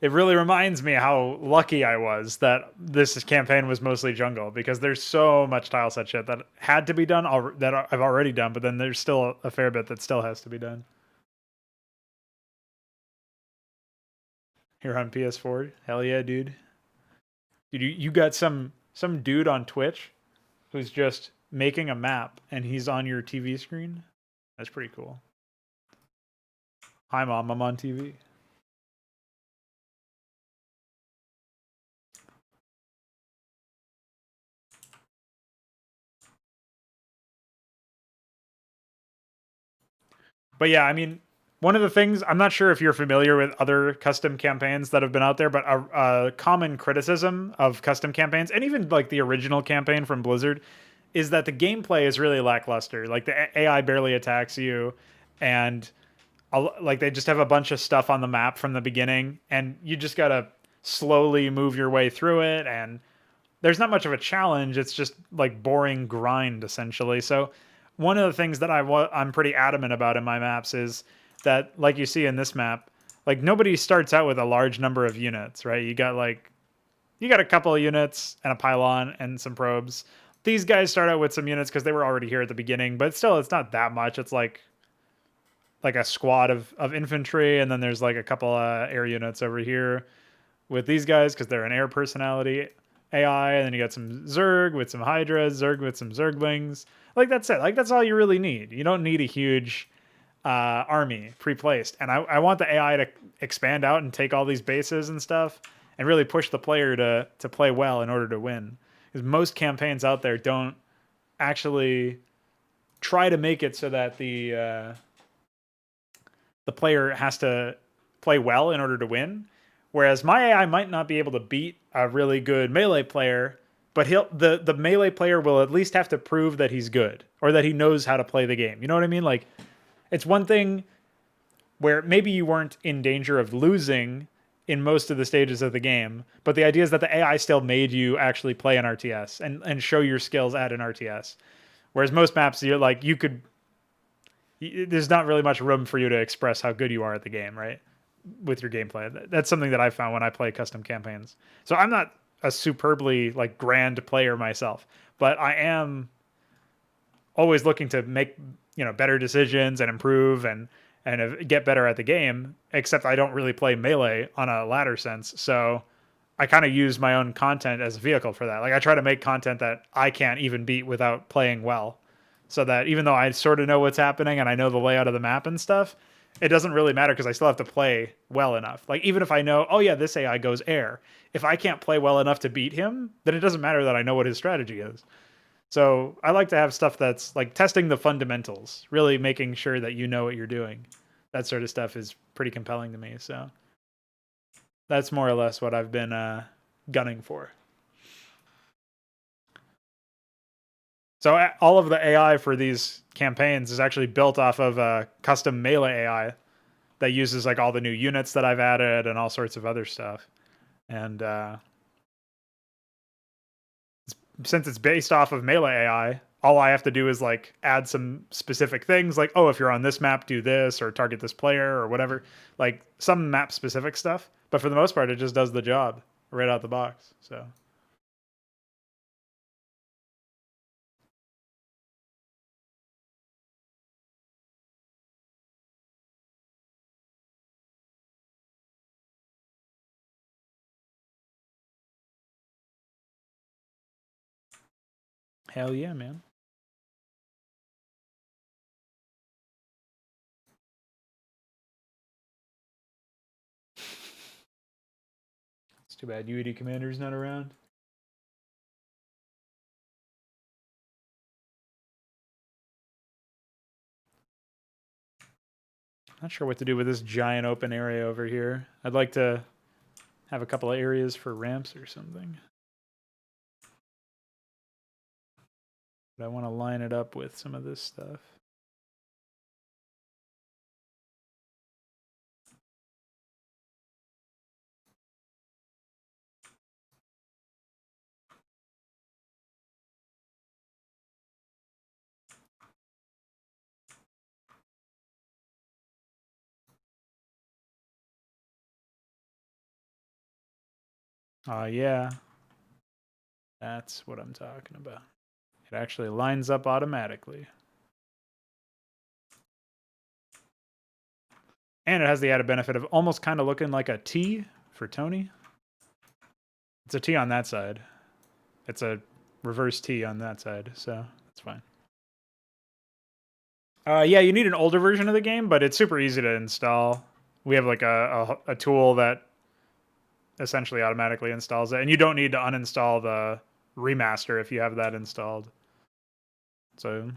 it really reminds me how lucky I was that this campaign was mostly jungle, because there's so much tile set shit that had to be done, that I've already done, but then there's still a fair bit that still has to be done. Here on PS4, hell yeah, dude. Dude, you got some dude on Twitch who's just making a map and he's on your TV screen. That's pretty cool. Hi, Mom, I'm on TV. But yeah, I mean, one of the things, I'm not sure if you're familiar with other custom campaigns that have been out there, but a common criticism of custom campaigns, and even like the original campaign from Blizzard, is that the gameplay is really lackluster. Like, the AI barely attacks you, and like they just have a bunch of stuff on the map from the beginning, and you just gotta slowly move your way through it, and there's not much of a challenge. It's just like boring grind, essentially. So one of the things that I'm pretty adamant about in my maps is that, like you see in this map, like, nobody starts out with a large number of units, right? You got a couple of units and a pylon and some probes. These guys start out with some units because they were already here at the beginning, but still, it's not that much. It's like a squad of infantry, and then there's like a couple air units over here with these guys because they're an air personality AI, and then you got some Zerg with some HYDRA, Zerg with some Zerglings. Like, that's it. Like, that's all you really need. You don't need a huge army pre-placed. And I want the AI to expand out and take all these bases and stuff and really push the player to play well in order to win. Because most campaigns out there don't actually try to make it so that the player has to play well in order to win. Whereas my AI might not be able to beat a really good melee player, but the melee player will at least have to prove that he's good, or that he knows how to play the game. You know what I mean? Like, it's one thing where maybe you weren't in danger of losing in most of the stages of the game, but the idea is that the AI still made you actually play an RTS and show your skills at an RTS. Whereas most maps, you're like, there's not really much room for you to express how good you are at the game, right? With your gameplay. That's something that I found when I play custom campaigns. So I'm not a superbly like grand player myself, but I am always looking to make, better decisions and improve and get better at the game, except I don't really play melee on a ladder sense. So I kind of use my own content as a vehicle for that. Like, I try to make content that I can't even beat without playing well, so that even though I sort of know what's happening and I know the layout of the map and stuff, it doesn't really matter because I still have to play well enough. Like, even if I know, oh yeah, this AI goes air, if I can't play well enough to beat him, then it doesn't matter that I know what his strategy is. So I like to have stuff that's like testing the fundamentals, really making sure that you know what you're doing. That sort of stuff is pretty compelling to me. So that's more or less what I've been gunning for. So all of the AI for these campaigns is actually built off of a custom melee AI that uses like all the new units that I've added and all sorts of other stuff. And since it's based off of melee AI, all I have to do is like add some specific things like, oh, if you're on this map, do this or target this player or whatever, like some map specific stuff. But for the most part, it just does the job right out the box. So hell yeah, man. It's too bad UED Commander's not around. Not sure what to do with this giant open area over here. I'd like to have a couple of areas for ramps or something. But I want to line it up with some of this stuff. Yeah. That's what I'm talking about. It actually lines up automatically. And it has the added benefit of almost kind of looking like a T for Tony. It's a T on that side. It's a reverse T on that side, so that's fine. Yeah, you need an older version of the game, but it's super easy to install. We have like a tool that essentially automatically installs it, and you don't need to uninstall the remaster if you have that installed. So,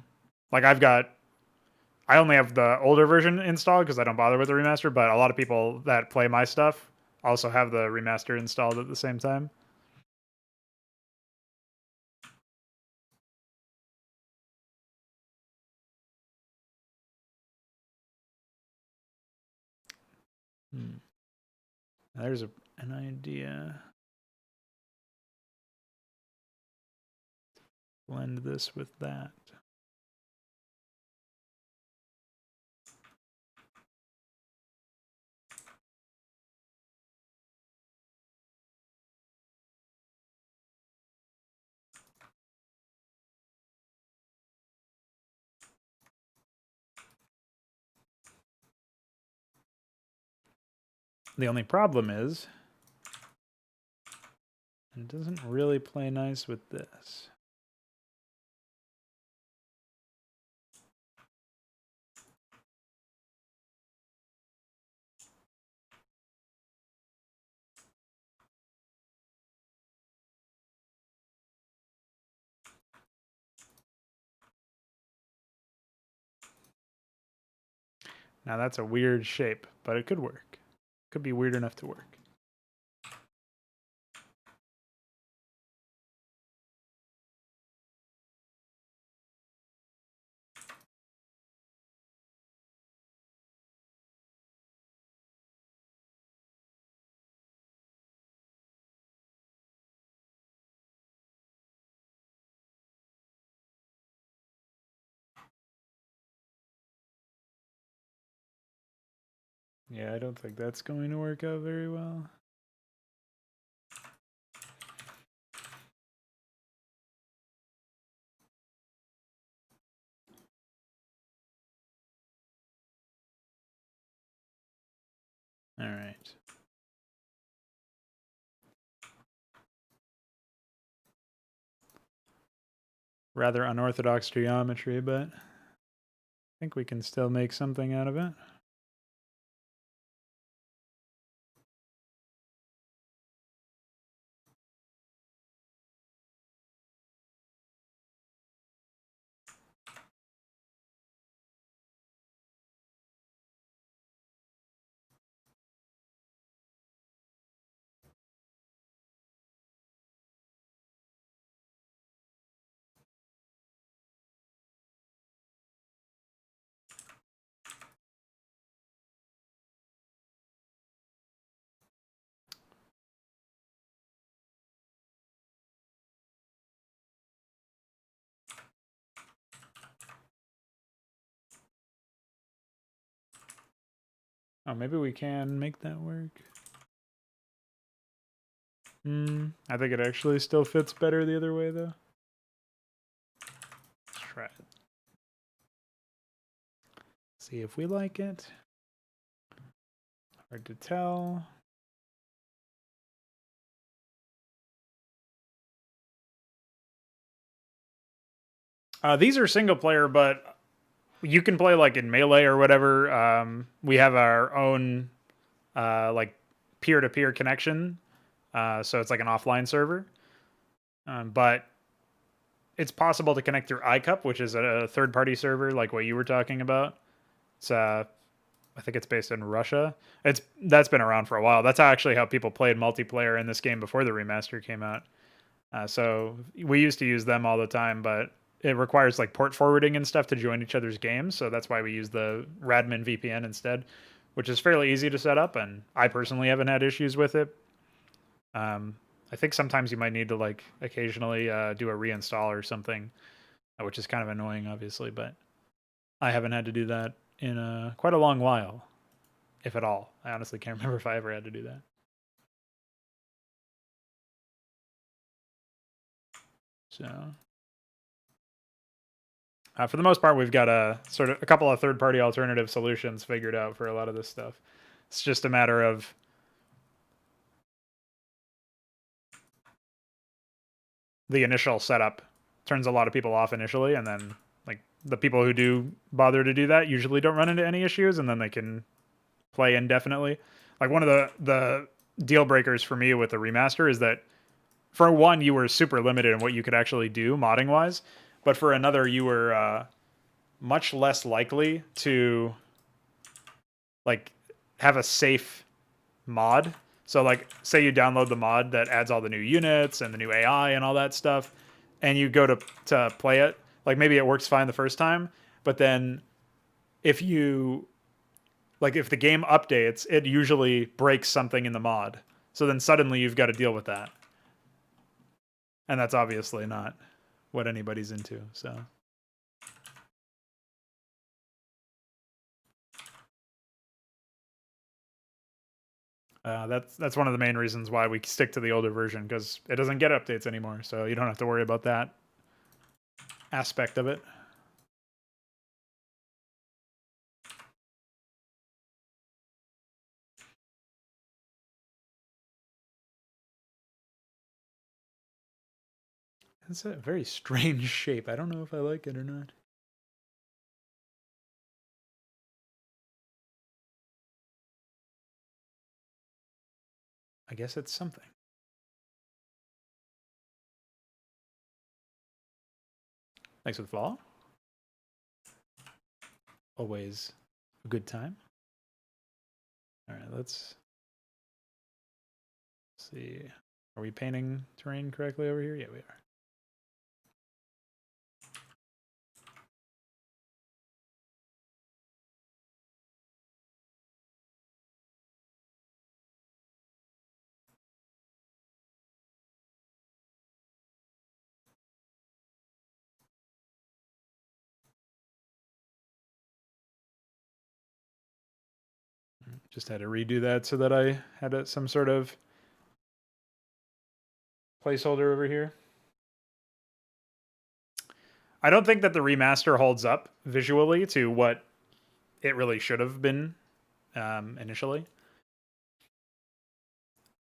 like I only have the older version installed because I don't bother with the remaster, but a lot of people that play my stuff also have the remaster installed at the same time. There's an idea. Blend this with that. The only problem is it doesn't really play nice with this. Now that's a weird shape, but it could work. Could be weird enough to work. Yeah, I don't think that's going to work out very well. All right. Rather unorthodox geometry, but I think we can still make something out of it. Oh, maybe we can make that work. I think it actually still fits better the other way, though. Let's try it. See if we like it. Hard to tell. These are single player, but you can play like in Melee or whatever. We have our own like peer-to-peer connection, so it's like an offline server. But it's possible to connect through iCup, which is a third-party server, like what you were talking about. It's I think it's based in Russia. That's been around for a while. That's actually how people played multiplayer in this game before the remaster came out. So we used to use them all the time, but it requires like port forwarding and stuff to join each other's games. So that's why we use the Radmin VPN instead, which is fairly easy to set up. And I personally haven't had issues with it. I think sometimes you might need to like occasionally do a reinstall or something, which is kind of annoying, obviously, but I haven't had to do that in quite a long while, if at all. I honestly can't remember if I ever had to do that. So for the most part, we've got a couple of third-party alternative solutions figured out for a lot of this stuff. It's just a matter of the initial setup turns a lot of people off initially, and then like the people who do bother to do that usually don't run into any issues, and then they can play indefinitely. Like one of the deal breakers for me with the remaster is that for one, you were super limited in what you could actually do modding wise, but for another, you were much less likely to like have a safe mod. So like say you download the mod that adds all the new units and the new AI and all that stuff, and you go to play it, like maybe it works fine the first time, but then if the game updates, it usually breaks something in the mod. So then suddenly you've got to deal with that. And that's obviously not what anybody's into, so. That's one of the main reasons why we stick to the older version, because it doesn't get updates anymore, so you don't have to worry about that aspect of it. It's a very strange shape. I don't know if I like it or not. I guess it's something. Thanks for the follow. Always a good time. All right, let's see. Are we painting terrain correctly over here? Yeah, we are. Just had to redo that so that I had some sort of placeholder over here. I don't think that the remaster holds up visually to what it really should have been initially.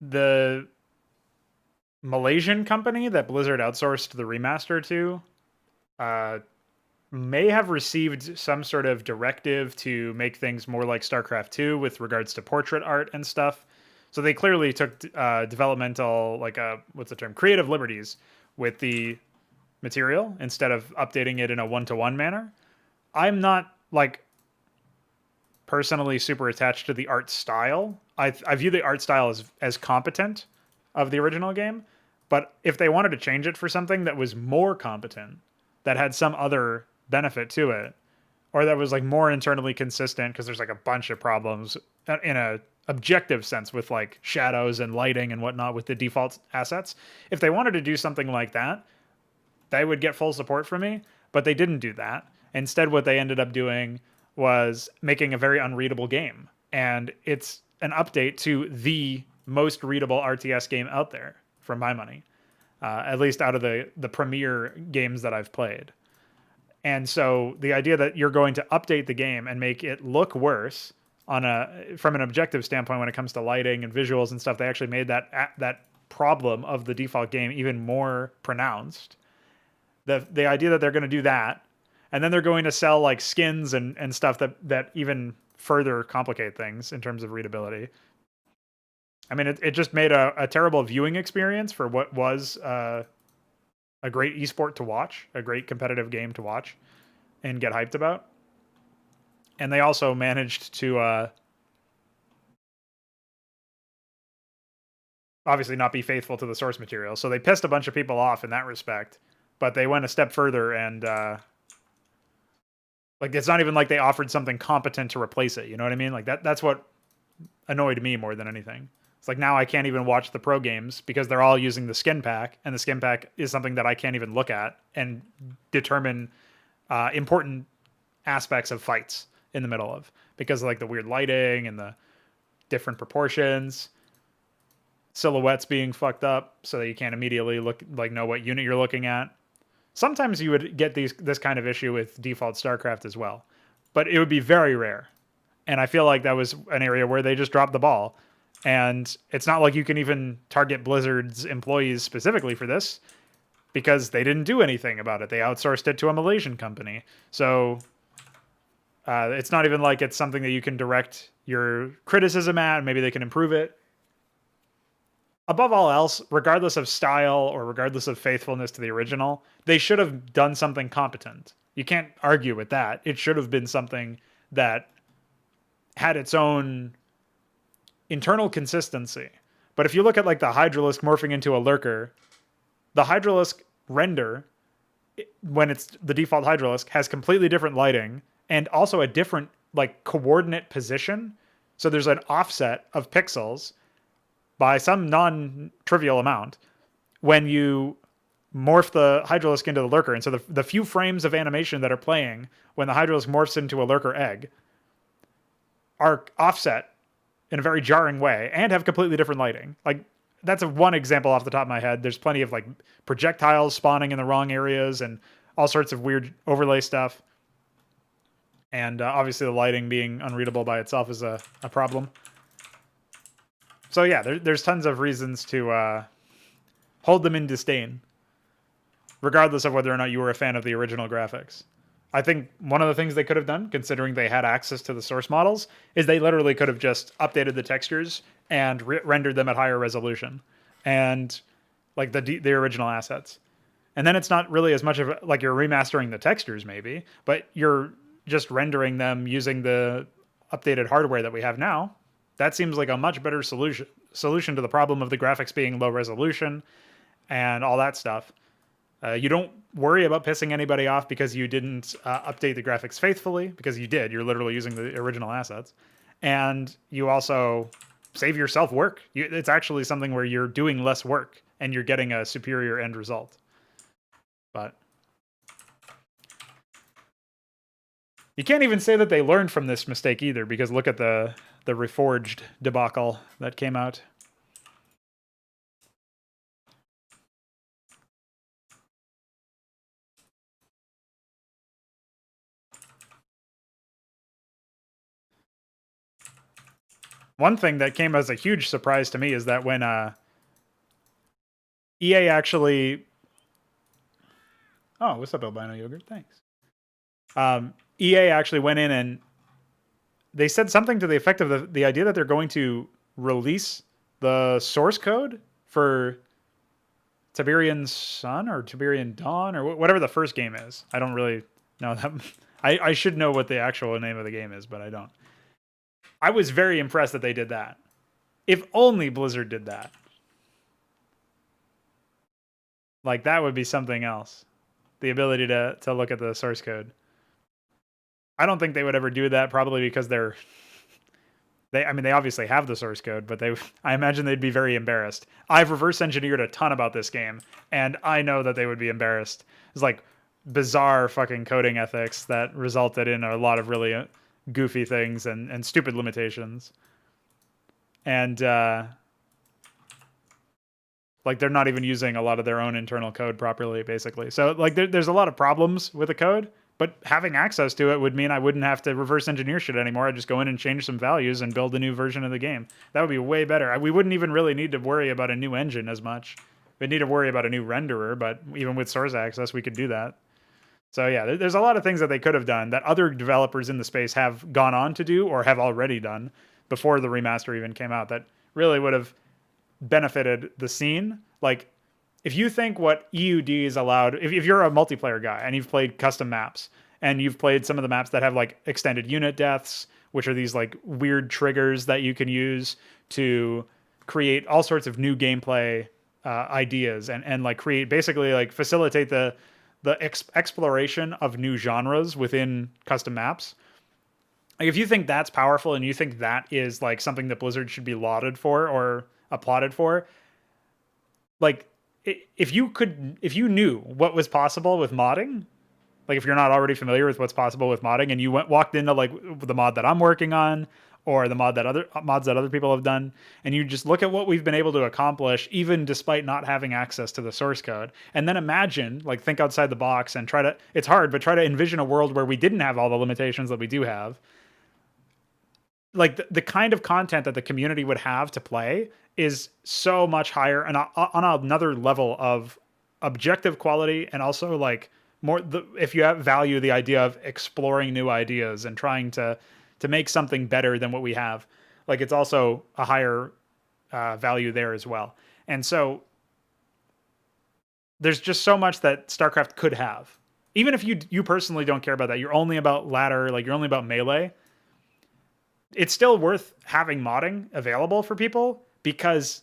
The Malaysian company that Blizzard outsourced the remaster to may have received some sort of directive to make things more like StarCraft 2 with regards to portrait art and stuff. So they clearly took developmental, like what's the term, creative liberties with the material instead of updating it in a one-to-one manner. I'm not like personally super attached to the art style. I view the art style as competent of the original game, but if they wanted to change it for something that was more competent, that had some other benefit to it, or that was like more internally consistent, because there's like a bunch of problems in a objective sense with like shadows and lighting and whatnot with the default assets. If they wanted to do something like that, they would get full support from me, but they didn't do that. Instead, what they ended up doing was making a very unreadable game. and it's an update to the most readable RTS game out there, for my money, at least out of the premier games that I've played. And so the idea that you're going to update the game and make it look worse from an objective standpoint when it comes to lighting and visuals and stuff, they actually made that problem of the default game even more pronounced. The idea that they're going to do that, and then they're going to sell like skins and stuff that even further complicate things in terms of readability. I mean, it just made a terrible viewing experience for what was a great esport to watch, a great competitive game to watch and get hyped about. And they also managed to obviously not be faithful to the source material. So they pissed a bunch of people off in that respect, but they went a step further and like it's not even like they offered something competent to replace it. You know what I mean? Like that's what annoyed me more than anything. It's like now I can't even watch the pro games because they're all using the skin pack, and the skin pack is something that I can't even look at and determine important aspects of fights in the middle of, because of like the weird lighting and the different proportions, silhouettes being fucked up so that you can't immediately know what unit you're looking at. Sometimes you would get this kind of issue with default StarCraft as well, but it would be very rare. And I feel like that was an area where they just dropped the ball. And it's not like you can even target Blizzard's employees specifically for this, because they didn't do anything about it. They outsourced it to a Malaysian company. So it's not even like it's something that you can direct your criticism at, and maybe they can improve it. Above all else, regardless of style or regardless of faithfulness to the original, they should have done something competent. You can't argue with that. It should have been something that had its own internal consistency. But if you look at like the Hydralisk morphing into a Lurker, the Hydralisk render, when it's the default Hydralisk, has completely different lighting and also a different like coordinate position. So there's an offset of pixels by some non-trivial amount when you morph the Hydralisk into the Lurker. And so the few frames of animation that are playing when the Hydralisk morphs into a Lurker egg are offset in a very jarring way and have completely different lighting. Like that's one example off the top of my head. There's plenty of like projectiles spawning in the wrong areas and all sorts of weird overlay stuff. And obviously the lighting being unreadable by itself is a problem. So yeah, there's tons of reasons to hold them in disdain, regardless of whether or not you were a fan of the original graphics. I think one of the things they could have done, considering they had access to the source models, is they literally could have just updated the textures and rendered them at higher resolution, and like the original assets. And then it's not really as much of like you're remastering the textures maybe, but you're just rendering them using the updated hardware that we have now. That seems like a much better solution to the problem of the graphics being low resolution and all that stuff. You don't worry about pissing anybody off because you didn't update the graphics faithfully, because you did. You're literally using the original assets. And you also save yourself work. It's actually something where you're doing less work and you're getting a superior end result. But you can't even say that they learned from this mistake either, because look at the Reforged debacle that came out. One thing that came as a huge surprise to me is that when EA actually... Oh, what's up, Albino Yogurt? Thanks. EA actually went in and they said something to the effect of the idea that they're going to release the source code for Tiberian Sun or Tiberian Dawn or whatever the first game is. I don't really know that. I should know what the actual name of the game is, but I don't. I was very impressed that they did that. If only Blizzard did that. Like, that would be something else. The ability to look at the source code. I don't think they would ever do that, probably because they obviously have the source code, but I imagine they'd be very embarrassed. I've reverse engineered a ton about this game, and I know that they would be embarrassed. It's like bizarre fucking coding ethics that resulted in a lot of really goofy things and stupid limitations. And like they're not even using a lot of their own internal code properly, basically. So like there's a lot of problems with the code, but having access to it would mean I wouldn't have to reverse engineer shit anymore. I'd just go in and change some values and build a new version of the game. That would be way better. We wouldn't even really need to worry about a new engine as much. We'd need to worry about a new renderer, but even with source access, we could do that. So yeah, there's a lot of things that they could have done that other developers in the space have gone on to do or have already done before the remaster even came out that really would have benefited the scene. Like, if you think what EUD is allowed, if you're a multiplayer guy and you've played custom maps and you've played some of the maps that have like extended unit deaths, which are these like weird triggers that you can use to create all sorts of new gameplay ideas and like create basically like facilitate the exploration of new genres within custom maps. Like if you think that's powerful and you think that is like something that Blizzard should be lauded for or applauded for, like if you knew what was possible with modding, like if you're not already familiar with what's possible with modding and you walked into like the mod that I'm working on or the mods that other people have done, and you just look at what we've been able to accomplish even despite not having access to the source code, and then imagine, like think outside the box and it's hard, but try to envision a world where we didn't have all the limitations that we do have. Like the kind of content that the community would have to play is so much higher and on another level of objective quality, and also like if you value the idea of exploring new ideas and trying to make something better than what we have, like it's also a higher value there as well. And so there's just so much that StarCraft could have, even if you personally don't care about that. You're only about ladder, like you're only about melee. It's still worth having modding available for people because,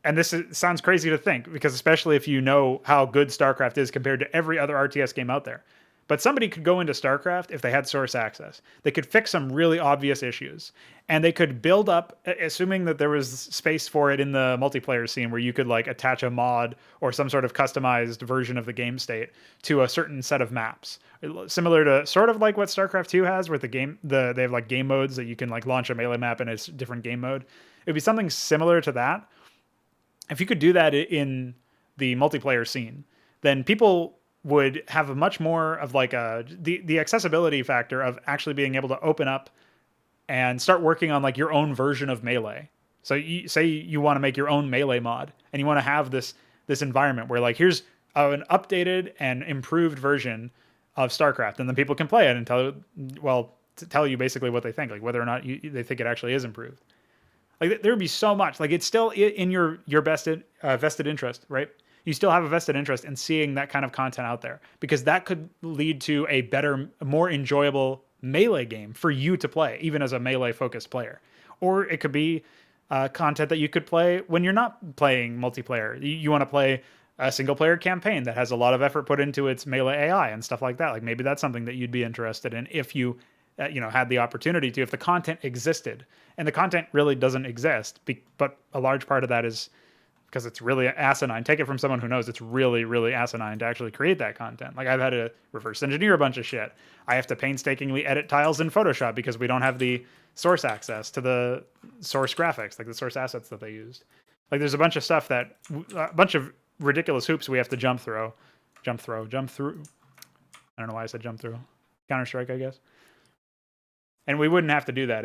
and sounds crazy to think, because especially if you know how good StarCraft is compared to every other RTS game out there. But somebody could go into StarCraft if they had source access. They could fix some really obvious issues, and they could build up, assuming that there was space for it in the multiplayer scene where you could like attach a mod or some sort of customized version of the game state to a certain set of maps. Similar to sort of like what StarCraft 2 has, where they have like game modes that you can like launch a melee map in a different game mode. It would be something similar to that. If you could do that in the multiplayer scene, then people would have a much more of like the accessibility factor of actually being able to open up and start working on like your own version of melee. So say you want to make your own melee mod and you want to have this environment where like here's an updated and improved version of StarCraft, and then people can play it and tell you basically what they think, like whether or not they think it actually is improved. Like there would be so much. Like it's still in your vested interest, right? You still have a vested interest in seeing that kind of content out there, because that could lead to a better, more enjoyable melee game for you to play, even as a melee focused player. Or it could be content that you could play when you're not playing multiplayer. You want to play a single player campaign that has a lot of effort put into its melee AI and stuff like that. Like maybe that's something that you'd be interested in if you had the opportunity to, if the content existed. And the content really doesn't exist, but a large part of that is because it's really asinine. Take it from someone who knows, it's really, really asinine to actually create that content. Like I've had to reverse engineer a bunch of shit. I have to painstakingly edit tiles in Photoshop because we don't have the source access to the source graphics, like the source assets that they used. Like there's a bunch of stuff a bunch of ridiculous hoops we have to jump through. I don't know why I said jump through. Counter-Strike, I guess. And we wouldn't have to do that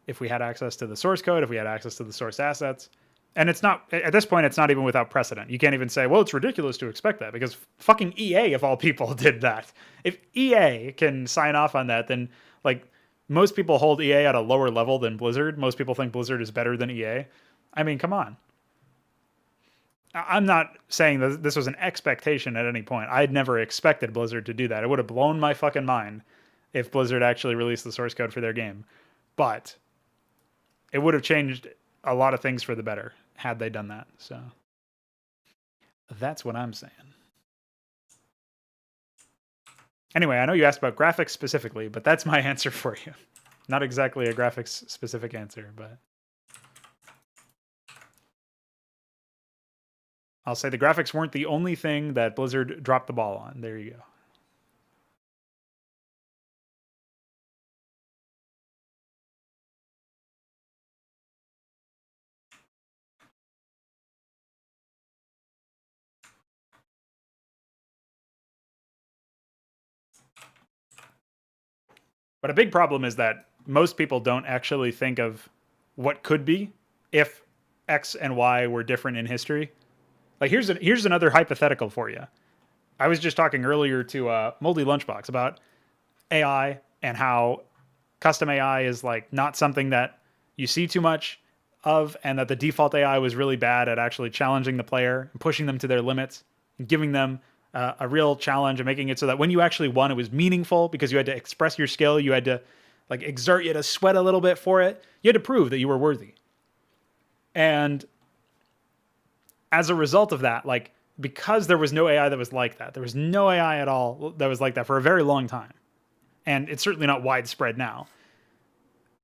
if we had access to the source code, if we had access to the source assets. And it's not, at this point, it's not even without precedent. You can't even say, well, it's ridiculous to expect that, because fucking EA, of all people, did that. If EA can sign off on that, then like most people hold EA at a lower level than Blizzard. Most people think Blizzard is better than EA. I mean, come on. I'm not saying that this was an expectation at any point. I had never expected Blizzard to do that. It would have blown my fucking mind if Blizzard actually released the source code for their game. But it would have changed a lot of things for the better had they done that. So that's what I'm saying. Anyway, I know you asked about graphics specifically, but that's my answer for you. Not exactly a graphics specific answer, but I'll say the graphics weren't the only thing that Blizzard dropped the ball on. There you go. But a big problem is that most people don't actually think of what could be if X and Y were different in history. Like here's another hypothetical for you. I was just talking earlier to Moldy Lunchbox about AI and how custom AI is like not something that you see too much of, and that the default AI was really bad at actually challenging the player and pushing them to their limits and giving them a real challenge and making it so that when you actually won, it was meaningful because you had to express your skill. You had to like exert, you had to sweat a little bit for it. You had to prove that you were worthy. And as a result of that, like, because there was no AI that was like that, there was no AI at all that was like that for a very long time. And it's certainly not widespread now.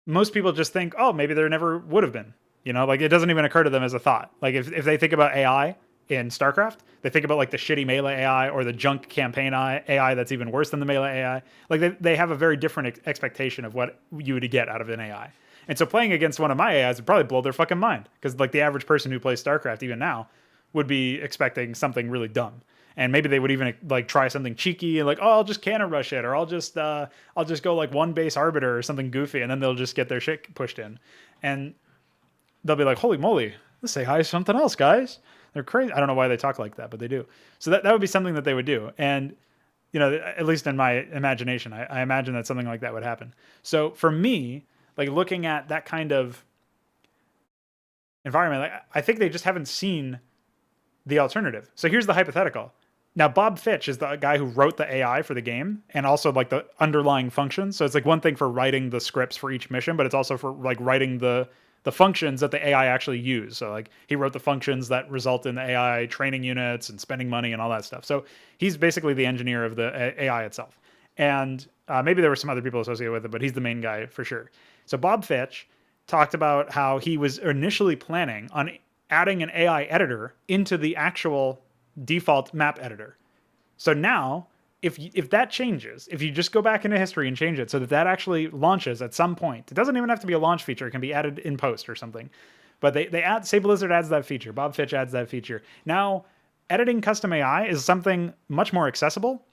Most people just think, oh, maybe there never would have been. You know, like it doesn't even occur to them as a thought. Like if they think about AI in Starcraft, they think about like the shitty melee AI or the junk campaign AI that's even worse than the melee AI. Like they have a very different expectation of what you would get out of an AI. And so playing against one of my AIs would probably blow their fucking mind, because like the average person who plays Starcraft even now would be expecting something really dumb. And maybe they would even like try something cheeky and like, oh, I'll just cannon rush it, or I'll just go like one base arbiter or something goofy, and then they'll just get their shit pushed in. And they'll be like, holy moly, this AI is something else, guys. They're crazy. I don't know why they talk like that, but they do. So that would be something that they would do. And, you know, at least in my imagination, I imagine that something like that would happen. So for me, like looking at that kind of environment, like, I think they just haven't seen the alternative. So here's the hypothetical. Now, Bob Fitch is the guy who wrote the AI for the game and also like the underlying functions. So it's like one thing for writing the scripts for each mission, but it's also for like writing the functions that the AI actually use. So like he wrote the functions that result in the AI training units and spending money and all that stuff. So he's basically the engineer of the AI itself. And maybe there were some other people associated with it, but he's the main guy for sure. So Bob Fitch talked about how he was initially planning on adding an AI editor into the actual default map editor. So now, if that changes, if you just go back into history and change it so that actually launches at some point, it doesn't even have to be a launch feature. It can be added in post or something. But they add, say Blizzard adds that feature, Bob Fitch adds that feature. Now, editing custom AI is something much more accessible.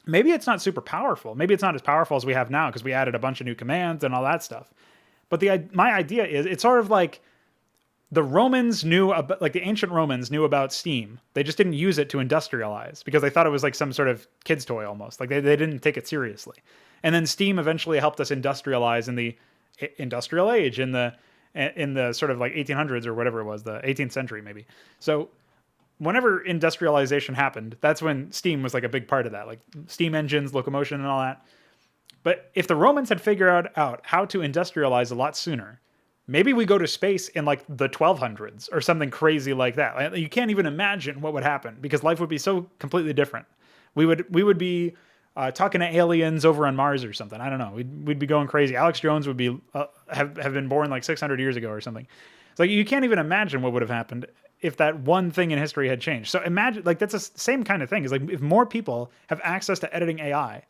Maybe it's not super powerful. Maybe it's not as powerful as we have now because we added a bunch of new commands and all that stuff. But my idea is, it's sort of like the Romans knew about, like the ancient Romans knew about steam. They just didn't use it to industrialize because they thought it was like some sort of kid's toy almost. Like they didn't take it seriously. And then steam eventually helped us industrialize in the industrial age, in the sort of like 1800s or whatever it was, the 18th century maybe. So whenever industrialization happened, that's when steam was like a big part of that, like steam engines, locomotion and all that. But if the Romans had figured out how to industrialize a lot sooner, maybe we go to space in like the 1200s or something crazy like that. You can't even imagine what would happen because life would be so completely different. We would be talking to aliens over on Mars or something. I don't know. We'd be going crazy. Alex Jones would be have been born like 600 years ago or something. It's like you can't even imagine what would have happened if that one thing in history had changed. So imagine, like, that's the same kind of thing. Is like if more people have access to editing AI,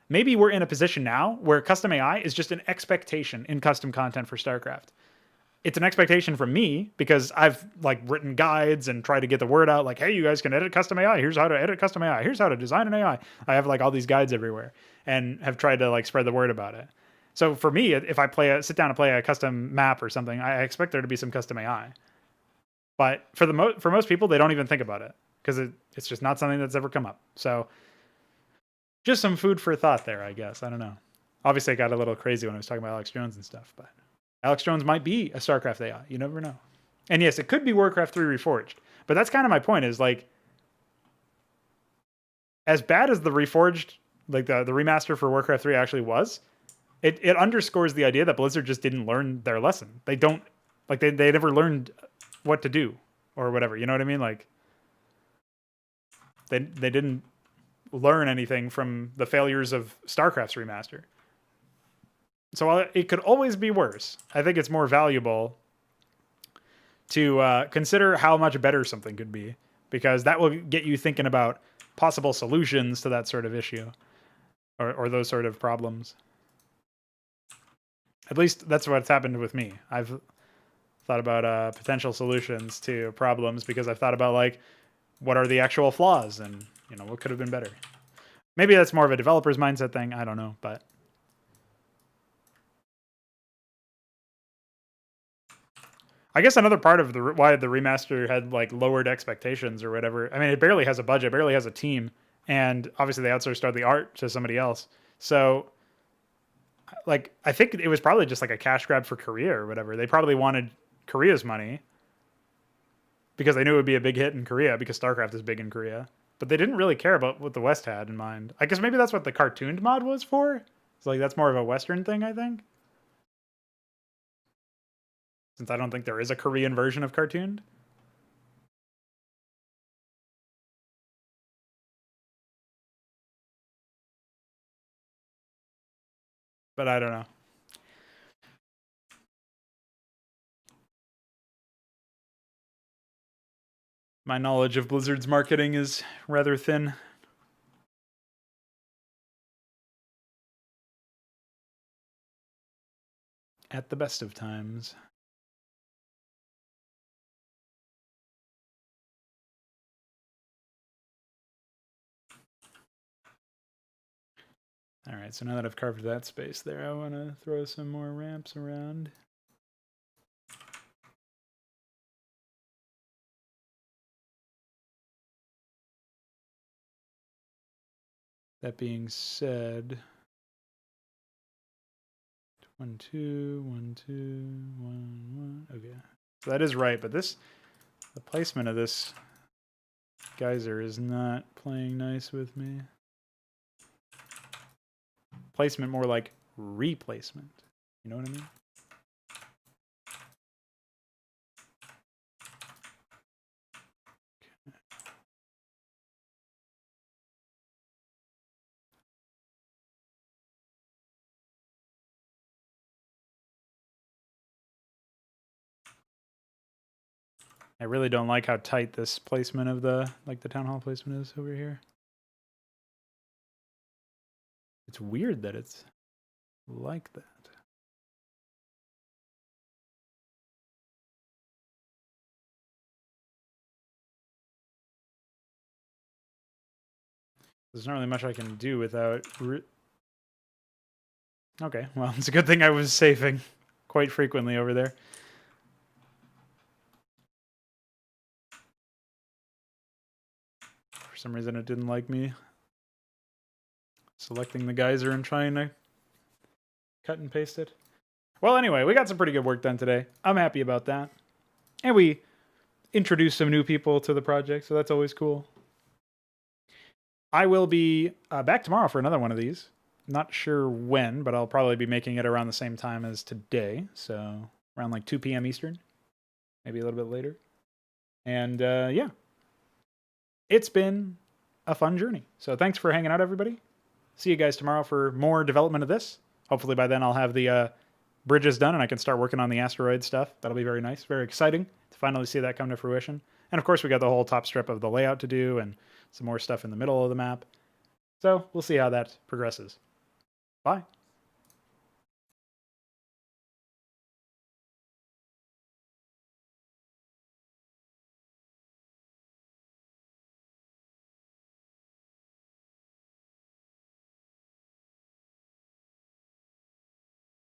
maybe we're in a position now where custom AI is just an expectation in custom content for StarCraft. It's an expectation from me because I've like written guides and tried to get the word out. Like, hey, you guys can edit custom AI. Here's how to edit custom AI. Here's how to design an AI. I have like all these guides everywhere and have tried to like spread the word about it. So for me, if I sit down and play a custom map or something, I expect there to be some custom AI. But for most people, they don't even think about it because it's just not something that's ever come up. So just some food for thought there, I guess. I don't know. Obviously, I got a little crazy when I was talking about Alex Jones and stuff, but Alex Jones might be a StarCraft AI. You never know. And yes, it could be Warcraft 3 Reforged. But that's kind of my point, is like, as bad as the Reforged, like the remaster for Warcraft 3 actually was, it underscores the idea that Blizzard just didn't learn their lesson. They don't, like, they never learned what to do or whatever. You know what I mean? Like, they didn't learn anything from the failures of StarCraft's remaster. So while it could always be worse, I think it's more valuable to consider how much better something could be, because that will get you thinking about possible solutions to that sort of issue or those sort of problems. At least that's what's happened with me. I've thought about potential solutions to problems because I've thought about, like, what are the actual flaws and, you know, what could have been better. Maybe that's more of a developer's mindset thing. I don't know, but I guess another part of why the remaster had like lowered expectations or whatever. I mean, it barely has a budget, barely has a team, and obviously they outsourced all the art to somebody else. So, like, I think it was probably just like a cash grab for Korea or whatever. They probably wanted Korea's money because they knew it would be a big hit in Korea because StarCraft is big in Korea. But they didn't really care about what the West had in mind. I guess maybe that's what the cartooned mod was for. It's like that's more of a Western thing, I think. Since I don't think there is a Korean version of cartooned. But I don't know. My knowledge of Blizzard's marketing is rather thin. At the best of times. All right, so now that I've carved that space there, I want to throw some more ramps around. That being said, 1, 2, 1, 2, 1, 1. Okay, so that is right, but the placement of this geyser is not playing nice with me. Placement more like replacement. You know what I mean? I really don't like how tight this placement of the town hall placement is over here. It's weird that it's like that. There's not really much I can do without... Okay, well, it's a good thing I was safing quite frequently over there. For some reason it didn't like me selecting the geyser and trying to cut and paste it. Well, anyway, we got some pretty good work done today. I'm happy about that. And we introduced some new people to the project, so that's always cool. I will be back tomorrow for another one of these. Not sure when, but I'll probably be making it around the same time as today. So around like 2 p.m. Eastern, maybe a little bit later. And yeah, it's been a fun journey. So thanks for hanging out, everybody. See you guys tomorrow for more development of this. Hopefully by then I'll have the bridges done and I can start working on the asteroid stuff. That'll be very nice, very exciting to finally see that come to fruition. And of course we got the whole top strip of the layout to do and some more stuff in the middle of the map. So we'll see how that progresses. Bye.